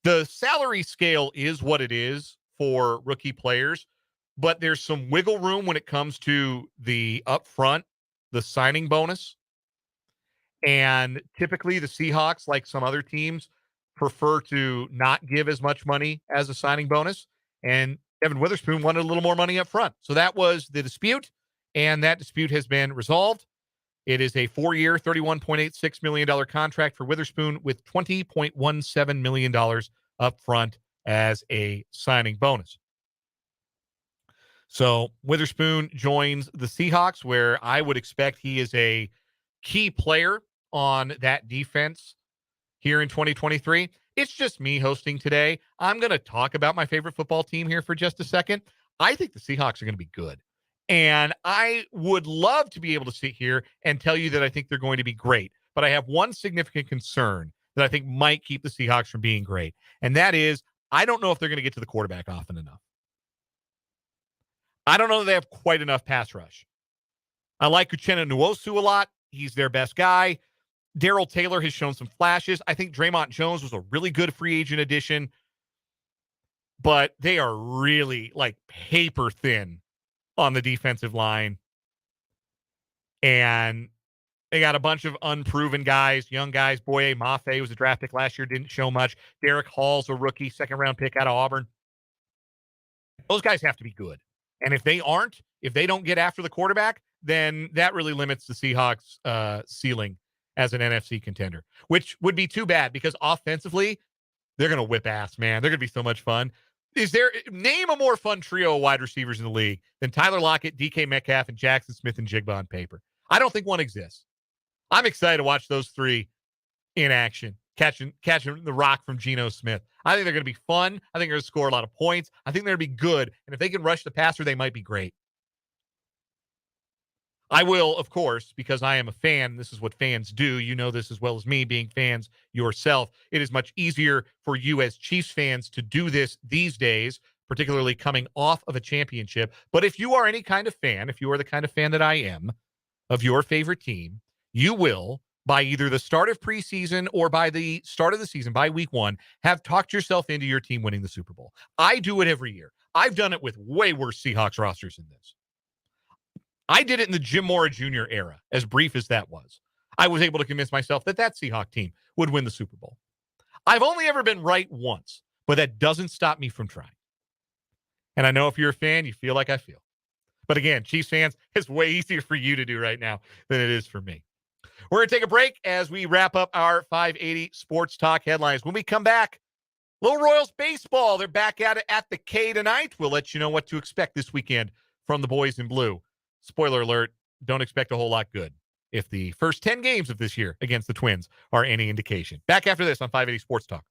The salary scale is what it is for rookie players, but there's some wiggle room when it comes to the upfront, the signing bonus. And typically the Seahawks, like some other teams, prefer to not give as much money as a signing bonus. And Devin Witherspoon wanted a little more money up front. So that was the dispute, and that dispute has been resolved. It is a 4-year, $31.86 million contract for Witherspoon with $20.17 million up front as a signing bonus. So Witherspoon joins the Seahawks, where I would expect he is a key player on that defense here in 2023. It's just me hosting today. I'm going to talk about my favorite football team here for just a second. I think the Seahawks are going to be good. And I would love to be able to sit here and tell you that I think they're going to be great. But I have one significant concern that I think might keep the Seahawks from being great. And that is, I don't know if they're going to get to the quarterback often enough. I don't know that they have quite enough pass rush. I like Uchenna Nwosu a lot. He's their best guy. Darrell Taylor has shown some flashes. I think Draymond Jones was a really good free agent addition, but they are really like paper thin on the defensive line. And they got a bunch of unproven guys, young guys. Boye Mafe was a draft pick last year, didn't show much. Derrick Hall's a rookie, second-round pick out of Auburn. Those guys have to be good. And if they aren't, if they don't get after the quarterback, then that really limits the Seahawks' ceiling as an NFC contender, which would be too bad because offensively, they're going to whip ass, man. They're going to be so much fun. Name a more fun trio of wide receivers in the league than Tyler Lockett, DK Metcalf, and Jackson Smith and Jigba on paper? I don't think one exists. I'm excited to watch those three in action, catching the rock from Geno Smith. I think they're going to be fun. I think they're going to score a lot of points. I think they're going to be good. And if they can rush the passer, they might be great. I will, of course, because I am a fan. This is what fans do. You know this as well as me, being fans yourself. It is much easier for you as Chiefs fans to do this these days, particularly coming off of a championship. But if you are any kind of fan, if you are the kind of fan that I am of your favorite team, you will, by either the start of preseason or by the start of the season, by week 1, have talked yourself into your team winning the Super Bowl. I do it every year. I've done it with way worse Seahawks rosters than this. I did it in the Jim Mora Jr. era, as brief as that was. I was able to convince myself that Seahawk team would win the Super Bowl. I've only ever been right once, but that doesn't stop me from trying. And I know if you're a fan, you feel like I feel. But again, Chiefs fans, it's way easier for you to do right now than it is for me. We're going to take a break as we wrap up our 580 Sports Talk headlines. When we come back, Little Royals baseball. They're back at it at the K tonight. We'll let you know what to expect this weekend from the boys in blue. Spoiler alert, don't expect a whole lot good if the first 10 games of this year against the Twins are any indication. Back after this on 580 Sports Talk.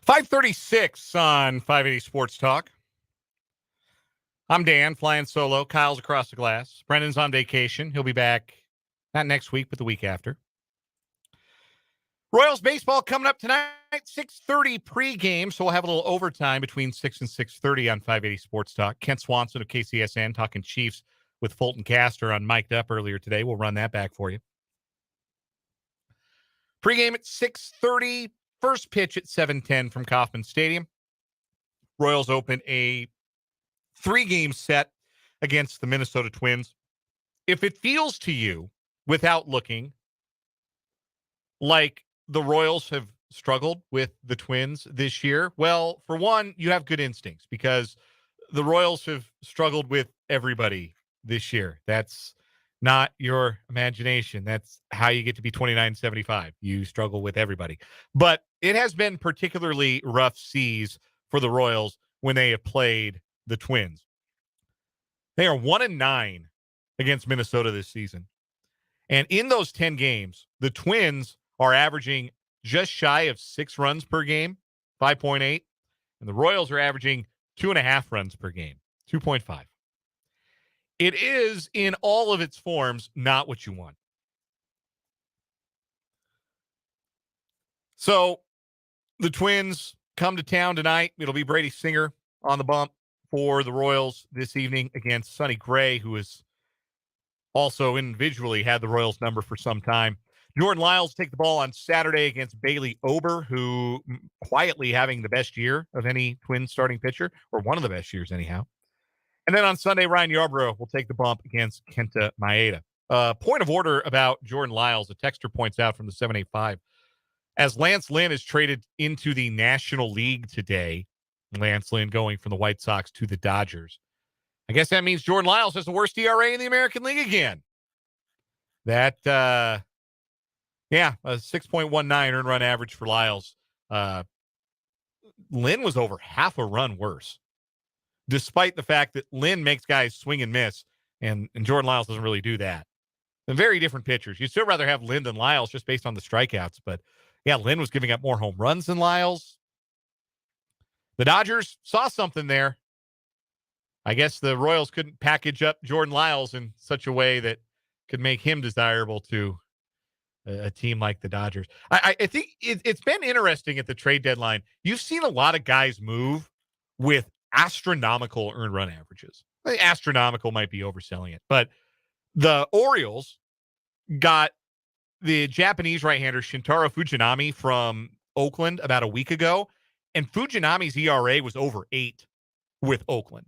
5:36 on 580 Sports Talk. I'm Dan, flying solo. Kyle's across the glass. Brendan's on vacation. He'll be back not next week, but the week after. Royals baseball coming up tonight, 6:30 pregame, so we'll have a little overtime between 6 and 6:30 on 580 Sports Talk. Kent Swanson of KCSN talking Chiefs with Fulton Castor on Mic'd Up earlier today. We'll run that back for you. Pregame at 6:30, first pitch at 7:10 from Kauffman Stadium. Royals open a 3-game set against the Minnesota Twins. If it feels to you, without looking, like the Royals have struggled with the Twins this year, well, for one, you have good instincts because the Royals have struggled with everybody this year. That's not your imagination. That's how you get to be 29-75. You struggle with everybody. But it has been particularly rough seas for the Royals when they have played the Twins. They are 1-9 against Minnesota this season. And in those 10 games, the Twins are averaging just shy of 6 runs per game, 5.8. And the Royals are averaging 2.5 runs per game, 2.5. It is, in all of its forms, not what you want. So the Twins come to town tonight. It'll be Brady Singer on the bump for the Royals this evening against Sonny Gray, who has also individually had the Royals number for some time. Jordan Lyles take the ball on Saturday against Bailey Ober, who quietly having the best year of any Twins starting pitcher, or one of the best years anyhow. And then on Sunday, Ryan Yarbrough will take the bump against Kenta Maeda. Point of order about Jordan Lyles, a texter points out from the 785. As Lance Lynn is traded into the National League today, Lance Lynn going from the White Sox to the Dodgers, I guess that means Jordan Lyles has the worst ERA in the American League again. That, a 6.19 earned run average for Lyles. Lynn was over half a run worse, despite the fact that Lynn makes guys swing and miss, and Jordan Lyles doesn't really do that. They're very different pitchers. You'd still rather have Lynn than Lyles just based on the strikeouts, but yeah, Lynn was giving up more home runs than Lyles. The Dodgers saw something there. I guess the Royals couldn't package up Jordan Lyles in such a way that could make him desirable to a team like the Dodgers. I think it's been interesting at the trade deadline. You've seen a lot of guys move with astronomical earned run averages. I think astronomical might be overselling it, but the Orioles got the Japanese right-hander Shintaro Fujinami from Oakland about a week ago, and Fujinami's ERA was over 8 with Oakland.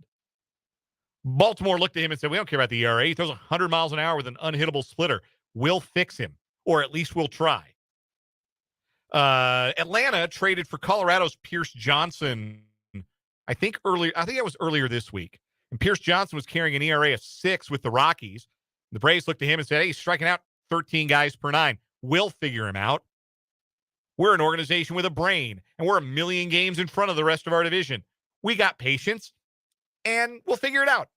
Baltimore looked at him and said, we don't care about the ERA. He throws 100 miles an hour with an unhittable splitter. We'll fix him, or at least we'll try. Atlanta traded for Colorado's Pierce Johnson, I think that was earlier this week. And Pierce Johnson was carrying an ERA of 6 with the Rockies. The Braves looked at him and said, hey, he's striking out 13 guys per 9. We'll figure him out. We're an organization with a brain, and we're a million games in front of the rest of our division. We got patience, and we'll figure it out.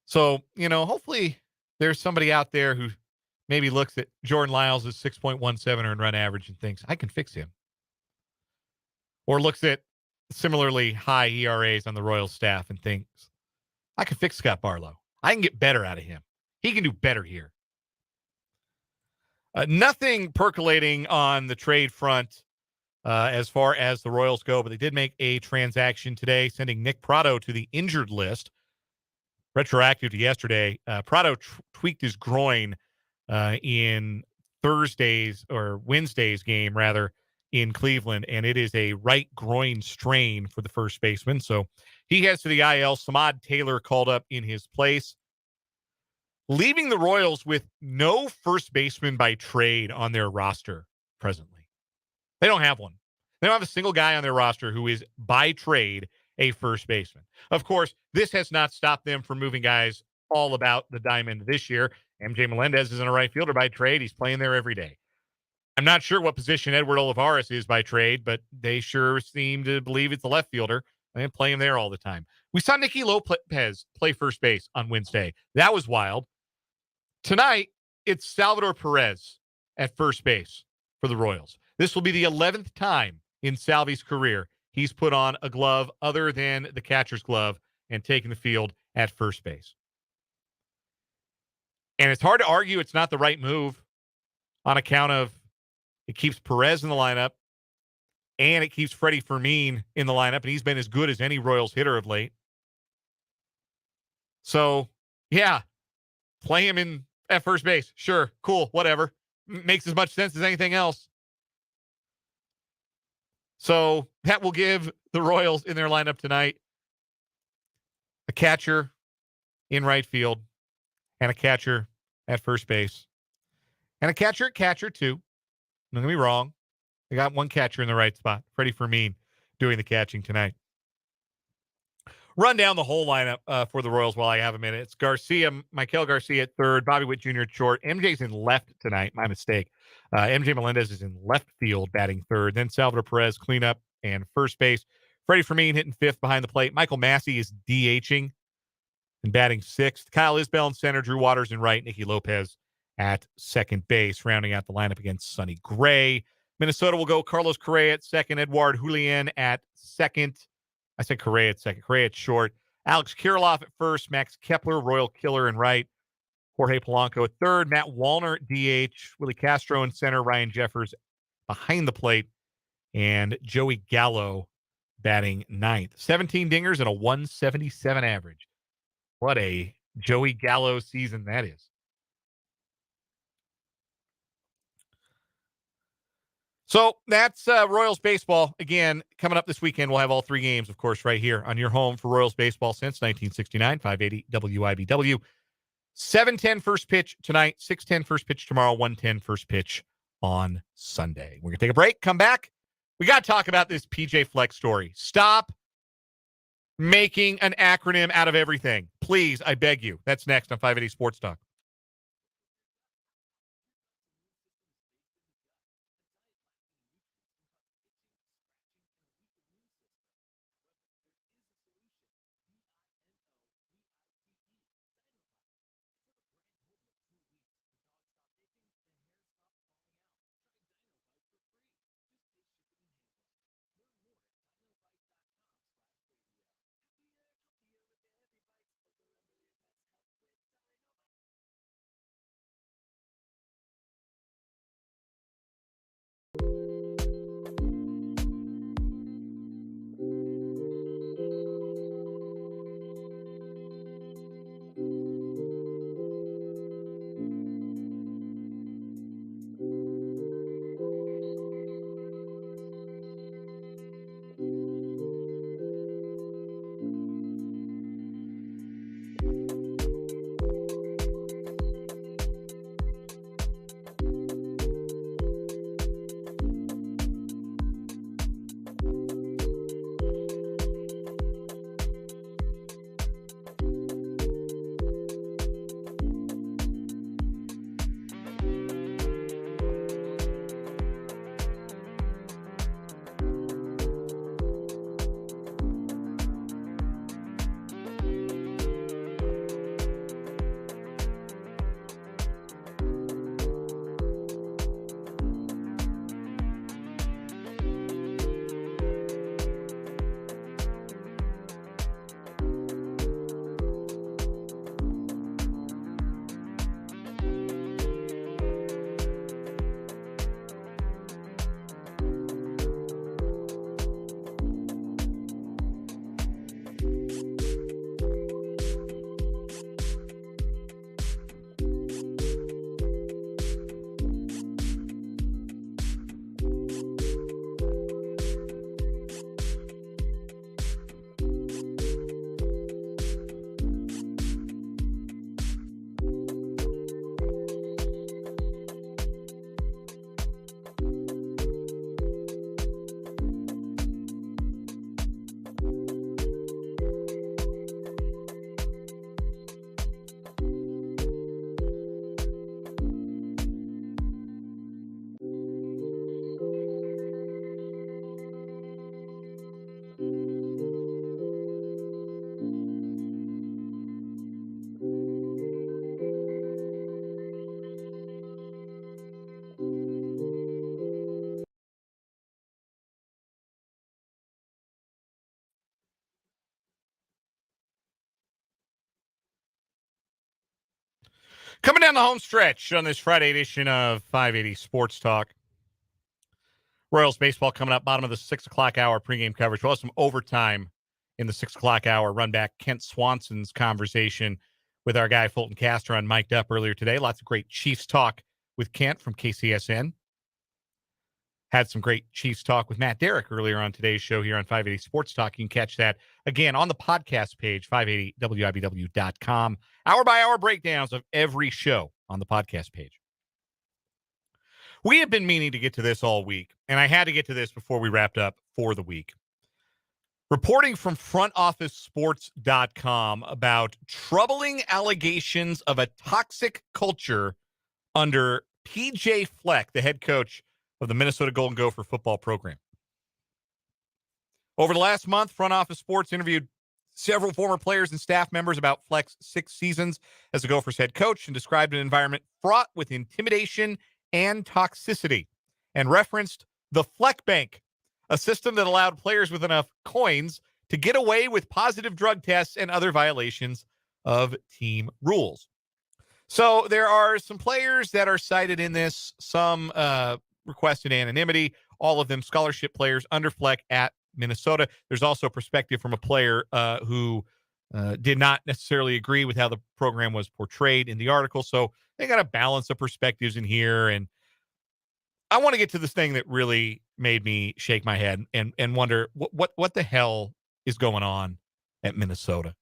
So, hopefully there's somebody out there who maybe looks at Jordan Lyles' 6.17 earned run average and thinks, I can fix him. Or looks at similarly high ERAs on the Royals staff and thinks, I can fix Scott Barlow. I can get better out of him. He can do better here. Nothing percolating on the trade front as far as the Royals go, but they did make a transaction today, sending Nick Pratto to the injured list. Retroactive to yesterday, Pratto tweaked his groin in Wednesday's game, rather, in Cleveland, and it is a right groin strain for the first baseman. So he heads to the IL. Samad Taylor called up in his place, leaving the Royals with no first baseman by trade on their roster presently. They don't have one. They don't have a single guy on their roster who is by trade a first baseman. Of course, this has not stopped them from moving guys all about the diamond this year. MJ Melendez isn't a right fielder by trade. He's playing there every day. I'm not sure what position Edward Olivares is by trade, but they sure seem to believe it's a left fielder and play him there all the time. We saw Nicky Lopez play first base on Wednesday. That was wild. Tonight, it's Salvador Perez at first base for the Royals. This will be the 11th time in Salvi's career he's put on a glove other than the catcher's glove and taken the field at first base. And it's hard to argue it's not the right move on account of it keeps Perez in the lineup and it keeps Freddie Fermin in the lineup, and he's been as good as any Royals hitter of late. So, yeah, play him in at first base. Sure, cool, whatever. Makes as much sense as anything else. So that will give the Royals in their lineup tonight a catcher in right field and a catcher at first base and a catcher at catcher too. Don't get me wrong. They got one catcher in the right spot. Freddie Fermin doing the catching tonight. Run down the whole lineup for the Royals while I have a minute. It's Garcia, Michael Garcia at third, Bobby Witt Jr. at short. MJ's in left tonight. My mistake. MJ Melendez is in left field batting third. Then Salvador Perez cleanup and first base. Freddie Fermin hitting fifth behind the plate. Michael Massey is DHing and batting sixth. Kyle Isbell in center. Drew Waters in right. Nicky Lopez at second base. Rounding out the lineup against Sonny Gray. Minnesota will go Carlos Correa at second. Edouard Julian at second. I said Correa at second. Correa at short. Alex Kirilloff at first. Max Kepler, Royal Killer in right. Jorge Polanco at third. Matt Wallner at DH. Willie Castro in center. Ryan Jeffers behind the plate. And Joey Gallo batting ninth. 17 dingers and a 177 average. What a Joey Gallo season that is. So that's Royals baseball. Again, coming up this weekend, we'll have all three games, of course, right here on your home for Royals baseball since 1969, 580 WIBW. 7:10 first pitch tonight, 6:10 first pitch tomorrow, 1:10 first pitch on Sunday. We're going to take a break, come back. We got to talk about this PJ Fleck story. Stop making an acronym out of everything. Please, I beg you. That's next on 580 Sports Talk. Coming down the home stretch on this Friday edition of 580 Sports Talk. Royals baseball coming up, bottom of the 6 o'clock hour pregame coverage. We'll have some overtime in the 6 o'clock hour. Run back Kent Swanson's conversation with our guy Fulton Castro on Mic'd Up earlier today. Lots of great Chiefs talk with Kent from KCSN. Had some great Chiefs talk with Matt Derrick earlier on today's show here on 580 Sports Talk. You can catch that again on the podcast page, 580wibw.com. Hour-by-hour breakdowns of every show on the podcast page. We have been meaning to get to this all week, and I had to get to this before we wrapped up for the week. Reporting from frontofficesports.com about troubling allegations of a toxic culture under PJ Fleck, the head coach of the Minnesota Golden Gopher football program. Over the last month, Front Office Sports interviewed several former players and staff members about Fleck's 6 seasons as the Gophers head coach and described an environment fraught with intimidation and toxicity, and referenced the Fleck Bank, a system that allowed players with enough coins to get away with positive drug tests and other violations of team rules. So there are some players that are cited in this, some requested anonymity, all of them scholarship players under Fleck at Minnesota. There's also perspective from a player who did not necessarily agree with how the program was portrayed in the article. So they got a balance of perspectives in here. And I want to get to this thing that really made me shake my head and wonder what the hell is going on at Minnesota.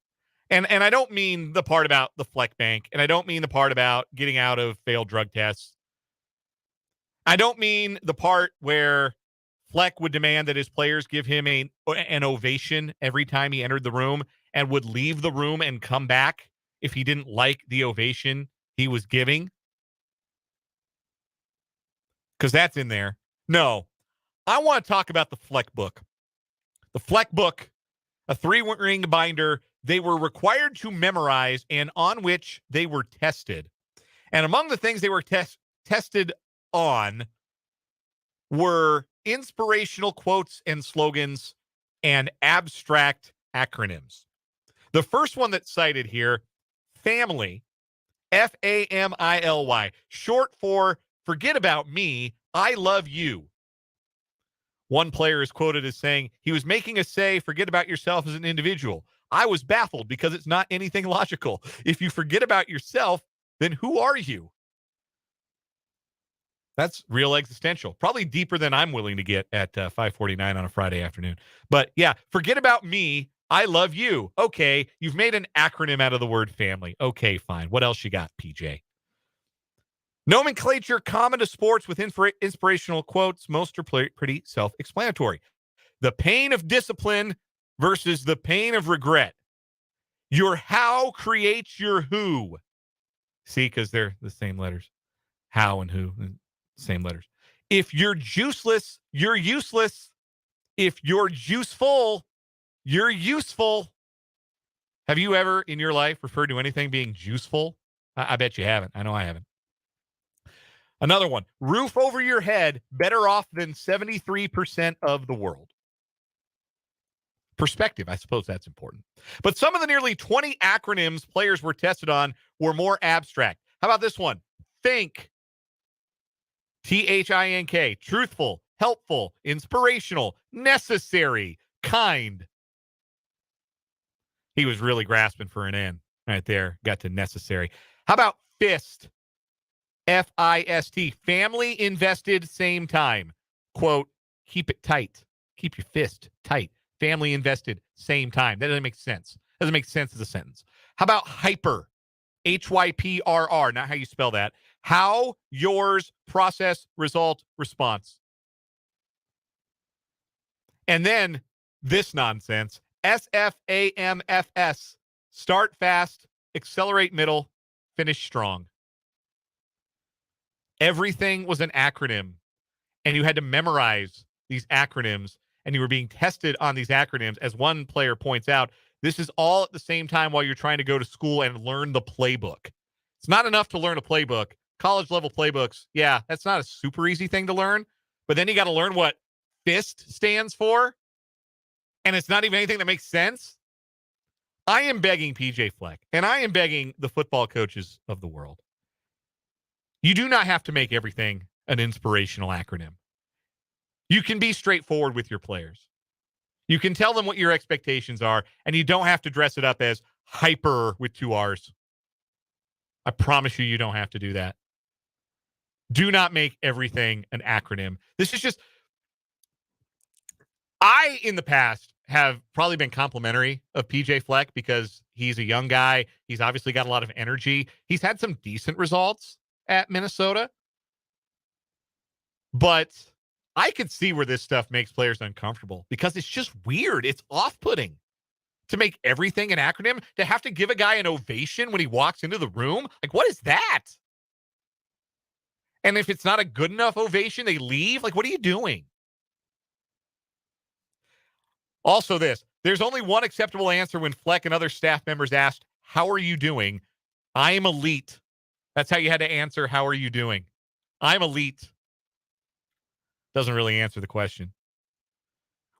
And I don't mean the part about the Fleck Bank, and I don't mean the part about getting out of failed drug tests. I don't mean the part where Fleck would demand that his players give him an ovation every time he entered the room and would leave the room and come back if he didn't like the ovation he was giving. Because that's in there. No, I want to talk about the Fleck book. The Fleck book, a 3-ring binder they were required to memorize and on which they were tested. And among the things they were tested on were inspirational quotes and slogans and abstract acronyms. The first one that's cited here, family, FAMILY, short for forget about me, I love you. One player is quoted as saying, he was making us say, forget about yourself as an individual. I was baffled because it's not anything logical. If you forget about yourself, then who are you? That's real existential. Probably deeper than I'm willing to get at 5:49 on a Friday afternoon. But yeah, forget about me. I love you. Okay, you've made an acronym out of the word family. Okay, fine. What else you got, PJ? Nomenclature common to sports with inspirational quotes. Most are pretty self-explanatory. The pain of discipline versus the pain of regret. Your how creates your who. See, because they're the same letters. How and who, same letters. If you're juiceless, you're useless. If you're juiceful, you're useful. Have you ever in your life referred to anything being juiceful? I bet you haven't. I know I haven't. Another one, roof over your head, better off than 73% of the world. Perspective, I suppose that's important. But some of the nearly 20 acronyms players were tested on were more abstract. How about this one? Think. THINK. Truthful, helpful, inspirational, necessary, kind. He was really grasping for an N right there. Got to necessary. How about fist? FIST. Family invested, same time. Quote, keep it tight. Keep your fist tight. Family invested, same time. That doesn't make sense. Doesn't make sense as a sentence. How about hyper? HYPRR. Not how you spell that. How, yours, process, result, response. And then this nonsense. SFAMFS. Start fast, accelerate middle, finish strong. Everything was an acronym, and you had to memorize these acronyms, and you were being tested on these acronyms. As one player points out, this is all at the same time while you're trying to go to school and learn the playbook. It's not enough to learn a playbook. College-level playbooks, yeah, that's not a super easy thing to learn, but then you got to learn what FIST stands for, and it's not even anything that makes sense. I am begging PJ Fleck, and I am begging the football coaches of the world, You do not have to make everything an inspirational acronym. You can be straightforward with your players. You can tell them what your expectations are, and you don't have to dress it up as hyper with 2 R's. I promise you don't have to do that. Do not make everything an acronym. This is just, I, in the past, have probably been complimentary of PJ Fleck because he's a young guy. He's obviously got a lot of energy. He's had some decent results at Minnesota. But I could see where this stuff makes players uncomfortable because it's just weird. It's off-putting to make everything an acronym, to have to give a guy an ovation when he walks into the room. Like, what is that? And if it's not a good enough ovation, they leave. Like, what are you doing? Also there's only one acceptable answer when Fleck and other staff members asked, "How are you doing?" I am elite. That's how you had to answer, "How are you doing?" I'm elite. Doesn't really answer the question.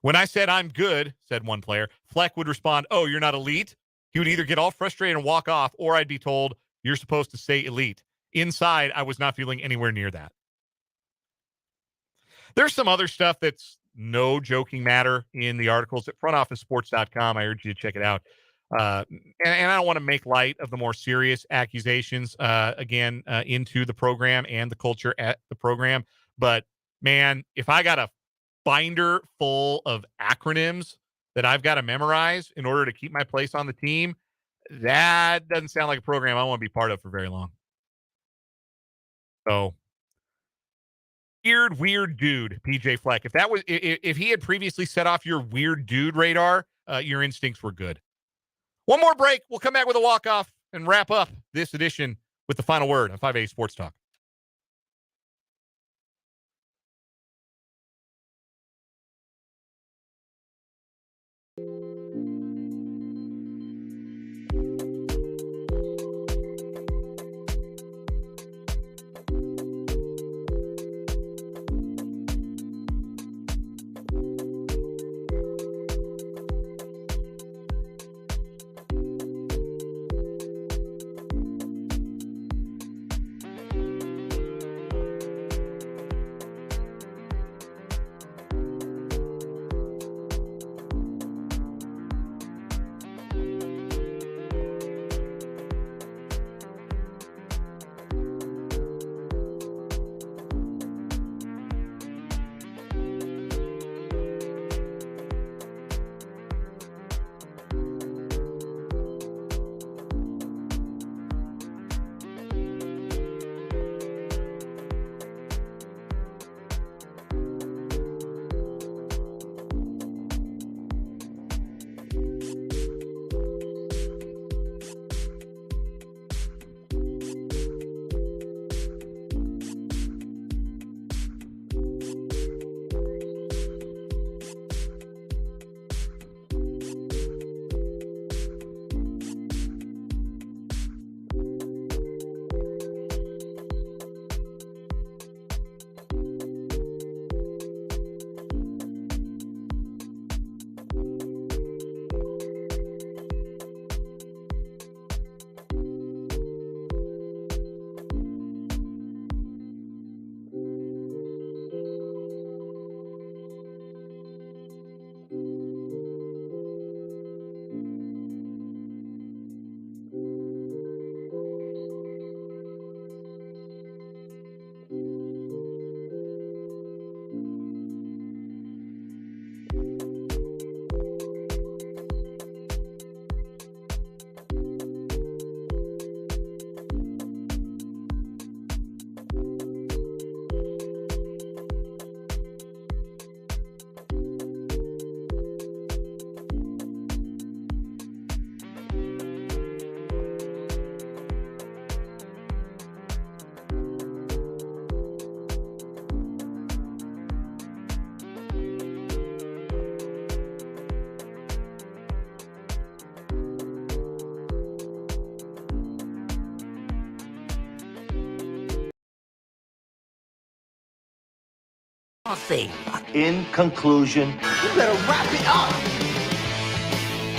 When I said I'm good, said one player, Fleck would respond, "Oh, you're not elite?" He would either get all frustrated and walk off, or I'd be told, "You're supposed to say elite." Inside, I was not feeling anywhere near that. There's some other stuff that's no joking matter in the articles at frontofficesports.com. I urge you to check it out. And I don't want to make light of the more serious accusations, into the program and the culture at the program. But, man, if I got a binder full of acronyms that I've got to memorize in order to keep my place on the team, that doesn't sound like a program I want to be part of for very long. So, weird dude, PJ Fleck. If he had previously set off your weird dude radar, your instincts were good. One more break. We'll come back with a walk-off and wrap up this edition with the final word on 580 Sports Talk. In conclusion, you better wrap it up.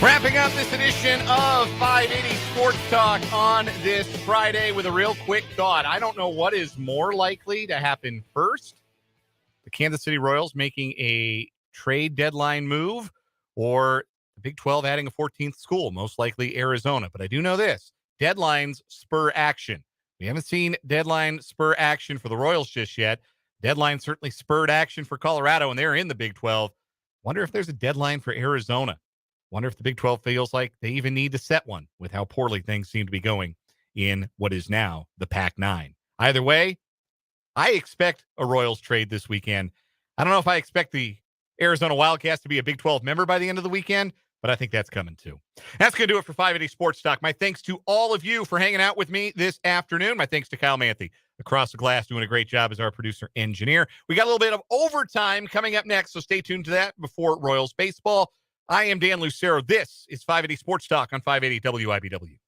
Wrapping up this edition of 580 Sports Talk on this Friday with a real quick thought. I don't know what is more likely to happen first. The Kansas City Royals making a trade deadline move, or the Big 12 adding a 14th school, most likely Arizona. But I do know this. Deadlines spur action. We haven't seen deadline spur action for the Royals just yet. Deadline certainly spurred action for Colorado, and they're in the Big 12. Wonder if there's a deadline for Arizona. Wonder if the Big 12 feels like they even need to set one with how poorly things seem to be going in what is now the Pac-9. Either way, I expect a Royals trade this weekend. I don't know if I expect the Arizona Wildcats to be a Big 12 member by the end of the weekend, but I think that's coming too. That's going to do it for 580 Sports Talk. My thanks to all of you for hanging out with me this afternoon. My thanks to Kyle Manthe across the glass, doing a great job as our producer engineer. We got a little bit of overtime coming up next, so stay tuned to that before Royals baseball. I am Dan Lucero. This is 580 Sports Talk on 580 WIBW.